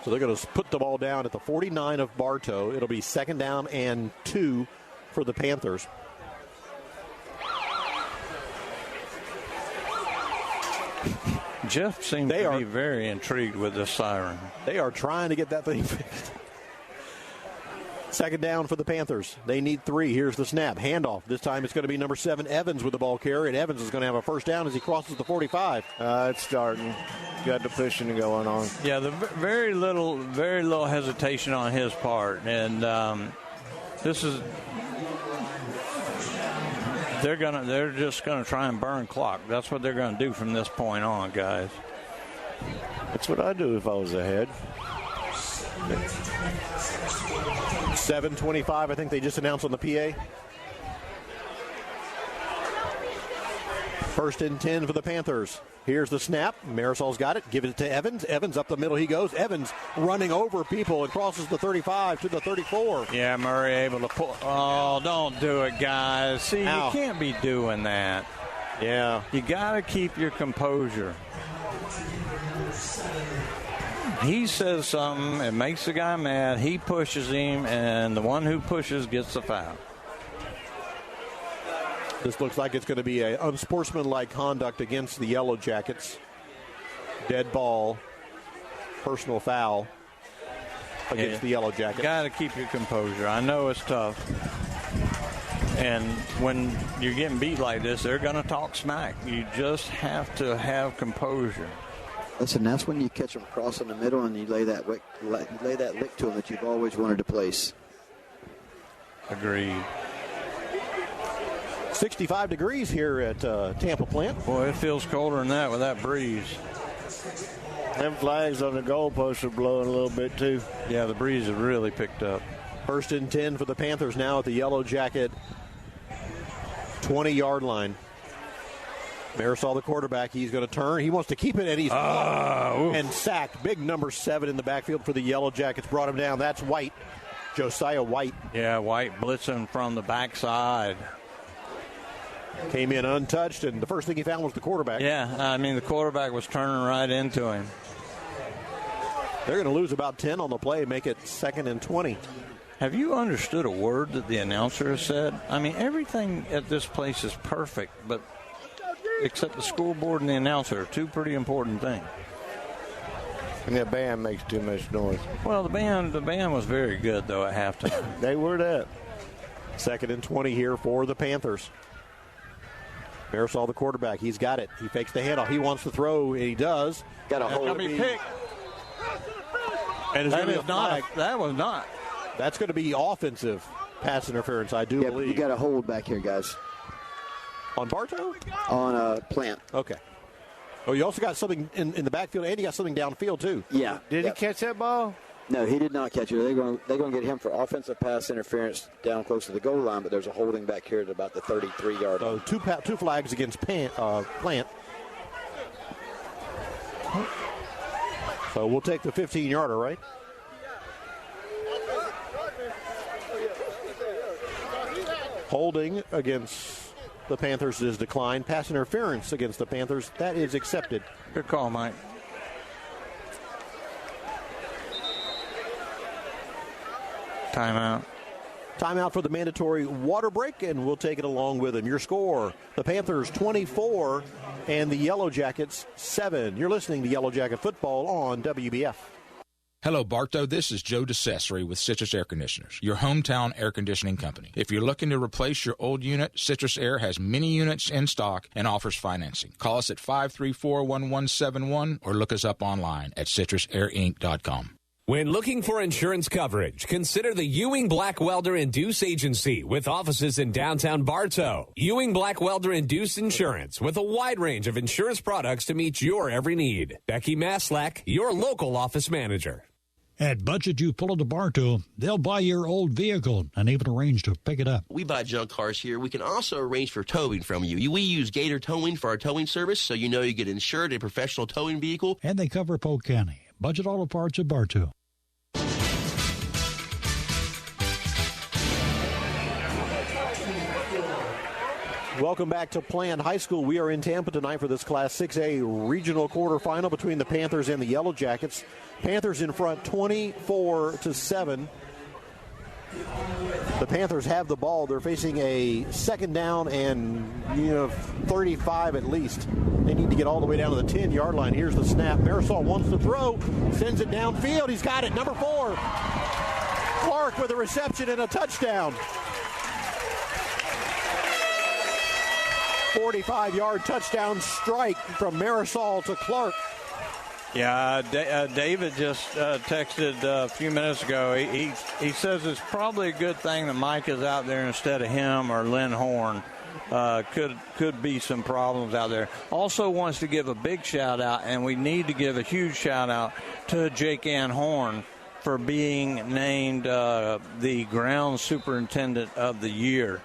So they're going to put the ball down at the 49 of Bartow. It'll be 2nd down and 2 for the Panthers. Jeff seems to be very intrigued with this siren. They are trying to get that thing fixed. Second down for the Panthers. They need 3. Here's the snap. Handoff. This time it's going to be number 7, Evans, with the ball carry. And Evans is going to have a first down as he crosses the 45. It's starting. Got the pushing going on. Yeah, the very little hesitation on his part. And this is... They're just gonna try and burn clock. That's what they're gonna do from this point on, guys. That's what I'd do if I was ahead. 7:25, I think they just announced on the PA. First and 10 for the Panthers. Here's the snap. Marisol's got it. Give it to Evans. Evans up the middle he goes. Evans running over people and crosses the 35 to the 34. Yeah, Murray able to pull. Oh, don't do it, guys. See, you can't be doing that. Yeah. You got to keep your composure. He says something. It makes the guy mad. He pushes him, and the one who pushes gets the foul. This looks like it's going to be an unsportsmanlike conduct against the Yellow Jackets. Dead ball, personal foul against the Yellow Jackets. You got to keep your composure. I know it's tough. And when you're getting beat like this, they're going to talk smack. You just have to have composure. Listen, that's when you catch them crossing the middle and you lay that lick to them that you've always wanted to place. Agreed. 65 degrees here at Tampa Plant. Boy, it feels colder than that with that breeze. Them flags on the goalposts are blowing a little bit, too. Yeah, the breeze has really picked up. First and 10 for the Panthers now at the Yellow Jacket 20-yard line. Marisol, the quarterback, he's going to turn. He wants to keep it, and he's and sacked. Big number 7 in the backfield for the Yellow Jackets. Brought him down. That's White. Josiah White. Yeah, White blitzing from the backside. Came in untouched, and the first thing he found was the quarterback. Yeah, I mean, the quarterback was turning right into him. They're going to lose about 10 on the play, make it 2nd and 20. Have you understood a word that the announcer has said? I mean, everything at this place is perfect, but except the scoreboard and the announcer are 2 pretty important things. And that band makes too much noise. Well, the band was very good, though, at halftime. They were that. 2nd and 20 here for the Panthers. Marisol, the quarterback, he's got it. He fakes the handoff. He wants to throw, and he does. Got a hold of it. Pick. And that was not. That's going to be offensive pass interference, I do believe. You got a hold back here, guys. On Bartow? On Plant. Okay. Oh, you also got something in the backfield, and you got something downfield, too. Yeah. Did he catch that ball? No, he did not catch it. They're going to get him for offensive pass interference down close to the goal line, but there's a holding back here at about the 33-yard line. So two flags against Plant. So we'll take the 15-yarder, right? Holding against the Panthers is declined. Pass interference against the Panthers, that is accepted. Good call, Mike. Timeout. Timeout for the mandatory water break, and we'll take it along with them. Your score, the Panthers 24 and the Yellow Jackets 7. You're listening to Yellow Jacket Football on WBF. Hello, Bartow. This is Joe DeCesare with Citrus Air Conditioners, your hometown air conditioning company. If you're looking to replace your old unit, Citrus Air has many units in stock and offers financing. Call us at 534-1171 or look us up online at citrusairinc.com. When looking for insurance coverage, consider the Ewing Black Welder and Deuce Agency with offices in downtown Bartow. Ewing Black Welder and Deuce Insurance with a wide range of insurance products to meet your every need. Becky Maslak, your local office manager. At Budget You Pull to Bartow, they'll buy your old vehicle and even arrange to pick it up. We buy junk cars here. We can also arrange for towing from you. We use Gator Towing for our towing service, so you know you get insured a professional towing vehicle. And they cover Polk County. Budget Auto Parts at Bartow. Welcome back to Plant High School. We are in Tampa tonight for this Class 6A regional quarterfinal between the Panthers and the Yellow Jackets. Panthers in front 24-7. The Panthers have the ball. They're facing a second down and 35 at least. They need to get all the way down to the 10-yard line. Here's the snap. Marisol wants to throw, sends it downfield. He's got it. Number 4. Clark with a reception and a touchdown. 45-yard touchdown strike from Marisol to Clark. Yeah, David just texted a few minutes ago. He says it's probably a good thing that Mike is out there instead of him or Lynn Horn. Could be some problems out there. Also wants to give a big shout out, and we need to give a huge shout out to Jake Ann Horn for being named the ground superintendent of the year.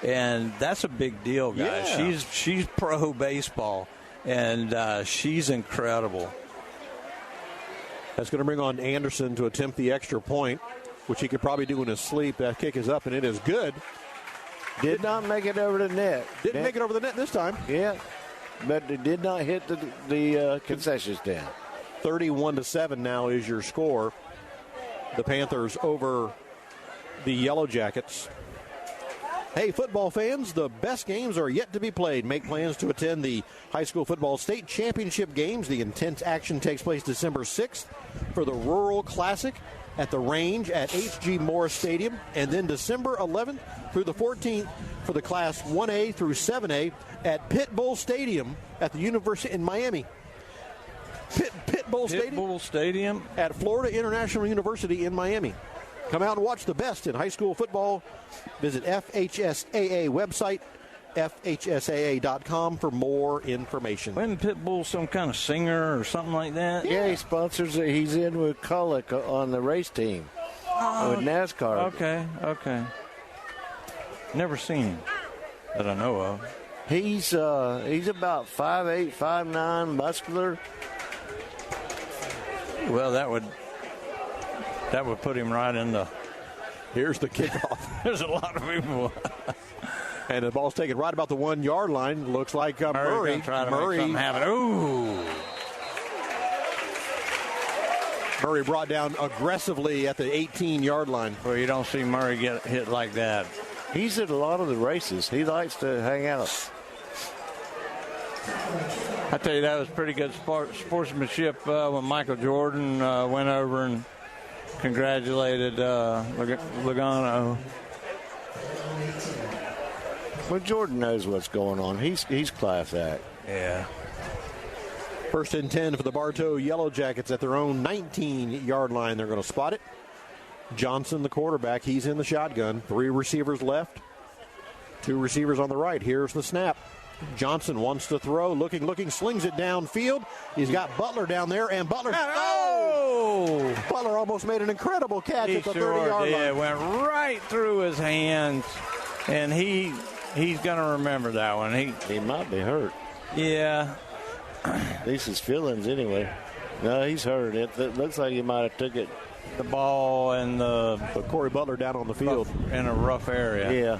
And that's a big deal, guys. Yeah. She's pro baseball, and she's incredible. That's going to bring on Anderson to attempt the extra point, which he could probably do in his sleep. That kick is up, and it is good. Did not make it over the net. Didn't make it over the net this time. Yeah, but it did not hit the concession stand. 31-7 now is your score. The Panthers over the Yellow Jackets. Hey, football fans, the best games are yet to be played. Make plans to attend the high school football state championship games. The intense action takes place December 6th for the Rural Classic at the Range at H.G. Morris Stadium, and then December 11th through the 14th for the Class 1A through 7A at Pit Bull Stadium at the University in Miami. Pit Bull Stadium at Florida International University in Miami. Come out and watch the best in high school football. Visit FHSAA website, FHSAA.com for more information. Wasn't Pitbull some kind of singer or something like that? Yeah, he sponsors it. He's in with Cullick on the race team with NASCAR. Okay. Never seen him that I know of. He's about 5'8", 5'9", muscular. Well, that would put him right in the... Here's the kickoff. There's a lot of people. And the ball's taken right about the 1-yard line. Looks like Murray. Try to make something happen. Ooh. Murray brought down aggressively at the 18-yard line. Well, you don't see Murray get hit like that. He's at a lot of the races. He likes to hang out. I tell you, that was pretty good sportsmanship when Michael Jordan went over and congratulated Logano. Well, Jordan knows what's going on. He's class act. Yeah. First and 10 for the Bartow Yellow Jackets at their own 19-yard line. They're going to spot it. Johnson, the quarterback, he's in the shotgun. 3 receivers left. 2 receivers on the right. Here's the snap. Johnson wants to throw, looking, slings it downfield. He's got Butler down there, and Butler... Oh! Butler almost made an incredible catch at the 30-yard line. It went right through his hands, and he's going to remember that one. He might be hurt. Yeah. At least his feelings, anyway. No, he's hurt. It looks like he might have took it. The ball and But Corey Butler down on the field. In a rough area. Yeah.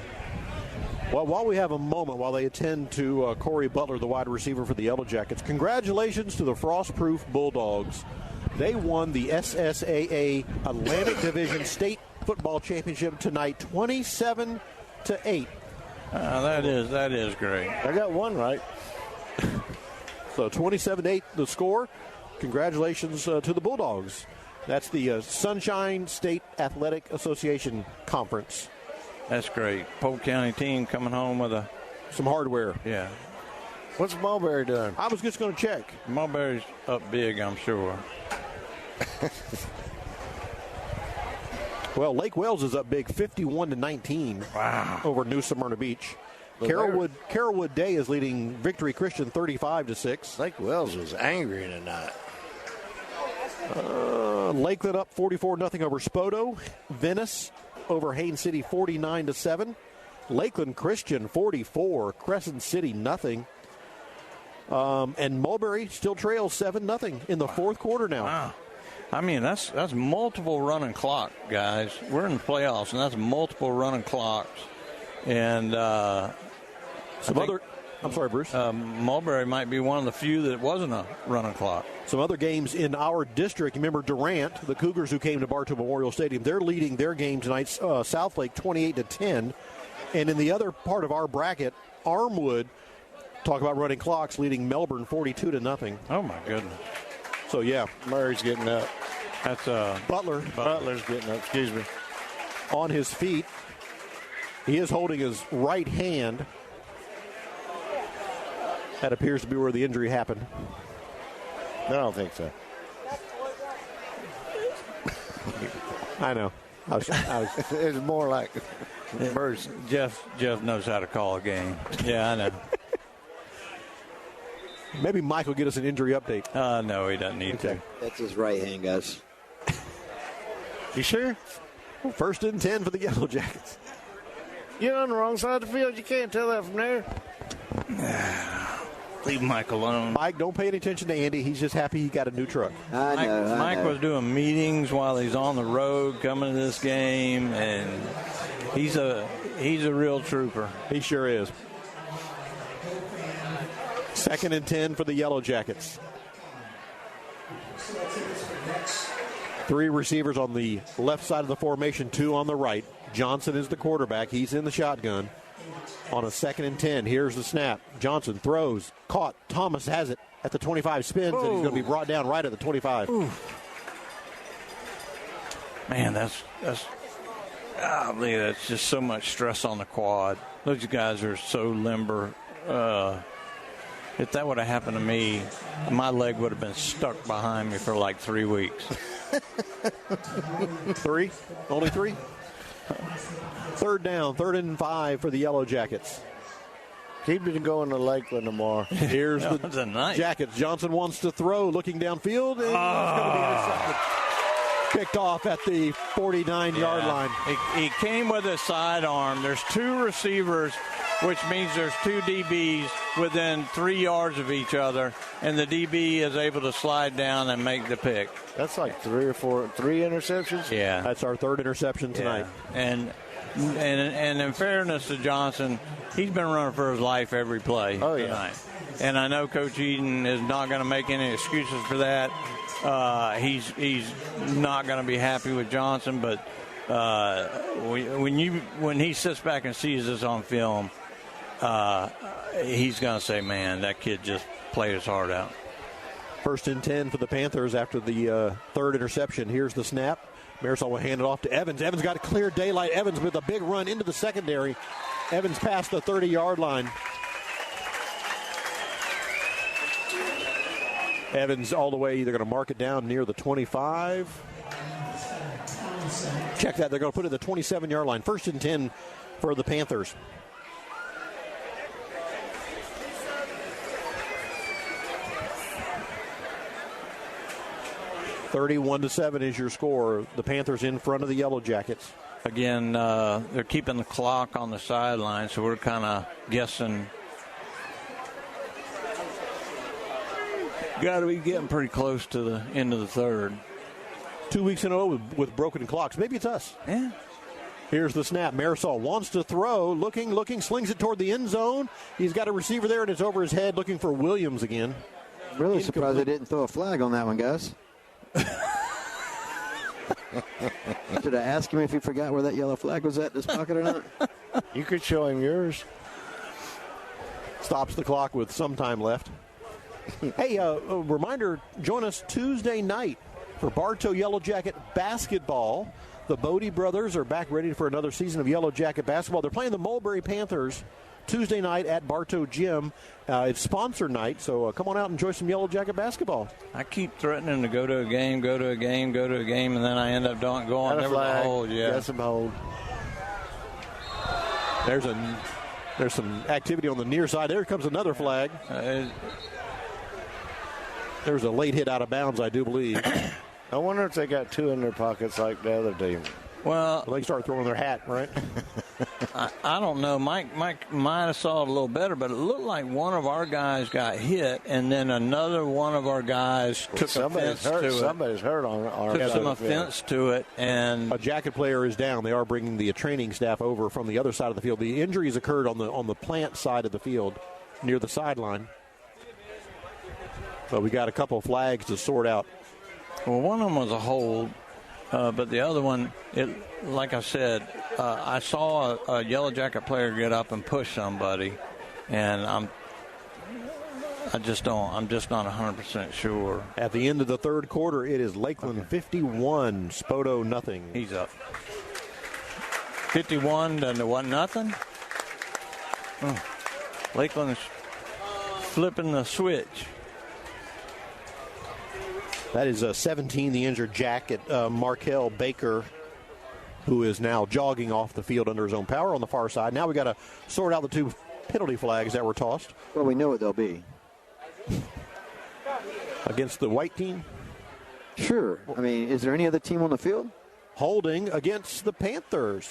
Well, while we have a moment, while they attend to Corey Butler, the wide receiver for the Yellow Jackets, congratulations to the Frostproof Bulldogs. They won the SSAA Atlantic Division State Football Championship tonight, 27-8. That is great. I got one right. So 27-8 the score. Congratulations to the Bulldogs. That's the Sunshine State Athletic Association Conference. That's great. Polk County team coming home with some hardware. Yeah. What's Mulberry doing? I was just going to check. Mulberry's up big, I'm sure. Well, Lake Wells is up big, 51-19. Wow. Over New Smyrna Beach. Carrollwood Day is leading Victory Christian 35-6. Lake Wells was angry tonight. Lakeland up 44-0 over Spoto. Venice over Haines City 49-7. Lakeland Christian 44. Crescent City nothing. And Mulberry still trails 7-0 in the fourth quarter now. Wow. I mean, that's multiple running clock, guys. We're in the playoffs, and that's multiple running clocks. And some I'm sorry, Bruce. Mulberry might be one of the few that wasn't a running clock. Some other games in our district. Remember Durant, the Cougars who came to Bartow Memorial Stadium. They're leading their game tonight, Southlake 28-10. And in the other part of our bracket, Armwood, talk about running clocks, leading Melbourne 42-0. Oh, my goodness. So, yeah. Murray's getting up. That's Butler's getting up, excuse me. On his feet. He is holding his right hand. That appears to be where the injury happened. I don't think so. I know. It's more like Bruce. Jeff knows how to call a game. Yeah, I know. Maybe Mike will get us an injury update. No, he doesn't need to. That's his right hand, guys. You sure? First and 10 for the Yellow Jackets. You're on the wrong side of the field. You can't tell that from there. Leave Mike alone. Mike, don't pay any attention to Andy. He's just happy he got a new truck. I know. Mike was doing meetings while he's on the road coming to this game, and he's a real trooper. He sure is. Second and 10 for the Yellow Jackets. 3 receivers on the left side of the formation, 2 on the right. Johnson is the quarterback. He's in the shotgun. On a second and 10, here's the snap. Johnson throws, caught. Thomas has it at the 25, spins, and he's going to be brought down right at the 25. Ooh. Man, that's just so much stress on the quad. Those guys are so limber. If that would have happened to me, my leg would have been stuck behind me for like 3 weeks. 3? Only 3? Third down, 3rd and 5 for the Yellow Jackets. Keep it going to Lakeland tomorrow. Here's the Jackets. Johnson wants to throw, looking downfield, and he's going to be intercepted. Picked off at the 49-yard line. He came with a sidearm. There's 2 receivers, which means there's 2 DBs within 3 yards of each other, and the DB is able to slide down and make the pick. That's like 3 interceptions? Yeah. That's our 3rd interception tonight. Yeah. And in fairness to Johnson, he's been running for his life every play tonight. And I know Coach Eden is not going to make any excuses for that. He's not going to be happy with Johnson, but when he sits back and sees this on film, he's going to say, man, that kid just played his heart out. 1st and 10 for the Panthers after the 3rd interception. Here's the snap. Marisol will hand it off to Evans. Evans got a clear daylight. Evans with a big run into the secondary. Evans past the 30-yard line. Evans all the way. They're going to mark it down near the 25. Check that. They're going to put it at the 27-yard line. 1st and 10 for the Panthers. (31-7) is your score. The Panthers in front of the Yellow Jackets. Again, they're keeping the clock on the sideline, so we're kind of guessing. Got to be getting pretty close to the end of the 3rd. 2 weeks in a row with broken clocks. Maybe it's us. Yeah. Here's the snap. Marisol wants to throw. Looking, slings it toward the end zone. He's got a receiver there, and it's over his head, looking for Williams again. Really surprised they didn't throw a flag on that one, guys. Should I ask him if he forgot where that yellow flag was at in his pocket or not? You could show him yours. Stops the clock with some time left. Hey, a reminder, join us Tuesday night for Bartow Yellow Jacket basketball. The Bodie brothers are back ready for another season of Yellow Jacket basketball. They're playing the Mulberry Panthers Tuesday night at Bartow Gym. It's sponsor night, so come on out and enjoy some Yellow Jacket basketball. I keep threatening to go to a game, and then I end up going never to hold. Yeah, got some hold. There's some activity on the near side. There comes another flag. There's a late hit out of bounds, I do believe. I wonder if they got 2 in their pockets like the other team. Well, they start throwing their hat, right? I don't know. Mike might have saw it a little better, but it looked like one of our guys got hit, and then another one of our guys took offense to it. Somebody's hurt on our took some offense to it, and a Jacket player is down. They are bringing the training staff over from the other side of the field. The injuries occurred on the Plant side of the field. near the sideline. But we got a couple of flags to sort out. Well, one of them was a hold, but the other one, like I said, I saw a Yellow Jacket player get up and push somebody, and I'm just not 100% sure. At the end of the third quarter, it is Lakeland 51, Spoto nothing. He's up. 51, and it wasn't nothing? Lakeland's flipping the switch. That is 17, the injured Jacket, Markel Baker, who is now jogging off the field under his own power on the far side. Now we got to sort out the two penalty flags that were tossed. Well, we know what they'll be. Against the white team? Sure. I mean, is there any other team on the field? Holding against the Panthers.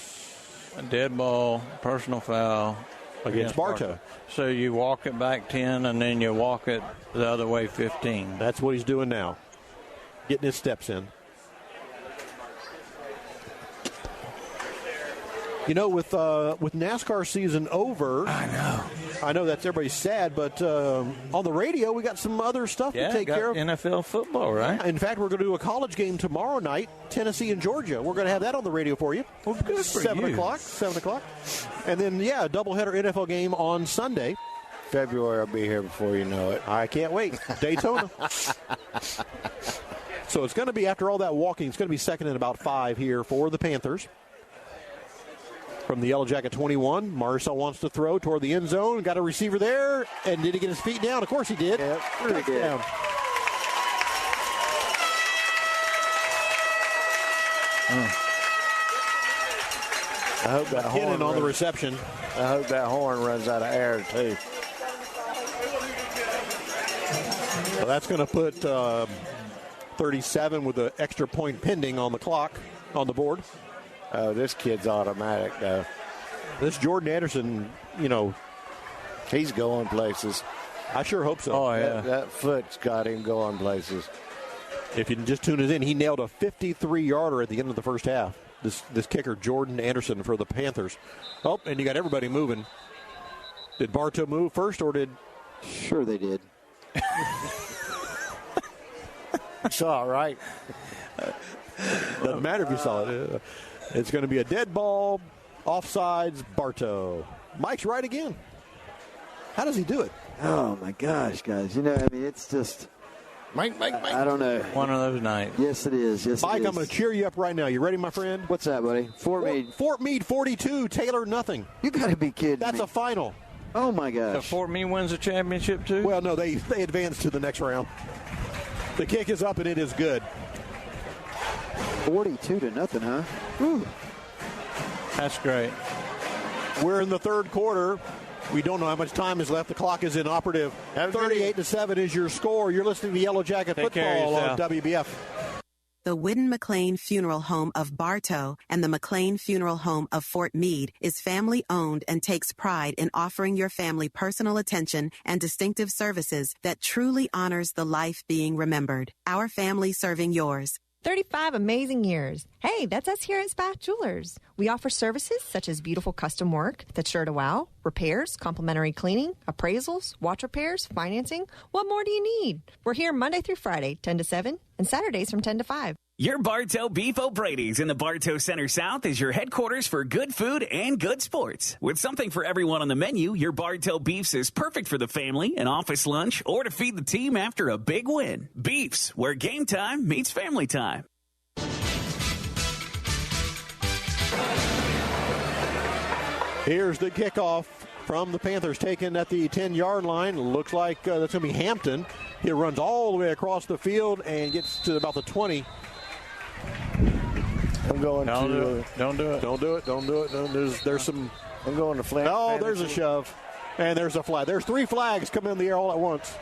A dead ball, personal foul. Against Bartow. So you walk it back 10, and then you walk it the other way 15. That's what he's doing now. Getting his steps in. You know, with NASCAR season over, I know that's everybody's sad, but on the radio we got some other stuff to take care of. NFL football, right? In fact, we're going to do a college game tomorrow night, Tennessee and Georgia. We're going to have that on the radio for you. Well, good for 7 o'clock. And then, a doubleheader NFL game on Sunday. February, I'll be here before you know it. I can't wait. Daytona. So it's going to be, after all that walking, it's going to be second and about 5 here for the Panthers. From the Yellow Jacket 21, Marcel wants to throw toward the end zone. Got a receiver there, and did he get his feet down? Of course he did. Yeah, sure he did. I hope that horn on the reception. I hope that horn runs out of air, too. So that's going to put 37 with an extra point pending on the clock, on the board. Oh, this kid's automatic, though. This Jordan Anderson, he's going places. I sure hope so. Oh, yeah. That foot's got him going places. If you can just tune us in, he nailed a 53-yarder at the end of the first half. This kicker, Jordan Anderson, for the Panthers. Oh, and you got everybody moving. Did Bartow move first, or did... Sure they did. Saw it, right? Doesn't matter if you saw it. It's going to be a dead ball, offsides, Bartow. Mike's right again. How does he do it? Oh, my gosh, guys. It's just... Mike. I don't know. One of those nights. Yes, it is. Mike, I'm going to cheer you up right now. You ready, my friend? What's that, buddy? Fort Meade 42, Taylor nothing. You got to be kidding That's me. a final. Oh, my gosh. So Fort Meade wins the championship, too? Well, no, they advance to the next round. The kick is up, and it is good. 42-0, huh? Whew. That's great. We're in the third quarter. We don't know how much time is left. The clock is inoperative. 38-7 is your score. You're listening to Yellow Jacket Football on WBF. The Whidden McLean Funeral Home of Bartow and the McLean Funeral Home of Fort Meade is family-owned and takes pride in offering your family personal attention and distinctive services that truly honors the life being remembered. Our family serving yours. 35 amazing years. Hey, that's us here at Spath Jewelers. We offer services such as beautiful custom work that's sure to wow, repairs, complimentary cleaning, appraisals, watch repairs, financing. What more do you need? We're here Monday through Friday, 10 to 7, and Saturdays from 10 to 5. Your Bartow Beef O'Brady's in the Bartow Center South is your headquarters for good food and good sports. With something for everyone on the menu, your Bartow Beefs is perfect for the family, an office lunch, or to feed the team after a big win. Beefs, where game time meets family time. Here's the kickoff from the Panthers, taken at the 10-yard line. Looks like that's going to be Hampton. He runs all the way across the field and gets to about the 20. I'm going Don't do it. Don't do it. There's some. I'm going to flag. Oh, there's a shove. And there's a flag. There's 3 flags coming in the air all at once.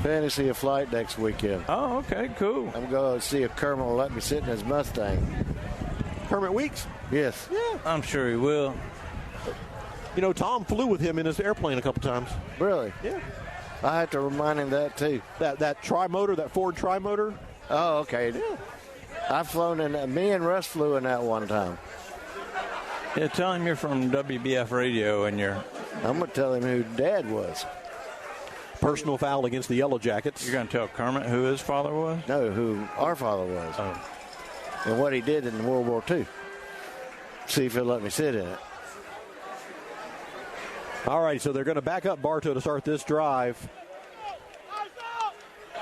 Fantasy of flight next weekend. Oh, okay, cool. I'm going to see if Kermit will let me sit in his Mustang. Kermit Weeks? Yes. Yeah. I'm sure he will. Tom flew with him in his airplane a couple times. Really? Yeah. I had to remind him that, too. That tri-motor, that Ford tri-motor. Oh, okay. Yeah. I've flown in that. Me and Russ flew in that one time. Yeah, tell him you're from WBF Radio and you're I'm going to tell him who Dad was. Personal foul against the Yellow Jackets. You're going to tell Kermit who his father was? No, who our father was. Oh. And what he did in World War II. See if he'll let me sit in it. All right, so they're going to back up Bartow to start this drive.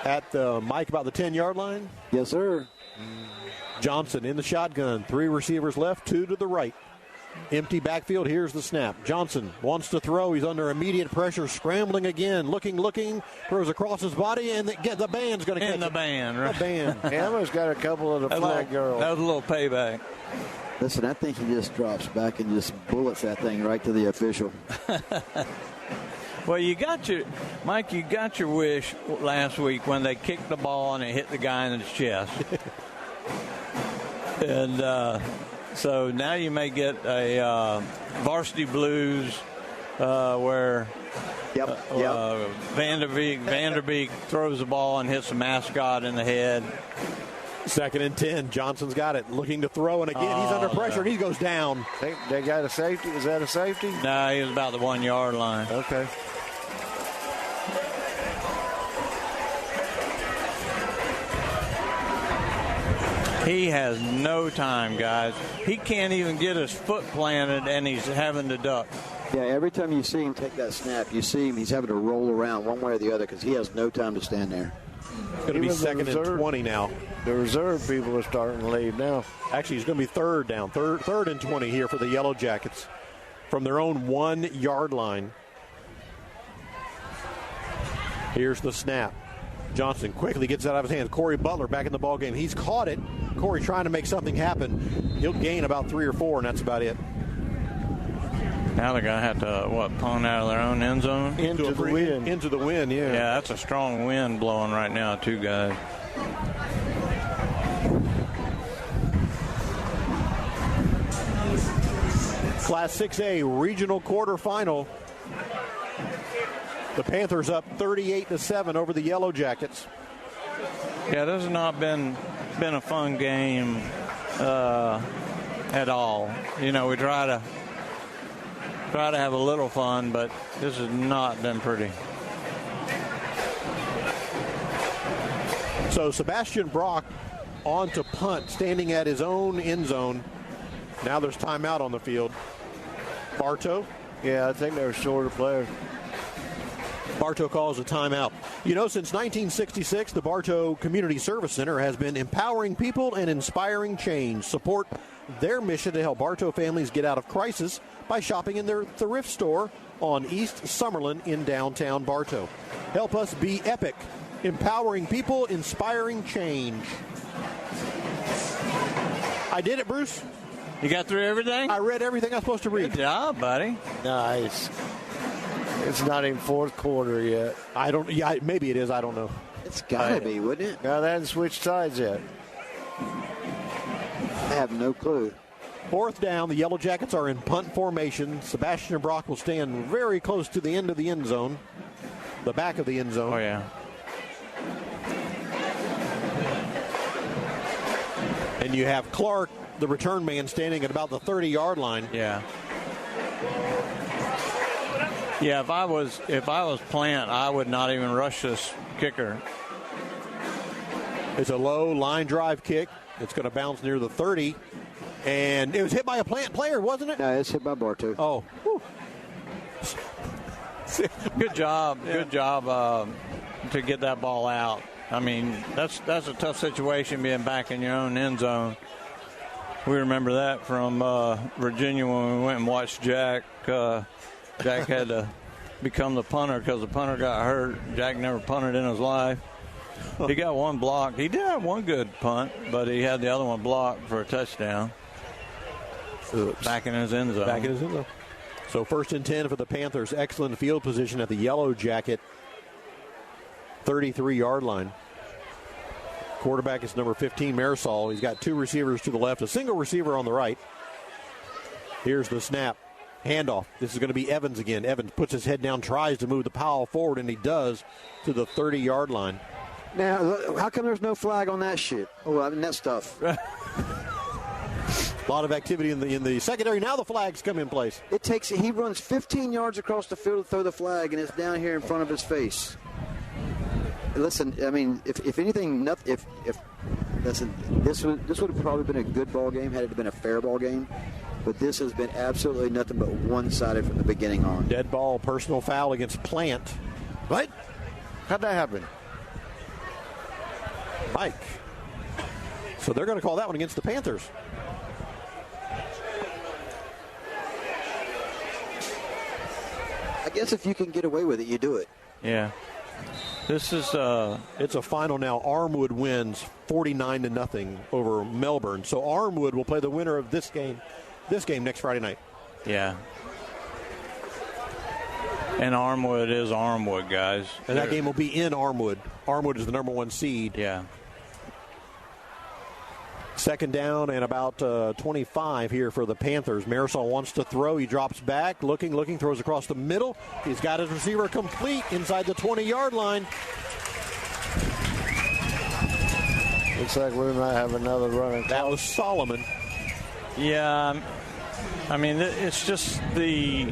At the Mike, about the 10-yard line. Yes, sir. Johnson in the shotgun. 3 receivers left, 2 to the right. Empty backfield. Here's the snap. Johnson wants to throw. He's under immediate pressure. Scrambling again. Looking. Throws across his body, and the band's going to catch it. The band, right? The band. Hammer's got a couple of the flag girls. That was a little payback. Listen, I think he just drops back and just bullets that thing right to the official. Well, you got your wish last week when they kicked the ball and it hit the guy in his chest. And so now you may get a Varsity Blues where Vanderbeek throws the ball and hits the mascot in the head. 2nd and 10. Johnson's got it. Looking to throw, and again, he's under pressure, and he goes down. They got a safety? Is that a safety? No, he was about the 1-yard line. Okay. He has no time, guys. He can't even get his foot planted, and he's having to duck. Yeah, every time you see him take that snap, you see him, he's having to roll around one way or the other because he has no time to stand there. It's going to be 2nd and 20 now. The reserve people are starting to leave now. Actually, it's going to be 3rd down. Third and 20 here for the Yellow Jackets from their own 1-yard line. Here's the snap. Johnson quickly gets it out of his hands. Corey Butler back in the ballgame. He's caught it. Corey trying to make something happen. He'll gain about 3 or 4, and that's about it. Now they're going to have to, punt out of their own end zone? Into the wind. Into the wind, yeah. Yeah, that's a strong wind blowing right now, 2 guys. Class 6A Regional Quarterfinal. The Panthers up 38-7 over the Yellow Jackets. Yeah, this has not been a fun game at all. You know, we try to have a little fun, but this has not been pretty. So Sebastian Brock on to punt, standing at his own end zone. Now there's timeout on the field. Bartow? Yeah, I think they're shorter players. Bartow calls a timeout. You know, since 1966, the Bartow Community Service Center has been empowering people and inspiring change. Support their mission to help Bartow families get out of crisis by shopping in their thrift store on East Summerlin in downtown Bartow. Help us be epic, empowering people, inspiring change. I did it, Bruce. You got through everything? I read everything I'm supposed to read. Good job, buddy. Nice. It's not even 4th quarter yet. Maybe it is. I don't know. It's got to be, wouldn't it? No, they hadn't switched sides yet. I have no clue. 4th down. The Yellow Jackets are in punt formation. Sebastian Brock will stand very close to the end of the end zone. The back of the end zone. Oh, yeah. And you have Clark, the return man, standing at about the 30-yard line. Yeah. Yeah, if I was Plant, I would not even rush this kicker. It's a low line drive kick. It's going to bounce near the 30. And it was hit by a Plant player, wasn't it? No, it's hit by Bartow. Oh. Whew. Good job. Yeah. Good job to get that ball out. I mean, that's a tough situation being back in your own end zone. We remember that from Virginia when we went and watched Jack. Jack had to become the punter because the punter got hurt. Jack never punted in his life. He got one block. He did have one good punt, but he had the other one blocked for a touchdown. Oops. Back in his end zone. Back in his end zone. So 1st and 10 for the Panthers. Excellent field position at the Yellow Jacket 33-yard line. Quarterback is number 15, Marisol. He's got 2 receivers to the left, a single receiver on the right. Here's the snap. Handoff. This is going to be Evans again. Evans puts his head down, tries to move the Powell forward, and he does to the 30-yard line. Now, how come there's no flag on that shit? Oh, I mean, that stuff. A lot of activity in the secondary. Now the flags come in place. He runs 15 yards across the field to throw the flag, and it's down here in front of his face. Listen, I mean, if anything, this would have probably been a good ball game had it been a fair ball game. But this has been absolutely nothing but one-sided from the beginning on. Dead ball, personal foul against Plant. What? How'd that happen? Mike. So they're going to call that one against the Panthers. I guess if you can get away with it, you do it. Yeah. This is it's a final now. Armwood wins 49-0 over Melbourne. So Armwood will play the winner of this game next Friday night. Yeah. And Armwood is Armwood, guys. And that game will be in Armwood. Armwood is the number 1 seed. Yeah. Second down and about 25 here for the Panthers. Marisol wants to throw. He drops back, looking, throws across the middle. He's got his receiver complete inside the 20-yard line. Looks like we might have another running. That was Solomon. Yeah, I mean, it's just that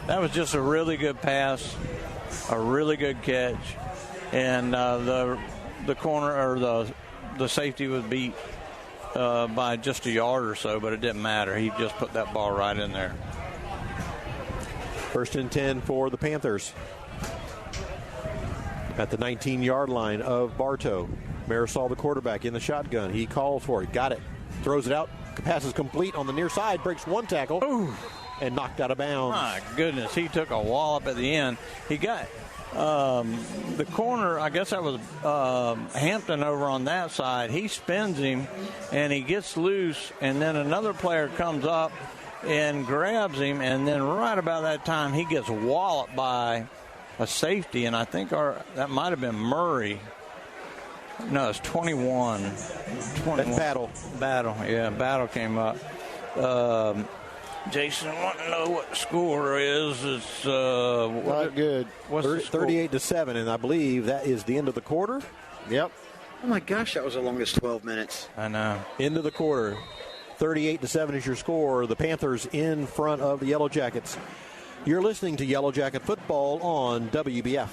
was just a really good pass, a really good catch, and the corner or the safety was beat by just a yard or so, but it didn't matter. He just put that ball right in there. First and 10 for the Panthers at the 19-yard line of Bartow. Marisol, the quarterback, in the shotgun. He calls for it. Got it. Throws it out. Pass is complete on the near side. Breaks one tackle. Ooh. And knocked out of bounds. My goodness. He took a wallop at the end. He got the corner. I guess that was Hampton over on that side. He spins him, and he gets loose. And then another player comes up and grabs him. And then right about that time, he gets walloped by a safety. And I think that might have been Murray. No, it's 21. That's Battle. Yeah, Battle came up. Jason, I want to know what the score is. It's not good. What's 38-7, and I believe that is the end of the quarter. Yep. Oh my gosh, that was the longest 12 minutes. I know. End of the quarter. 38-7 is your score. The Panthers in front of the Yellow Jackets. You're listening to Yellow Jacket Football on WBF.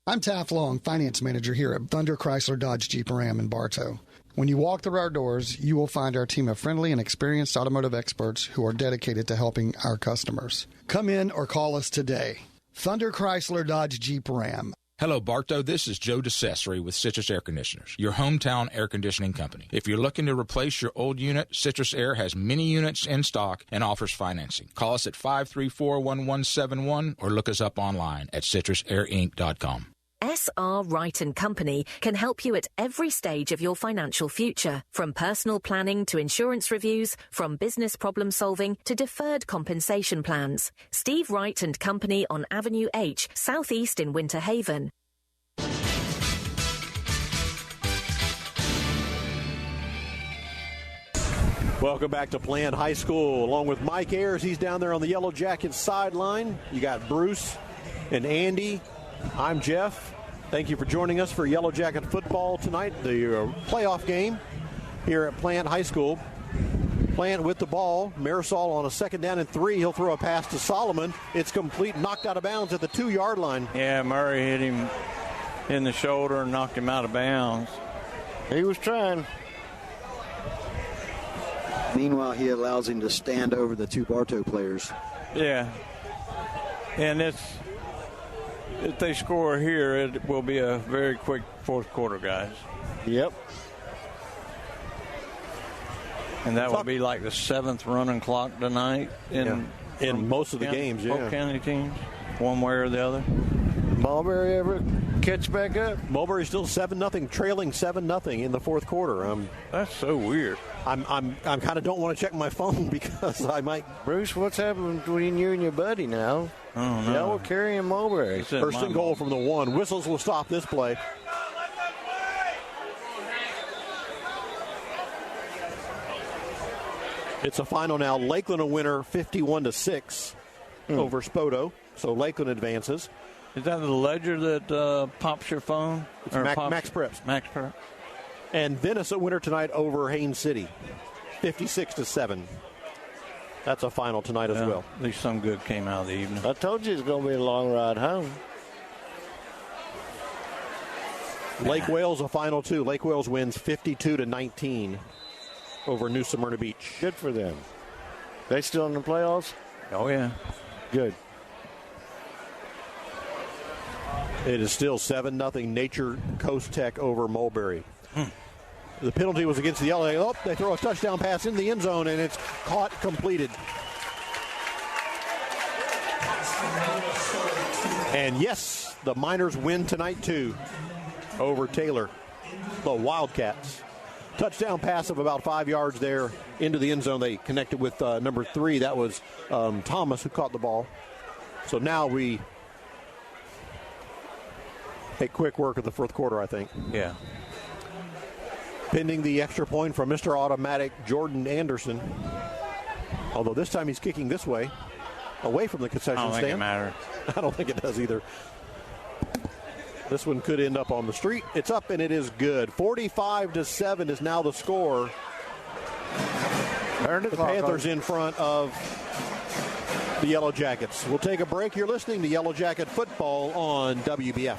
I'm Taff Long, Finance Manager here at Thunder Chrysler Dodge Jeep Ram in Bartow. When you walk through our doors, you will find our team of friendly and experienced automotive experts who are dedicated to helping our customers. Come in or call us today. Thunder Chrysler Dodge Jeep Ram. Hello, Bartow. This is Joe DeCesare with Citrus Air Conditioners, your hometown air conditioning company. If you're looking to replace your old unit, Citrus Air has many units in stock and offers financing. Call us at 534-1171 or look us up online at citrusairinc.com. S.R. Wright & Company can help you at every stage of your financial future, from personal planning to insurance reviews, from business problem solving to deferred compensation plans. Steve Wright & Company on Avenue H, Southeast in Winter Haven. Welcome back to Plant High School. Along with Mike Ayers, he's down there on the Yellow Jackets sideline. You got Bruce and Andy. I'm Jeff. Thank you for joining us for Yellow Jacket football tonight, the playoff game here at Plant High School. Plant with the ball. Marisol on a second down and 3. He'll throw a pass to Solomon. It's complete, knocked out of bounds at the 2-yard line. Yeah, Murray hit him in the shoulder and knocked him out of bounds. He was trying. Meanwhile, he allows him to stand over the 2 Bartow players. Yeah. And if they score here, it will be a very quick fourth quarter, guys. Yep. And that will be like the 7th running clock tonight in most of the games, yeah. Both county teams, one way or the other. Mulberry ever catch back up? Mulberry still 7-0, trailing 7-0 in the fourth quarter. That's so weird. I'm kind of don't want to check my phone because I might. Bruce, what's happening between you and your buddy now? Oh, no. Y'all were carrying Mulberry. First and goal from the 1. Whistles will stop this play. It's a final now. Lakeland a winner, 51-6 over Spoto. So Lakeland advances. Is that the ledger that pops your phone? It's Max Preps. Max Preps. And Venice a winner tonight over Haines City, 56-7. That's a final tonight as well. At least some good came out of the evening. I told you it's going to be a long ride home. Lake Wales a final too. Lake Wales wins 52-19 over New Smyrna Beach. Good for them. They still in the playoffs? Oh, yeah. Good. It is still 7-0 Nature Coast Tech over Mulberry. The penalty was against the Yellow. Oh, they throw a touchdown pass in the end zone, and it's caught, completed. And yes, the Miners win tonight too over Taylor, the Wildcats. Touchdown pass of about 5 yards there into the end zone. They connected with number 3. That was Thomas who caught the ball. So now we take quick work of the fourth quarter, I think. Yeah. Pending the extra point from Mr. Automatic Jordan Anderson. Although this time he's kicking this way, away from the concession stand. I don't think it matters. I don't think it does either. This one could end up on the street. It's up and it is good. 45-7 is now the score. The Panthers in front of the Yellow Jackets. We'll take a break. You're listening to Yellow Jacket Football on WBF.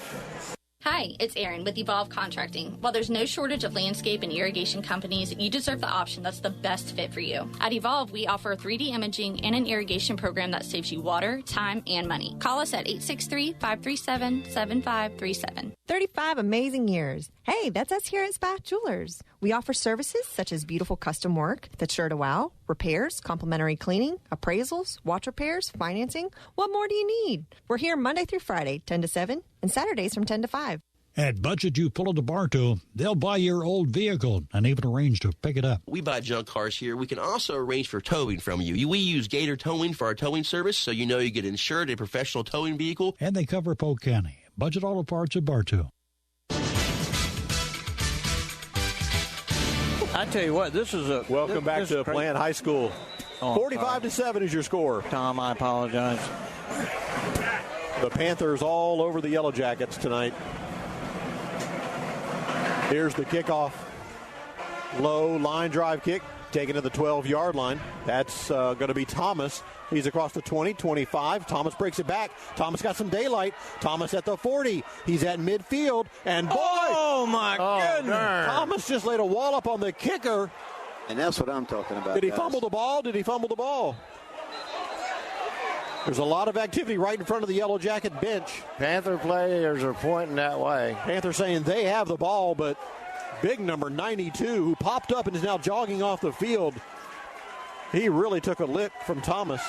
Hi, it's Erin with Evolve Contracting. While there's no shortage of landscape and irrigation companies, you deserve the option that's the best fit for you. At Evolve, we offer 3D imaging and an irrigation program that saves you water, time, and money. Call us at 863-537-7537. 35 amazing years. Hey, that's us here at Spath Jewelers. We offer services such as beautiful custom work that's sure to wow, repairs, complimentary cleaning, appraisals, watch repairs, financing. What more do you need? We're here Monday through Friday, 10 to 7, and Saturdays from 10 to 5. At Budget You Pull to Bartow, they'll buy your old vehicle and even arrange to pick it up. We buy junk cars here. We can also arrange for towing from you. We use Gator Towing for our towing service, so you know you get insured a professional towing vehicle. And they cover Polk County. Budget Auto Parts at Bartow. I tell you what, this is a... Welcome back to Plant High School. 45-7 is your score. Tom, I apologize. The Panthers all over the Yellow Jackets tonight. Here's the kickoff. Low line drive kick, taken to the 12-yard line. That's going to be Thomas. He's across the 20, 25. Thomas breaks it back. Thomas got some daylight. Thomas at the 40. He's at midfield. And boy! Oh, my goodness. Darn. Thomas just laid a wall up on the kicker. And that's what I'm talking about. Did he fumble the ball? Did he fumble the ball? There's a lot of activity right in front of the Yellow Jacket bench. Panther players are pointing that way. Panther saying they have the ball, but big number 92, who popped up and is now jogging off the field, he really took a lick from Thomas.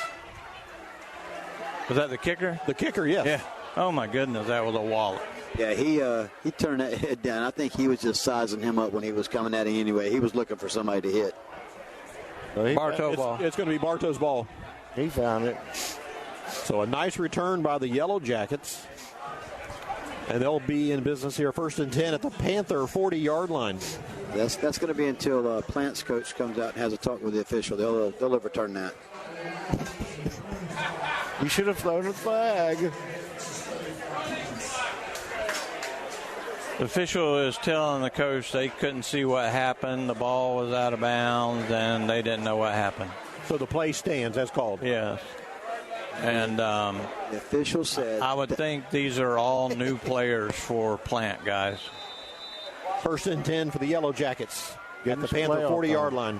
Was that the kicker? The kicker, yes. Yeah. Oh, my goodness, that was a wallop. Yeah, he turned that head down. I think he was just sizing him up when he was coming at him anyway. He was looking for somebody to hit. Bartow ball. It's going to be Bartow's ball. He found it. So a nice return by the Yellow Jackets. And they'll be in business here, 1st and 10 at the Panther 40-yard line. That's going to be until Plant's coach comes out and has a talk with the official. They'll overturn that. You should have thrown a flag. The official is telling the coach they couldn't see what happened. The ball was out of bounds, and they didn't know what happened. So the play stands, as called. Yes. And the official said, I would think these are all new players for Plant, guys. 1st and 10 for the Yellow Jackets at the Panther 40-yard line.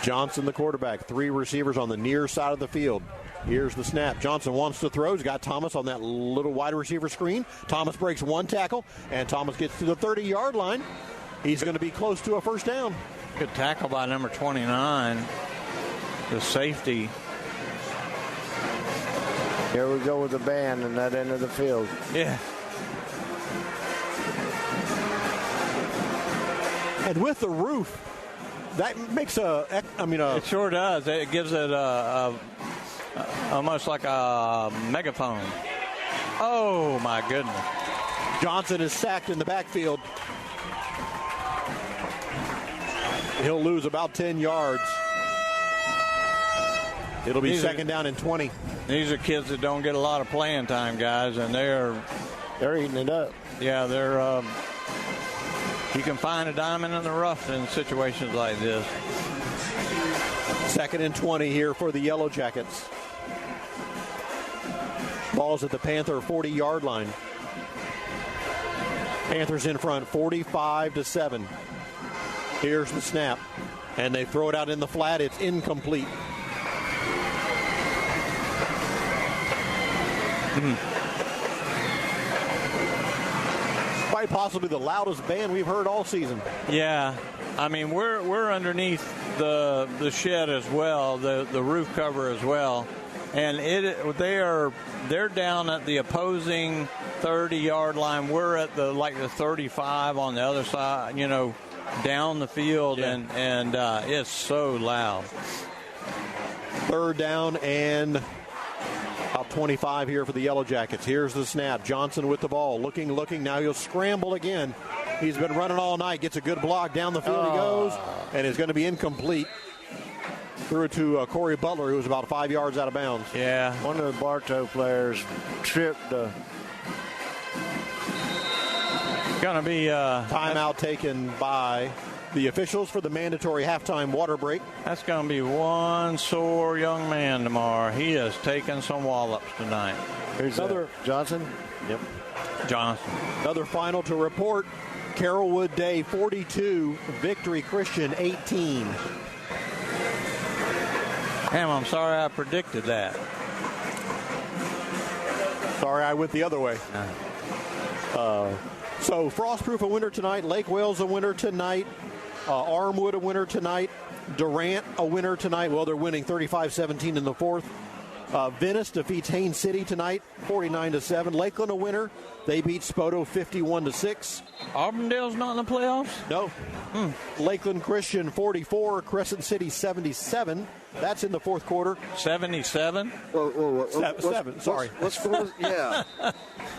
Johnson, the quarterback, 3 receivers on the near side of the field. Here's the snap. Johnson wants to throw. He's got Thomas on that little wide receiver screen. Thomas breaks one tackle, and Thomas gets to the 30-yard line. He's going to be close to a first down. Good tackle by number 29. The safety. Here we go with the band in that end of the field. Yeah. And with the roof, that makes it sure does. It gives it almost like a megaphone. Oh, my goodness. Johnson is sacked in the backfield. He'll lose about 10 yards. It'll be second down and 20. These are kids that don't get a lot of playing time, guys, and they're eating it up. Yeah, they're You can find a diamond in the rough in situations like this. 2nd and 20 here for the Yellow Jackets. Ball's at the Panther 40-yard line. Panthers in front, 45-7. Here's the snap, and they throw it out in the flat. It's incomplete. Quite possibly the loudest band we've heard all season. Yeah, I mean we're underneath the shed as well, the roof cover as well, and they're down at the opposing 30-yard line. We're at the 35 on the other side, down the field, yeah. and it's so loud. 3rd down and about 25 here for the Yellow Jackets. Here's the snap. Johnson with the ball, looking. Now he'll scramble again. He's been running all night. Gets a good block. Down the field he goes, and is going to be incomplete. Threw it to Corey Butler, who was about 5 yards out of bounds. Yeah, one of the Bartow players tripped. Going to be timeout taken by the officials for the mandatory halftime water break. That's going to be one sore young man tomorrow. He has taken some wallops tonight. Here's another Johnson. Yep, Johnson. Another final to report. Carrollwood Day 42, Victory Christian 18. Damn, I'm sorry I predicted that. Sorry I went the other way. So Frostproof a winner tonight. Lake Wales a winner tonight. Armwood a winner tonight. Durant a winner tonight. Well, they're winning 35-17 in the 4th. Venice defeats Haines City tonight, 49-7. Lakeland a winner. They beat Spoto 51-6. Auburndale's not in the playoffs? No. Lakeland Christian 44, Crescent City 77. That's in the 4th quarter. 77? Whoa. 7. Sorry. Yeah.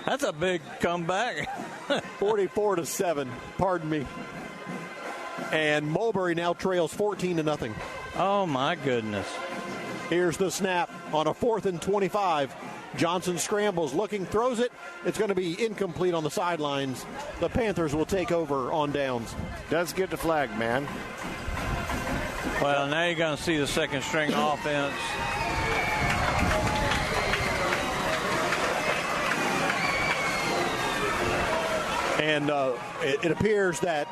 That's a big comeback. 44-7. Pardon me. And Mulberry now trails 14-0. Oh my goodness. Here's the snap on a 4th and 25. Johnson scrambles, looking, throws it. It's going to be incomplete on the sidelines. The Panthers will take over on downs. Does get the flag, man. Well, now you're going to see the second string offense. And it appears that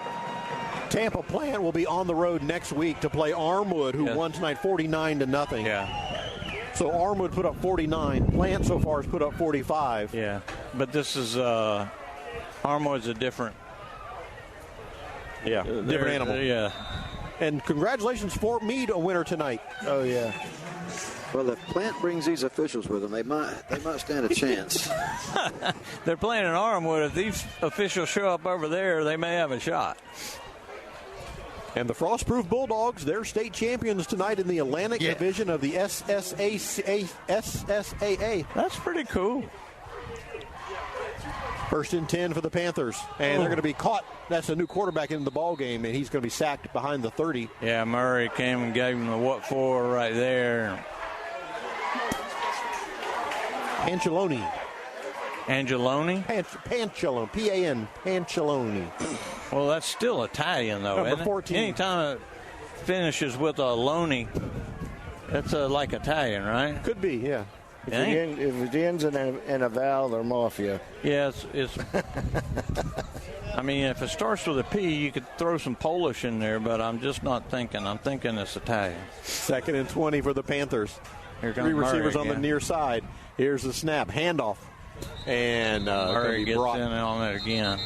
Tampa Plant will be on the road next week to play Armwood, who won tonight 49-0. Yeah. So Armwood put up 49. Plant so far has put up 45. Yeah. But this is Armwood's a different. Yeah. Different animal. Yeah. And congratulations, Fort Meade, a winner tonight. Oh yeah. Well, if Plant brings these officials with them, they might stand a chance. They're playing in Armwood. If these officials show up over there, they may have a shot. And the Frostproof Bulldogs, they're state champions tonight in the Atlantic Division of the SSAA. That's pretty cool. 1st and 10 for the Panthers. And they're going to be caught. That's a new quarterback in the ball game, and he's going to be sacked behind the 30. Yeah, Murray came and gave him the what for right there. Panchaloni. Panchaloni? P-A-N. Panchaloni. Well, that's still Italian, though, Number isn't 14. it? Anytime it finishes with a Loney, that's like Italian, right? Could be, yeah. If it ends in a vowel or mafia. Yeah, it's I mean, if it starts with a P, you could throw some Polish in there, but I'm just not thinking. I'm thinking it's Italian. 2nd and 20 for the Panthers. Here comes 3 receivers Murray on the near side. Here's the snap. Handoff. And Murray gets in on it again.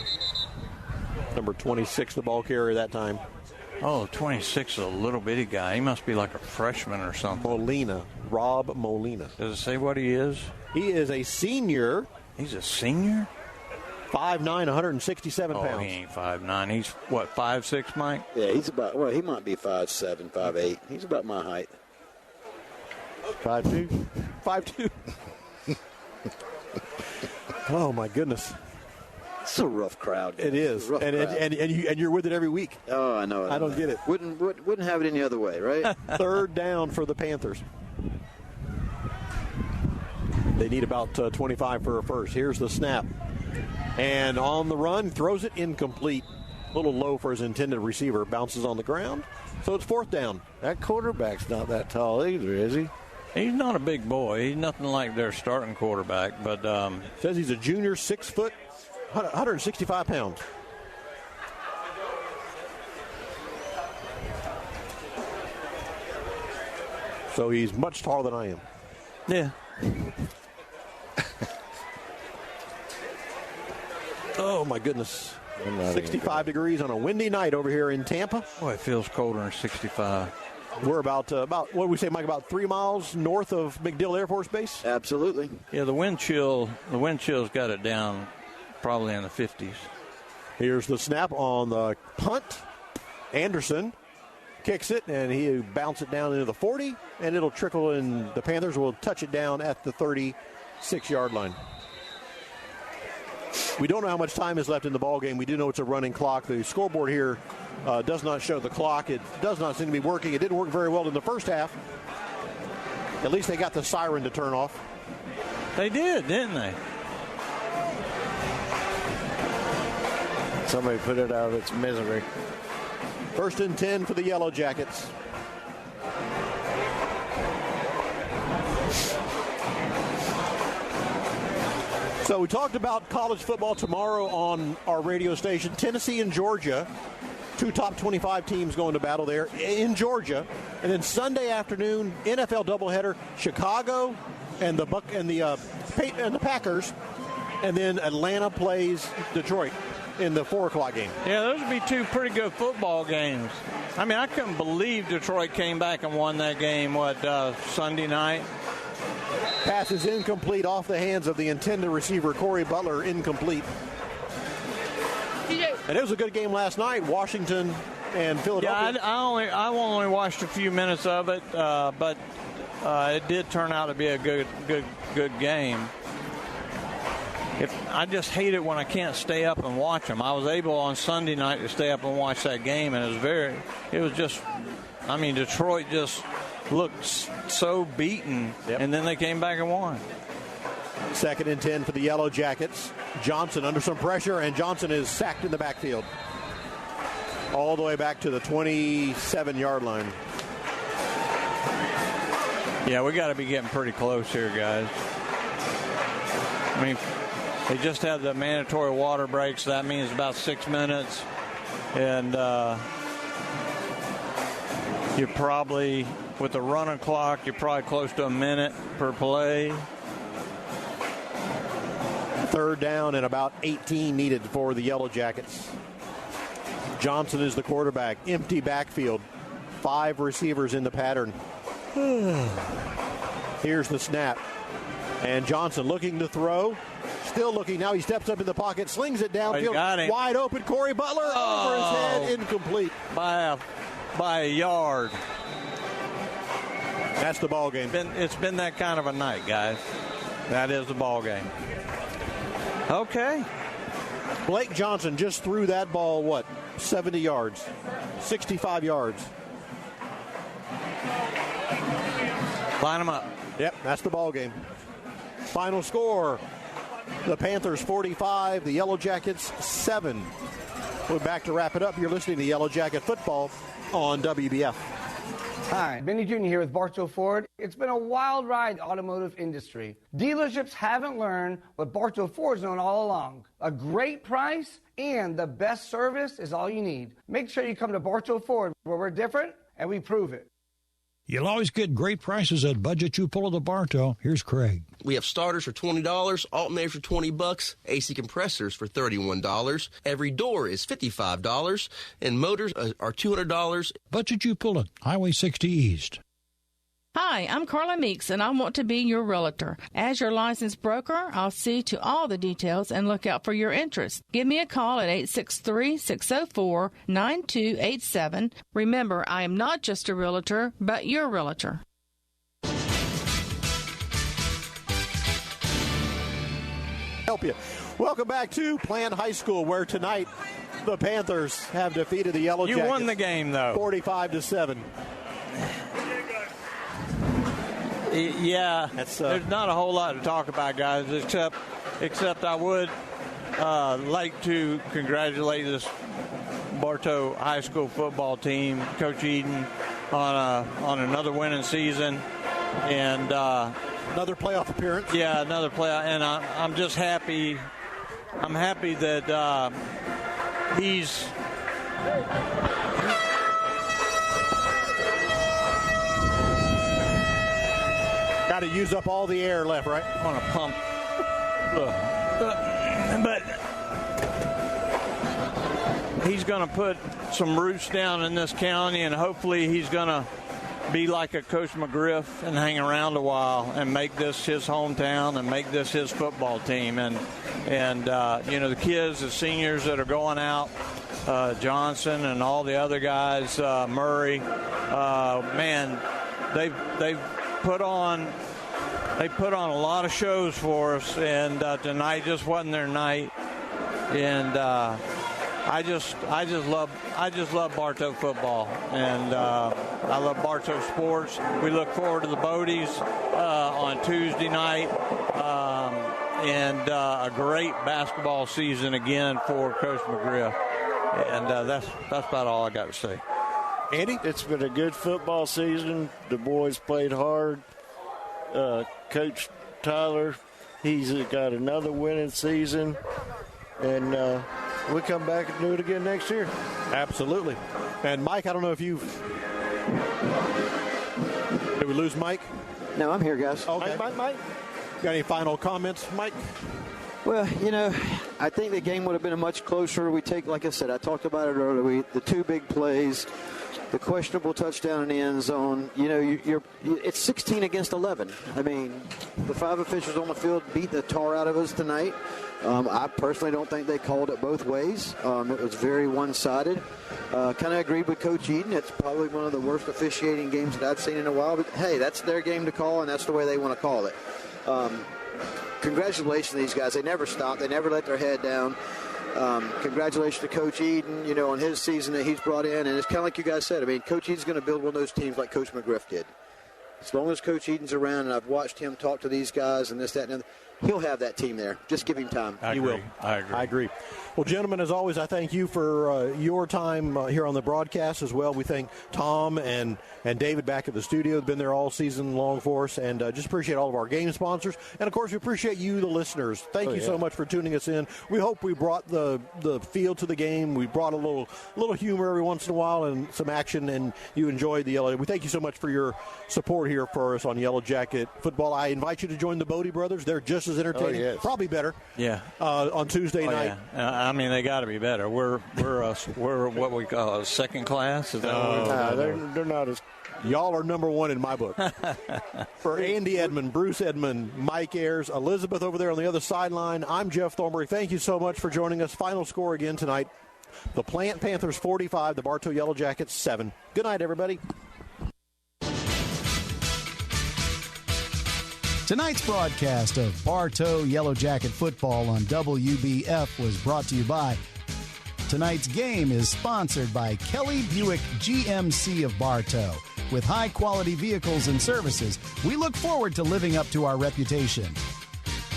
Number 26, the ball carrier that time. Oh, 26 is a little bitty guy. He must be like a freshman or something. Molina. Rob Molina. Does it say what he is? He is a senior. He's a senior? 5'9", 167 pounds. Oh, he ain't 5'9". He's, what, 5'6", Mike? Yeah, he's about, well, he might be 5'7", 5'8". He's about my height. 5'2". 5'2". Oh, my goodness. It's a rough crowd. It is. And you're with it every week. Oh, I know. I don't get it. Wouldn't have it any other way, right? 3rd down for the Panthers. They need about 25 for a first. Here's the snap. And on the run, throws it incomplete. A little low for his intended receiver. Bounces on the ground. So it's 4th down. That quarterback's not that tall either, is he? He's not a big boy. He's nothing like their starting quarterback. But says he's a junior, 6 foot, 165 pounds. So he's much taller than I am. Yeah. Oh, my goodness. 65 degrees on a windy night over here in Tampa. Boy, it feels colder than 65. We're about what do we say, Mike, about 3 miles north of MacDill Air Force Base? Absolutely. Yeah, the wind chill's got it down probably in the 50s. Here's the snap on the punt. Anderson kicks it, and he bounces it down into the 40, and it'll trickle in. The Panthers will touch it down at the 36-yard line. We don't know how much time is left in the ball game. We do know it's a running clock. The scoreboard here does not show the clock. It does not seem to be working. It didn't work very well in the first half. At least they got the siren to turn off. They did, didn't they? Somebody put it out of its misery. 1st and 10 for the Yellow Jackets. So we talked about college football tomorrow on our radio station. Tennessee and Georgia, 2 top 25 teams going to battle there in Georgia. And then Sunday afternoon, NFL doubleheader, Chicago and the Packers. And then Atlanta plays Detroit in the 4 o'clock game. Yeah, those would be 2 pretty good football games. I mean, I couldn't believe Detroit came back and won that game, Sunday night? Pass is incomplete off the hands of the intended receiver, Corey Butler, incomplete. And it was a good game last night, Washington and Philadelphia. Yeah, I only watched a few minutes of it, but it did turn out to be a good game. I just hate it when I can't stay up and watch them. I was able on Sunday night to stay up and watch that game, and Detroit just looked so beaten, and then they came back and won. 2nd and 10 for the Yellow Jackets. Johnson under some pressure, and Johnson is sacked in the backfield. All the way back to the 27-yard line. Yeah, we got to be getting pretty close here, guys. I mean, they just had the mandatory water breaks. That means about 6 minutes. And you're probably, with the running clock, you're probably close to a minute per play. 3rd down and about 18 needed for the Yellow Jackets. Johnson is the quarterback. Empty backfield. 5 receivers in the pattern. Here's the snap. And Johnson looking to throw. Still looking. Now he steps up in the pocket, slings it downfield. Wide open. Corey Butler over his head. Incomplete. By a yard. That's the ball game. It's been that kind of a night, guys. That is the ball game. Okay. Blake Johnson just threw that ball, 70 yards, 65 yards. Line them up. Yep, that's the ball game. Final score, the Panthers 45, the Yellow Jackets 7. We're back to wrap it up. You're listening to Yellow Jacket Football on WBF. Hi, Benny Jr. here with Bartow Ford. It's been a wild ride in the automotive industry. Dealerships haven't learned what Bartow Ford's known all along. A great price and the best service is all you need. Make sure you come to Bartow Ford, where we're different and we prove it. You'll always get great prices at Budget You Pull of the Bartow. Here's Craig. We have starters for $20, alternators for $20, AC compressors for $31. Every door is $55, and motors are $200. Budget You Pull it, Highway 60 East. Hi, I'm Carla Meeks, and I want to be your realtor. As your licensed broker, I'll see to all the details and look out for your interest. Give me a call at 863-604-9287. Remember, I am not just a realtor, but your realtor. Help you. Welcome back to Plant High School, where tonight the Panthers have defeated the Yellow Jackets. You won the game, though. 45-7. Yeah, there's not a whole lot to talk about, guys, except I would like to congratulate this Bartow High School football team, Coach Eden, on another winning season, and another playoff appearance. Yeah, another playoff, and I'm just happy. I'm happy that he's. Got to use up all the air left, right? On a pump. But he's going to put some roots down in this county, and hopefully he's going to be like a Coach McGriff and hang around a while and make this his hometown and make this his football team. And the kids, the seniors that are going out, Johnson and all the other guys, Murray, man, they've put on a lot of shows for us, and tonight just wasn't their night. And I just love Bartow football, and I love Bartow sports. We look forward to the Bodies on Tuesday night, and a great basketball season again for Coach McGriff. And that's about all I got to say. Andy? It's been a good football season. The boys played hard. Coach Tyler, he's got another winning season. And we'll come back and do it again next year. Absolutely. And Mike, I don't know if you've... Did we lose Mike? No, I'm here, guys. Okay. Mike. Got any final comments, Mike? Well, I think the game would have been much closer. We take, like I said, I talked about it earlier, the two big plays, the questionable touchdown in the end zone. It's 16 against 11. I mean, the 5 officials on the field beat the tar out of us tonight. I personally don't think they called it both ways. It was very one-sided. Kind of agreed with Coach Eden. It's probably one of the worst officiating games that I've seen in a while. But, hey, that's their game to call, and that's the way they want to call it. Congratulations to these guys. They never stopped. They never let their head down. Congratulations to Coach Eden, on his season that he's brought in. And it's kind of like you guys said. I mean, Coach Eden's going to build one of those teams like Coach McGriff did. As long as Coach Eden's around, and I've watched him talk to these guys and this, that, and the other, he'll have that team there. Just give him time. I agree. Well, gentlemen, as always, I thank you for your time here on the broadcast as well. We thank Tom and David back at the studio. They've been there all season long for us, and just appreciate all of our game sponsors. And, of course, we appreciate you, the listeners. Thank you so much for tuning us in. We hope we brought the feel to the game. We brought a little humor every once in a while and some action, and you enjoyed the Yellow. We thank you so much for your support here for us on Yellow Jacket Football. I invite you to join the Bodie brothers. They're just as entertaining, probably better. Yeah. On Tuesday night. Yeah. I mean, they got to be better. We're what we call a second class. Is that they're not as. Y'all are number one in my book. For Andy Edmond, Bruce Edmond, Mike Ayers, Elizabeth over there on the other sideline, I'm Jeff Thornberg. Thank you so much for joining us. Final score again tonight: the Plant Panthers 45, the Bartow Yellow Jackets 7. Good night, everybody. Tonight's broadcast of Bartow Yellow Jacket football on WBF was brought to you by. Tonight's game is sponsored by Kelly Buick GMC of Bartow. With high-quality vehicles and services, we look forward to living up to our reputation.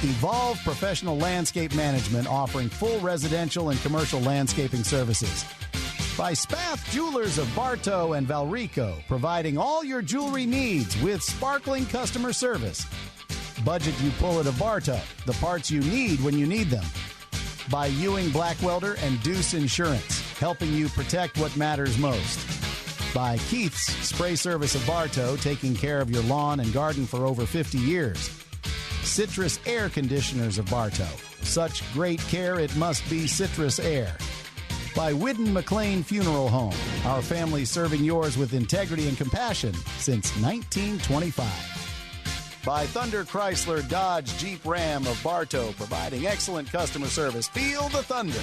Evolve Professional Landscape Management, offering full residential and commercial landscaping services. By Spath Jewelers of Bartow and Valrico, providing all your jewelry needs with sparkling customer service. Budget You Pull It of Bartow, the parts you need when you need them. By Ewing Blackwelder and Deuce Insurance, helping you protect what matters most. By Keith's Spray Service of Bartow, taking care of your lawn and garden for over 50 years. Citrus Air Conditioners of Bartow, such great care it must be Citrus Air. By Whidden McLean Funeral Home, our family serving yours with integrity and compassion since 1925. By Thunder Chrysler Dodge Jeep Ram of Bartow, providing excellent customer service. Feel the thunder.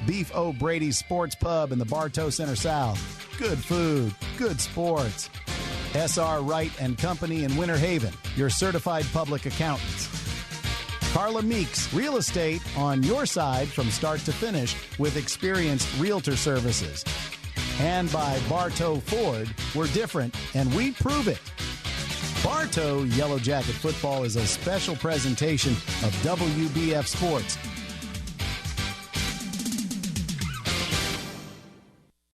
Beef O'Brady's Sports Pub in the Bartow Center South. Good food, good sports. S.R. Wright and Company in Winter Haven, your certified public accountants. Carla Meeks, real estate on your side from start to finish with experienced realtor services. And by Bartow Ford, we're different and we prove it. Bartow Yellow Jacket Football is a special presentation of WBF Sports.